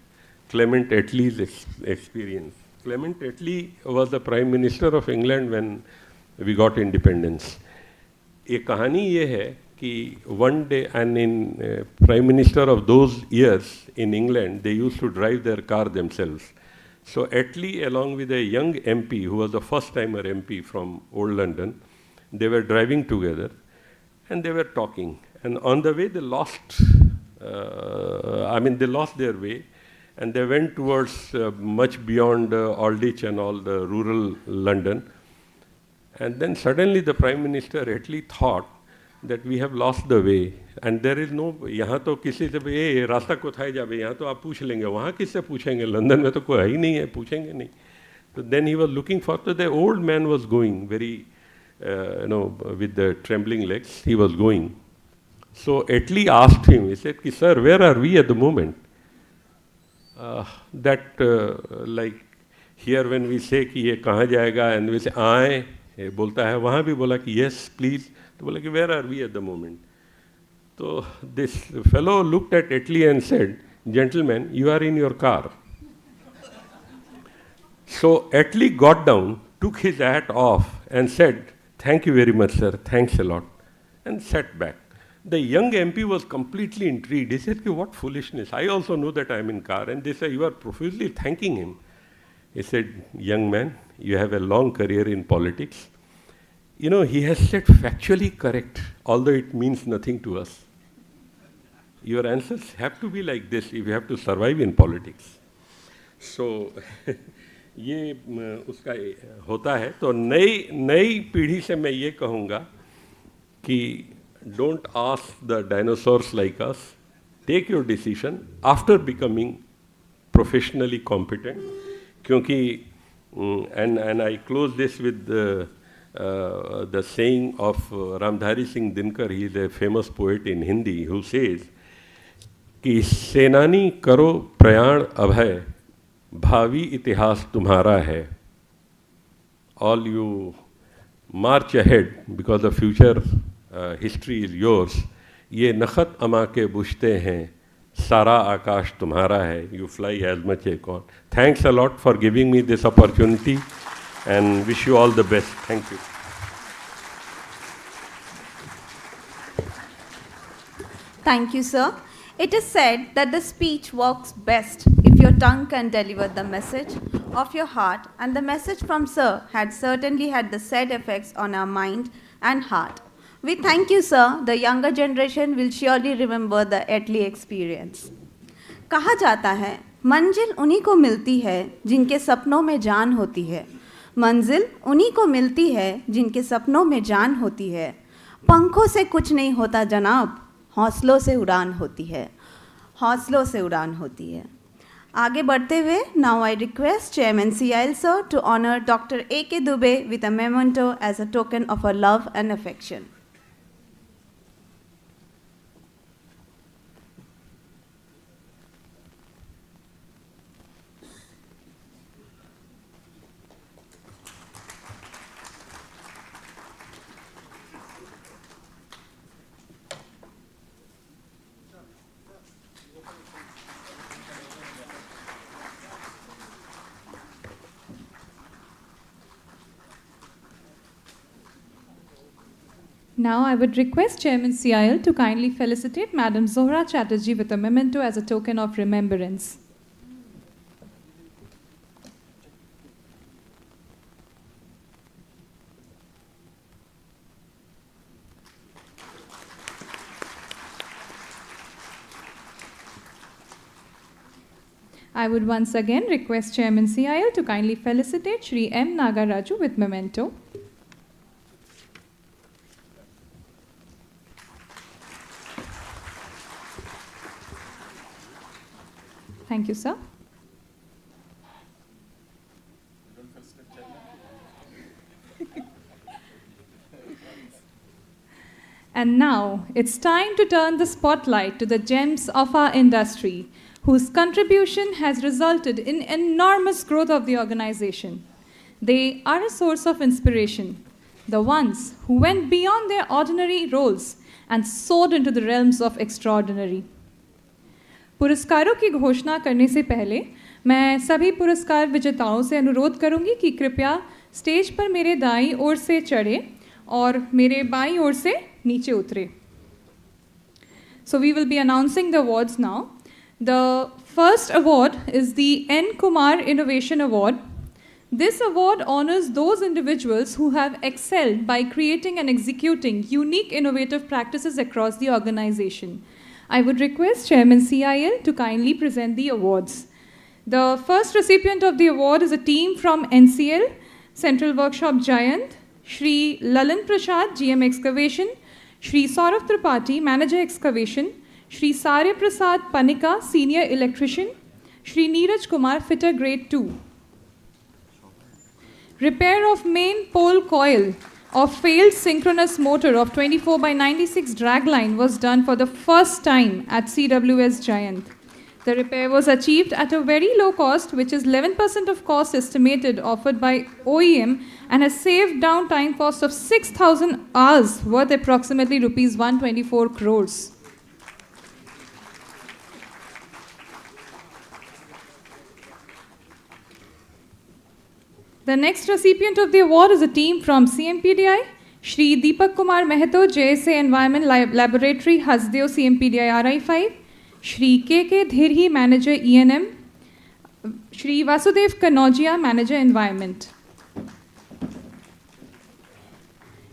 Clement Attlee's experience. Clement Attlee was the prime minister of England when we got independence. एक कहानी ये है कि one day and in prime minister of those years in England they used to drive their car themselves. So Attlee along with a young MP who was the first timer MP from old London, they were driving together and they were talking, and on the way they lost they lost their way and they went towards much beyond Aldwych and all the rural London. And then suddenly the Prime Minister Attlee thought that we have lost the way and there is no, यहाँ तो किसी से ये रास्ता कोथाई जावे, यहाँ तो आप पूछ लेंगे, वहाँ किससे पूछेंगे, लंदन में तो कोई ही नहीं है, पूछेंगे नहीं। तो then he was looking for, so the old man was going very with the trembling legs he was going. So Attlee asked him, he said कि sir, where are we at the moment? Like here when we say कि ये कहाँ जाएगा and we say आए, बोलता है, वहाँ भी बोला कि yes please, तो बोला कि where are we at the moment? तो this fellow looked at Attlee and said, gentleman, you are in your car. So Attlee got down, took his hat off and said, thank you very much sir, thanks a lot, and sat back. The young MP was completely intrigued. He said, what foolishness, I also know that I am in car. And they said, you are profusely thanking him. He said, young man, you have a long career in politics. You know, he has said factually correct, although it means nothing to us. Your answers have to be like this if you have to survive in politics. So, ये उसका होता है। तो नई पीढ़ी से मैं ये कहूँगा कि don't ask the dinosaurs like us, take your decision after becoming professionally competent. क्योंकि and I close this with the saying of Ramdhari Singh Dinkar. He is a famous poet in Hindi who says कि सेनानी करो प्रयाण अभय, भावी इतिहास तुम्हारा है. All you march ahead because the future history is yours. ये नखत अमा के बुझते हैं, सारा आकाश तुम्हारा है. You fly as much as you can. Thanks a lot for giving me this opportunity and wish you all the best. Thank you. Thank you, sir. It is said that the speech works best if your tongue can deliver the message of your heart, and the message from sir had certainly had the said effects on our mind and heart. We thank you, sir. The younger generation will surely remember the earthly experience. कहा जाता है, मंजिल उन्हीं को मिलती है जिनके सपनों में जान होती है। मंजिल उन्हीं को मिलती है जिनके सपनों में जान होती है। पंखों से कुछ नहीं होता जनाब, हौसलों से उड़ान होती है। हौसलों से उड़ान होती है। आगे बढ़ते हुए, now I request chairman CIL sir to honour doctor A.K. Dubey with a memento as a token of a love and affection. Now I would request Chairman CIL to kindly felicitate Madam Zohra Chatterjee with a memento as a token of remembrance. I would once again request Chairman CIL to kindly felicitate Shri M. Nagaraju with memento. Thank you, sir. And now it's time to turn the spotlight to the gems of our industry, whose contribution has resulted in enormous growth of the organization. They are a source of inspiration, the ones who went beyond their ordinary roles and soared into the realms of extraordinary. पुरस्कारों की घोषणा करने से पहले मैं सभी पुरस्कार विजेताओं से अनुरोध करूंगी कि कृपया स्टेज पर मेरे दाईं ओर से चढ़े और मेरे बाईं ओर से नीचे उतरे. So we will be announcing the awards now. The first award is the N. Kumar Innovation Award. This award honors those individuals who have excelled by creating and executing unique innovative practices across the organization. I would request Chairman CIL to kindly present the awards. The first recipient of the award is a team from NCL, Central Workshop Giant, Shri Lalan Prasad, GM Excavation, Shri Saurav Tripathi, Manager Excavation, Shri Sarya Prasad Panika, Senior Electrician, Shri Neeraj Kumar, Fitter Grade 2. Repair of main pole coil of failed synchronous motor of 24/96 dragline was done for the first time at CWS Giant. The repair was achieved at a very low cost, which is 11% of cost estimated offered by OEM, and has saved downtime cost of 6,000 hours worth approximately rupees 124 crores. The next recipient of the award is a team from CMPDI, Shri Deepak Kumar Mehato, JSA Environment Laboratory, Hasdeo, CMPDI RI5, Shri KK Dhirhi, Manager ENM, Shri Vasudev Kanojia, Manager Environment.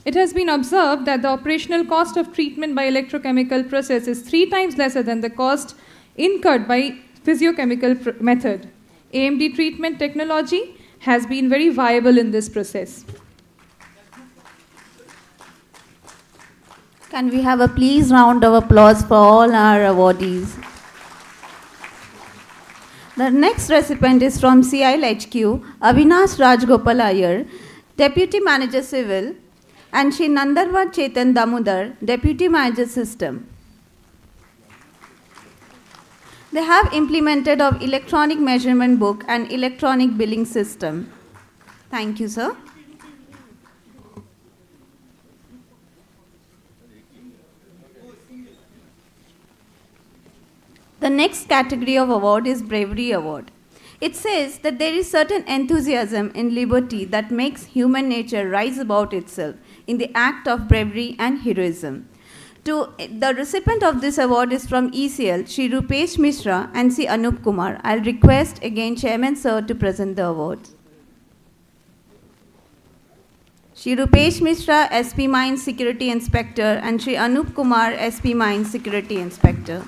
It has been observed that the operational cost of treatment by electrochemical process is 3 times lesser than the cost incurred by physiochemical method. AMD treatment technology has been very viable in this process. Can we have a please round of applause for all our awardees? The next recipient is from CIL HQ, Avinash Rajgopal Iyer, Deputy Manager Civil, and Shri Nandarwar Chetan Damodar, Deputy Manager System. They have implemented of electronic measurement book and electronic billing system. Thank you, sir. The next category of award is Bravery Award. It says that there is certain enthusiasm in liberty that makes human nature rise above itself in the act of bravery and heroism. The recipient of this award is from ECL, Shri Rupesh Mishra and Sri Anup Kumar. I'll request again Chairman Sir to present the award. Shri Rupesh Mishra, SP Mines Security Inspector, and Shri Anup Kumar, SP Mines Security Inspector.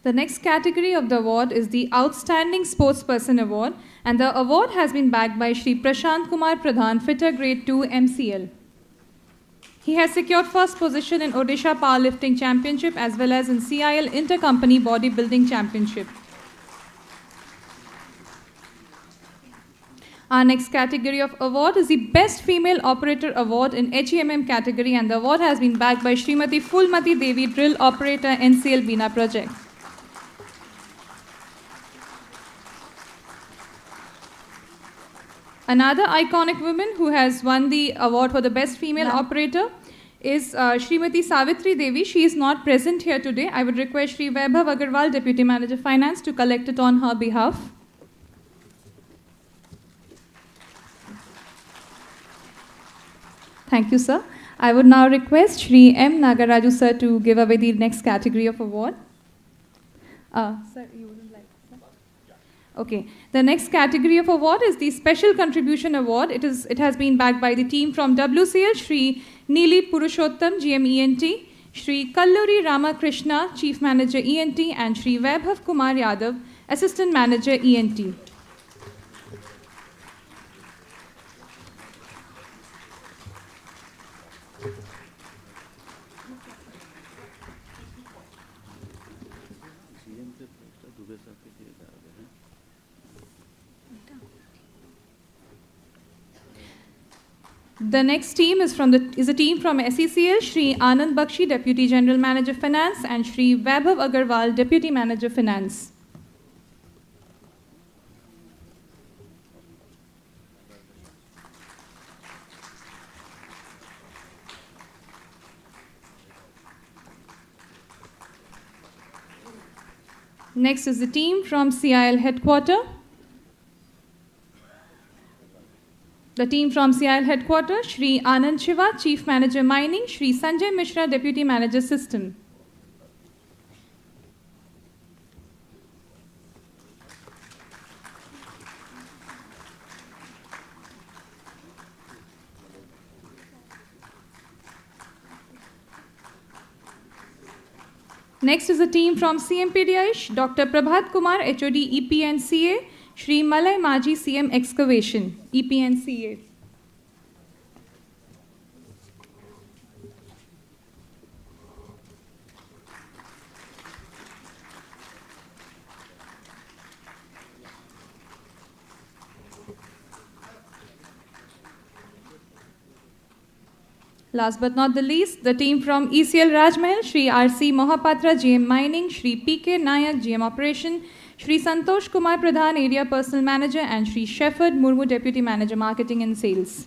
The next category of the award is the Outstanding Sportsperson Award, and the award has been backed by Shri Prashant Kumar Pradhan, Fitter Grade 2 MCL. He has secured first position in Odisha Powerlifting Championship as well as in CIL Intercompany Bodybuilding Championship. Our next category of award is the Best Female Operator Award in HEMM category, and the award has been backed by Srimati Fulmati Devi, Drill Operator, NCL Bina Project. Another iconic woman who has won the award for the Best Female Operator is Srimati Savitri Devi. She is not present here today. I would request Shri Vaibhav Agarwal, Deputy Manager Finance, to collect it on her behalf. Thank you, sir. I would now request Shri M. Nagaraju, sir, to give away the next category of award. Sir, you wouldn't like, sir? Okay. The next category of award is the Special Contribution Award. It has been backed by the team from WCL, Shri Neeli Purushottam, GM ENT, Shri Kalluri Ramakrishna, Chief Manager ENT, and Shri Vaibhav Kumar Yadav, Assistant Manager ENT. The next team is a team from SECL, Shri Anand Bakshi, Deputy General Manager Finance, and Shri Vaibhav Agarwal, Deputy Manager Finance. Next is the team from CIL Headquarter. The team from CIL Headquarters, Shri Anand Shiva, Chief Manager Mining, Shri Sanjay Mishra, Deputy Manager System. Next is a team from CMPDI, Dr. Prabhat Kumar, HOD EP and CA, Shri Malay Maji, CM Excavation, EP and CA. Last but not the least, the team from ECL Rajmahal, Shri RC Mohapatra, GM Mining, Shri PK Nayak, GM Operation, Shri Santosh Kumar Pradhan, Area Personal Manager, and Shri Shepherd Murmu, Deputy Manager Marketing and Sales.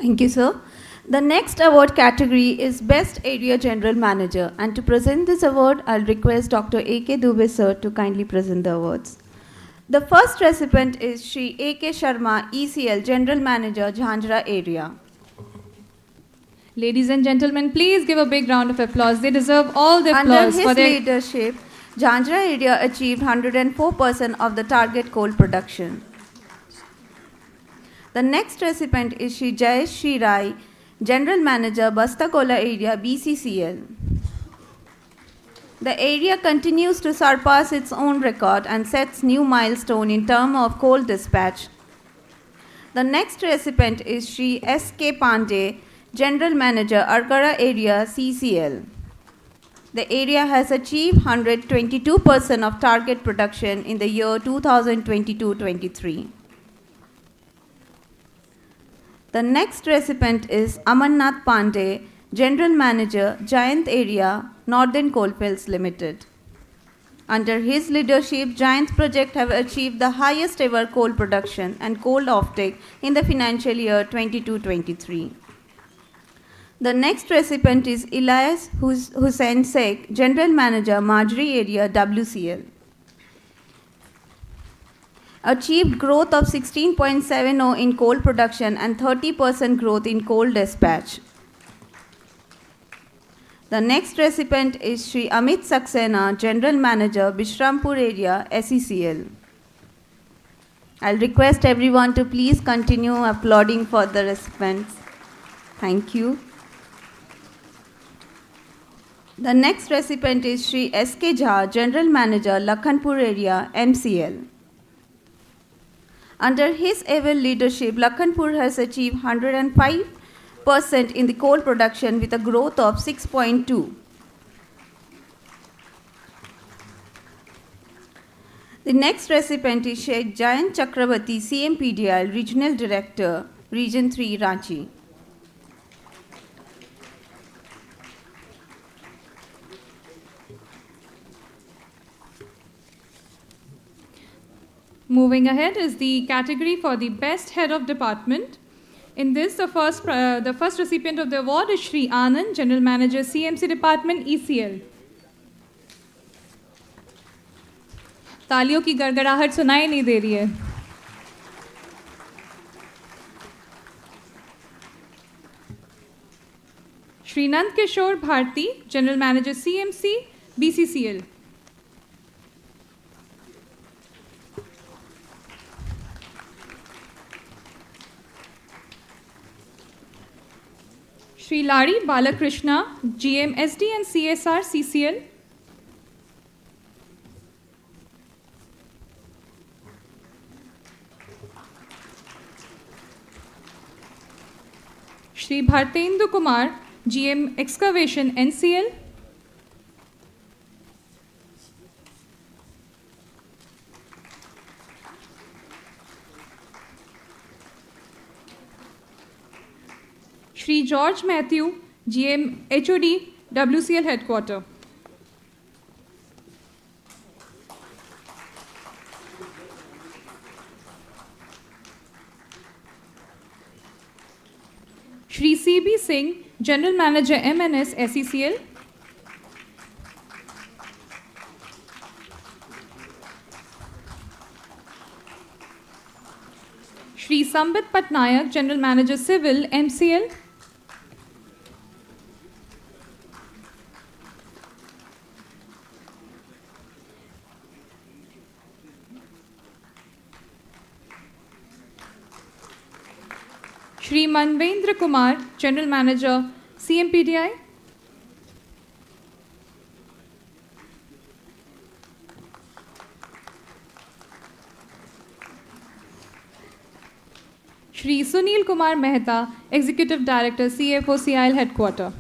Thank you, sir. The next award category is Best Area General Manager, and to present this award, I'll request Dr. A.K. Dubey, sir, to kindly present the awards. The first recipient is Shri A.K. Sharma, ECL General Manager, Jhanjra Area. Ladies and gentlemen, please give a big round of applause. They deserve all the applause. Under his leadership, Jhanjra Area achieved 104% of the target coal production. The next recipient is Shri Jayesh Shri Rai, General Manager, Bastakola Area, BCCL. The area continues to surpass its own record and sets new milestone in terms of coal dispatch. The next recipient is Shri S.K. Pandey, General Manager, Argara Area, CCL. The area has achieved 122% of target production in the year 2022-23. The next recipient is Amarnath Pandey, General Manager, Giant Area, Northern Coalfields Limited. Under his leadership, Giant Project have achieved the highest ever coal production and coal offtake in the financial year 22-23. The next recipient is Elias Hussain Sheikh, General Manager, Marjorie Area, WCL. Achieved growth of 16.70 in coal production and 30% growth in coal dispatch. The next recipient is Sri Amit Saxena, General Manager, Bishrampur Area, SECL. I'll request everyone to please continue applauding for the recipients. Thank you. The next recipient is Sri S.K. Jha, General Manager, Lakhanpur Area, MCL. Under his able leadership, Lakhanpur has achieved 105% in the coal production with a growth of 6.2. The next recipient is Sheikh Jayant Chakrabarti, CMPDI, Regional Director, Region 3, Ranchi. Moving ahead is the category for the Best Head of Department. In this, the first recipient of the award is Shri Anand, General Manager, CMC Department, ECL. तालियों की गड़गड़ाहट सुनाई नहीं दे रही है. Shri Nand Kishore Bharti, General Manager, CMC, BCCL. Shri Lari Balakrishna, GM, SD and CSR, CCL. Shri Bhartendu Kumar, GM, Excavation, NCL. Shri George Matthew, GM, HOD, WCL Headquarter. Shri C.B. Singh, General Manager, MNS, SECL. Shri Sambit Patnayak, General Manager, Civil, MCL. Shri Manvendra Kumar, General Manager, CMPDI. Shri Sunil Kumar Mehta, Executive Director, CFO, CIL Headquarter.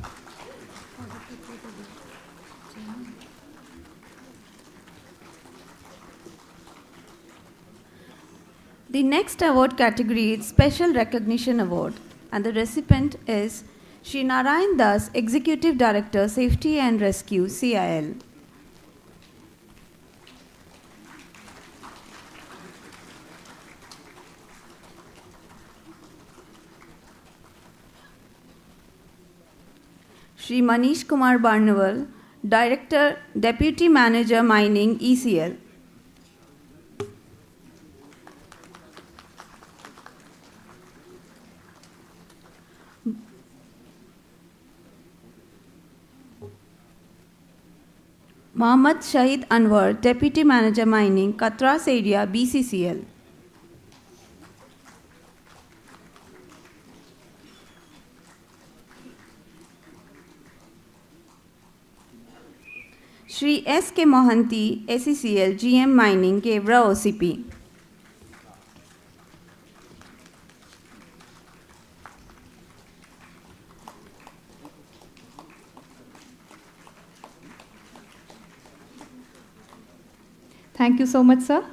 The next award category is Special Recognition Award, and the recipient is Shri Narayan Das, Executive Director, Safety and Rescue, CIL. Shri Manish Kumar Barnaval, Director, Deputy Manager, Mining, ECL. Mohammad Shahid Anwar, Deputy Manager Mining, Katras Area, BCCL. Shri S.K. Mohanty, SECL, GM Mining, Kevra OCP. Thank you so much, sir.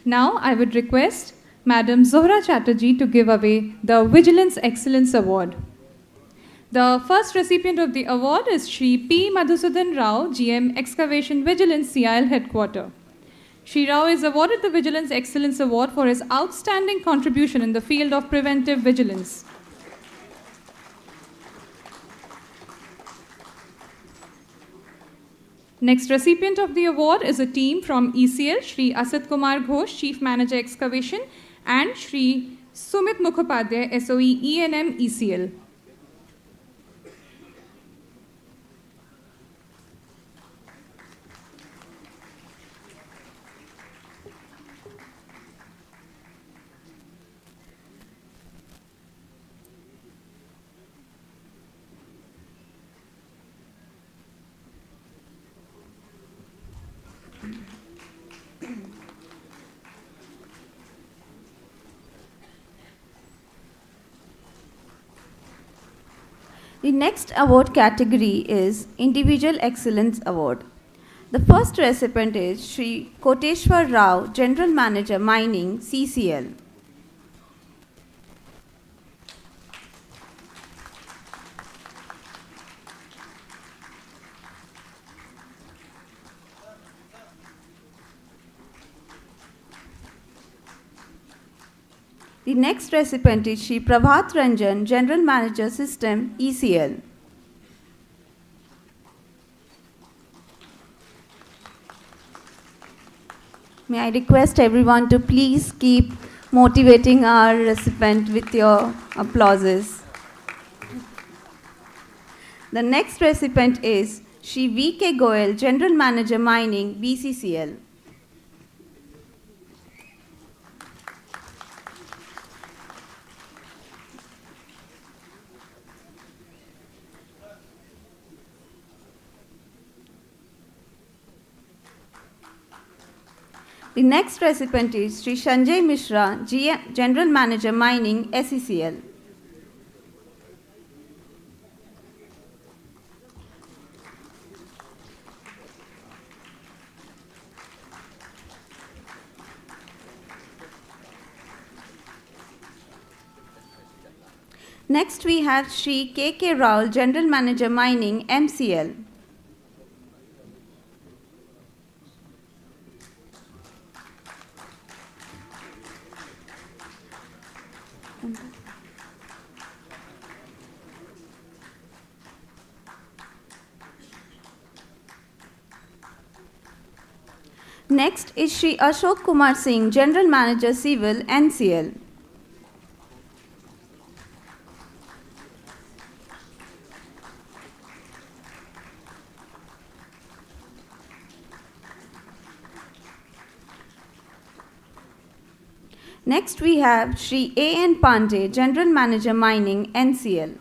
Now I would request Madam Zohra Chatterjee to give away the Vigilance Excellence Award. The first recipient of the award is Shri P. Madhusudan Rao, GM Excavation Vigilance CIL Headquarter. Shri Rao is awarded the Vigilance Excellence Award for his outstanding contribution in the field of preventive vigilance. Next recipient of the award is a team from ECL, Shri Asad Kumar Ghosh, Chief Manager Excavation, and Shri Sumit Mukhopadhyay, SOE ENM ECL. The next award category is Individual Excellence Award. The first recipient is Shri Koteshwar Rao, General Manager Mining, CCL. The next recipient is Shri Prabhat Ranjan, General Manager System, ECL. May I request everyone to please keep motivating our recipient with your applauses. The next recipient is Shri V.K. Goel, General Manager Mining, BCCL. The next recipient is Shri Sanjay Mishra, General Manager Mining, SECL. Next we have Shri K.K. Raul, General Manager Mining, MCL. Next is Shri Ashok Kumar Singh, General Manager Civil, NCL. Next we have Shri A.N. Pandey, General Manager Mining, NCL.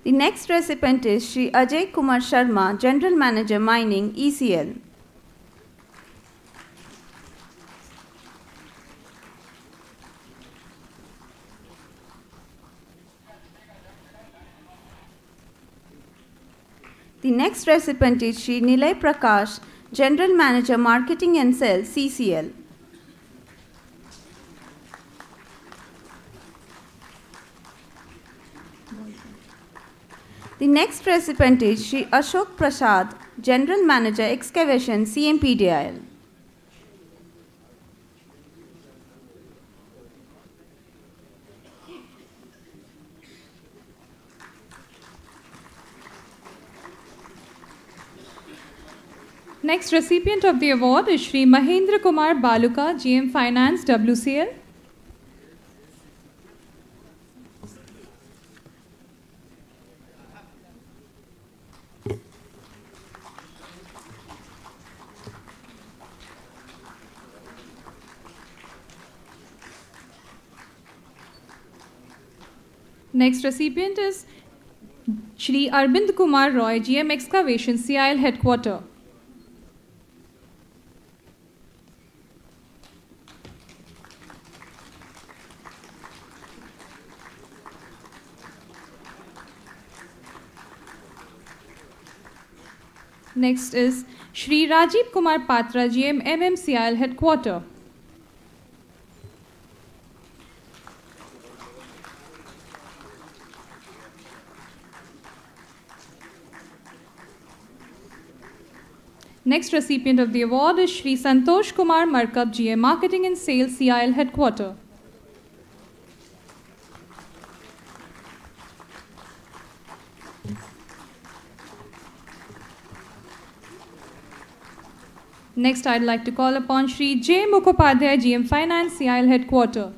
The next recipient is Shri Ajay Kumar Sharma, General Manager Mining, ECL. The next recipient is Shri Nilay Prakash, General Manager Marketing and Sales, CCL. The next recipient is Shri Ashok Prasad, General Manager Excavation, CMPDIL. Next recipient of the award is Shri Mahendra Kumar Baluka, GM Finance, WCL. Next recipient is Shri Arvind Kumar Roy, GM Excavation, CIL Headquarter. Next is Shri Rajiv Kumar Patra, GM CIL Headquarter. Next recipient of the award is Shri Santosh Kumar Markab, GM Marketing and Sales, CIL Headquarter. Next, I'd like to call upon Shri J. Mukhopadhyay, GM Finance, CIL Headquarter.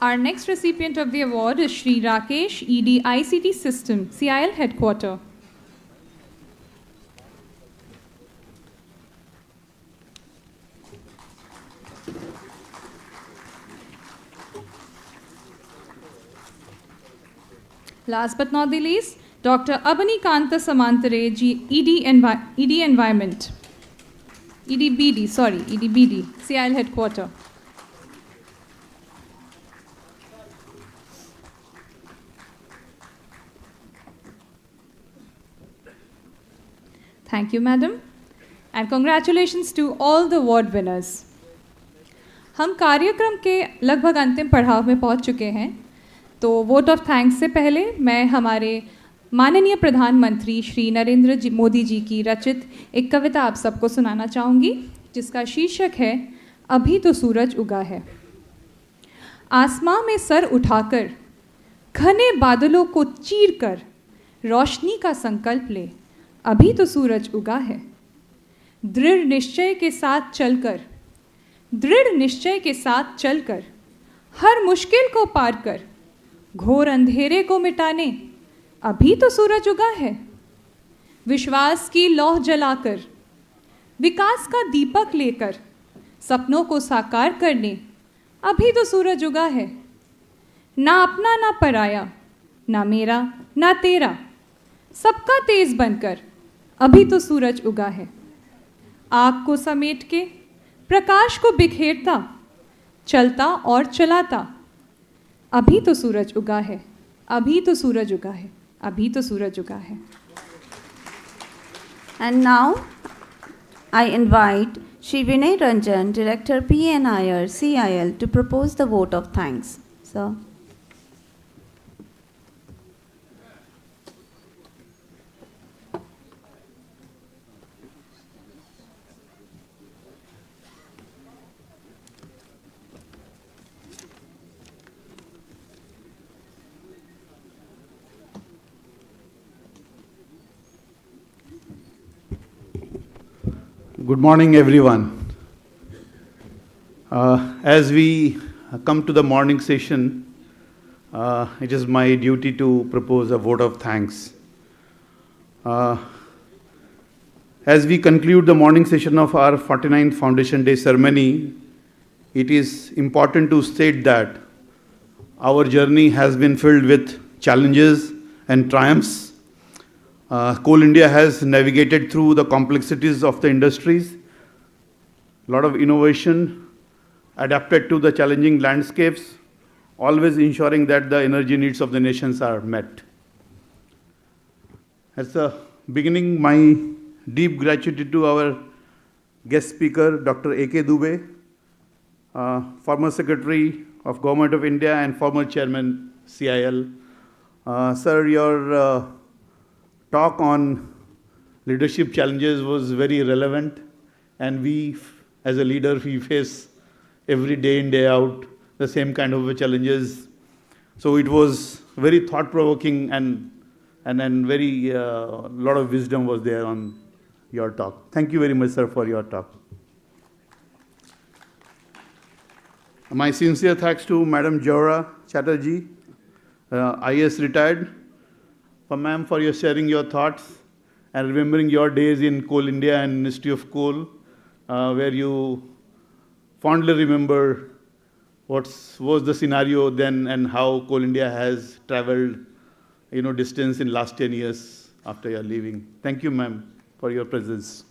Our next recipient of the award is Shri Rakesh, ED ICT System, CIL Headquarter. Last but not the least, Dr. Abani Kanta Samantare, ED Environment. EDBD, CIL Headquarter. Thank you, madam. And congratulations to all the award winners. हम कार्यक्रम के लगभग अंतिम पड़ाव में पहुंच चुके हैं, तो वोट ऑफ थैंक्स से पहले मैं हमारे माननीय प्रधानमंत्री श्री नरेंद्र मोदी जी की रचित एक कविता आप सबको सुनाना चाहूँगी, जिसका शीर्षक है अभी तो सूरज उगा है। आसमां में सर उठाकर घने बादलों को चीरकर रोशनी का संकल्प ले, अभी तो सूरज उगा है। दृढ़ निश्चय के साथ चलकर हर मुश्किल को पार कर घोर अंधेरे को मिटाने, अभी तो सूरज उगा है। विश्वास की लौह जलाकर विकास का दीपक लेकर सपनों को साकार करने, अभी तो सूरज उगा है। ना अपना ना पराया, ना मेरा ना तेरा, सबका तेज बनकर अभी तो सूरज उगा है। आग को समेट के प्रकाश को बिखेरता, चलता और चलाता, अभी तो सूरज उगा है, अभी तो सूरज उगा है, अभी तो सूरज उगा है। And now I invite Shri Vinay Ranjan, Director PNIR CIL, to propose the vote of thanks. Sir. Good morning, everyone. As we come to the morning session, it is my duty to propose a vote of thanks. As we conclude the morning session of our 49th Foundation Day ceremony, it is important to state that our journey has been filled with challenges and triumphs. Coal India has navigated through the complexities of the industries, a lot of innovation, adapted to the challenging landscapes, always ensuring that the energy needs of the nations are met. At the beginning, my deep gratitude to our guest speaker, Dr. A.K. Dubey, former Secretary of Government of India and former Chairman CIL. Sir, your talk on leadership challenges was very relevant, and we, as a leader, we face every day in, day out, the same kind of challenges. So it was very thought-provoking and very lot of wisdom was there on your talk. Thank you very much, sir, for your talk. My sincere thanks to Madam Jora Chatterjee, IAS retired. Ma'am, for your sharing your thoughts and remembering your days in Coal India and Ministry of Coal, where you fondly remember what was the scenario then and how Coal India has traveled, distance in last 10 years after your leaving. Thank you, ma'am, for your presence.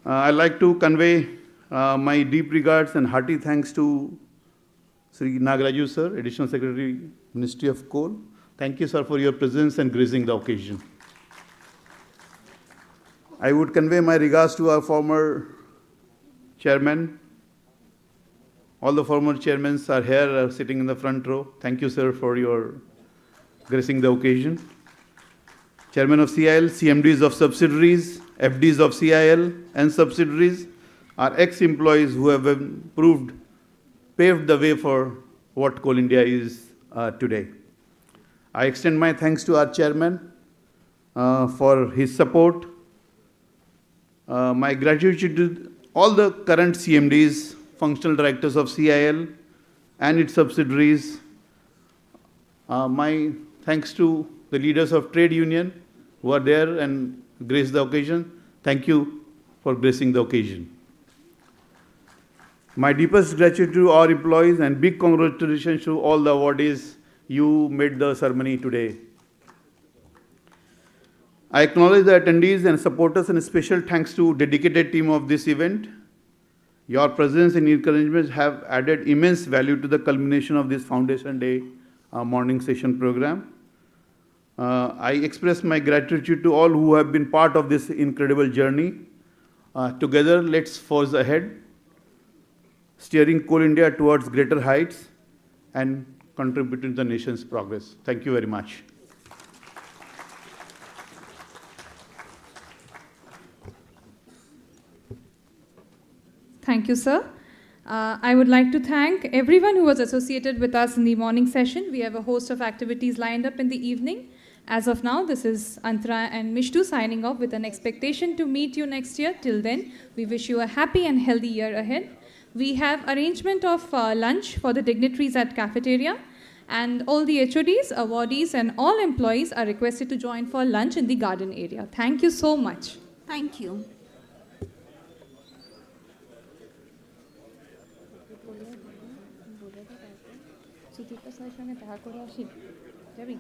I'd like to convey My deep regards and hearty thanks to Sri Nagaraju sir, Additional Secretary, Ministry of Coal. Thank you, sir, for your presence and gracing the occasion. I would convey my regards to our former chairman. All the former chairmen are here, sitting in the front row. Thank you, sir, for your gracing the occasion. Chairman of CIL, CMDs of subsidiaries, FDs of CIL and subsidiaries are ex-employees who have paved the way for what Coal India is today. I extend my thanks to our chairman for his support. My gratitude to all the current CMDs, functional directors of CIL and its subsidiaries. My thanks to the leaders of trade union who are there and grace the occasion. Thank you for gracing the occasion. My deepest gratitude to our employees and big congratulations to all the awardees. You made the ceremony today. I acknowledge the attendees and supporters, and special thanks to dedicated team of this event. Your presence and encouragement have added immense value to the culmination of this Foundation Day morning session program. I express my gratitude to all who have been part of this incredible journey. Together, let's forge ahead, steering Coal India towards greater heights and contributing to the nation's progress. Thank you very much. Thank you, sir. I would like to thank everyone who was associated with us in the morning session. We have a host of activities lined up in the evening. As of now, this is Antara and Mishtu signing off with an expectation to meet you next year. Till then, we wish you a happy and healthy year ahead. We have arrangement of lunch for the dignitaries at cafeteria, and all the HODs, awardees, and all employees are requested to join for lunch in the garden area. Thank you so much. Thank you. Sudipta স্যারের সঙ্গে দেখা করে আসি যাবি?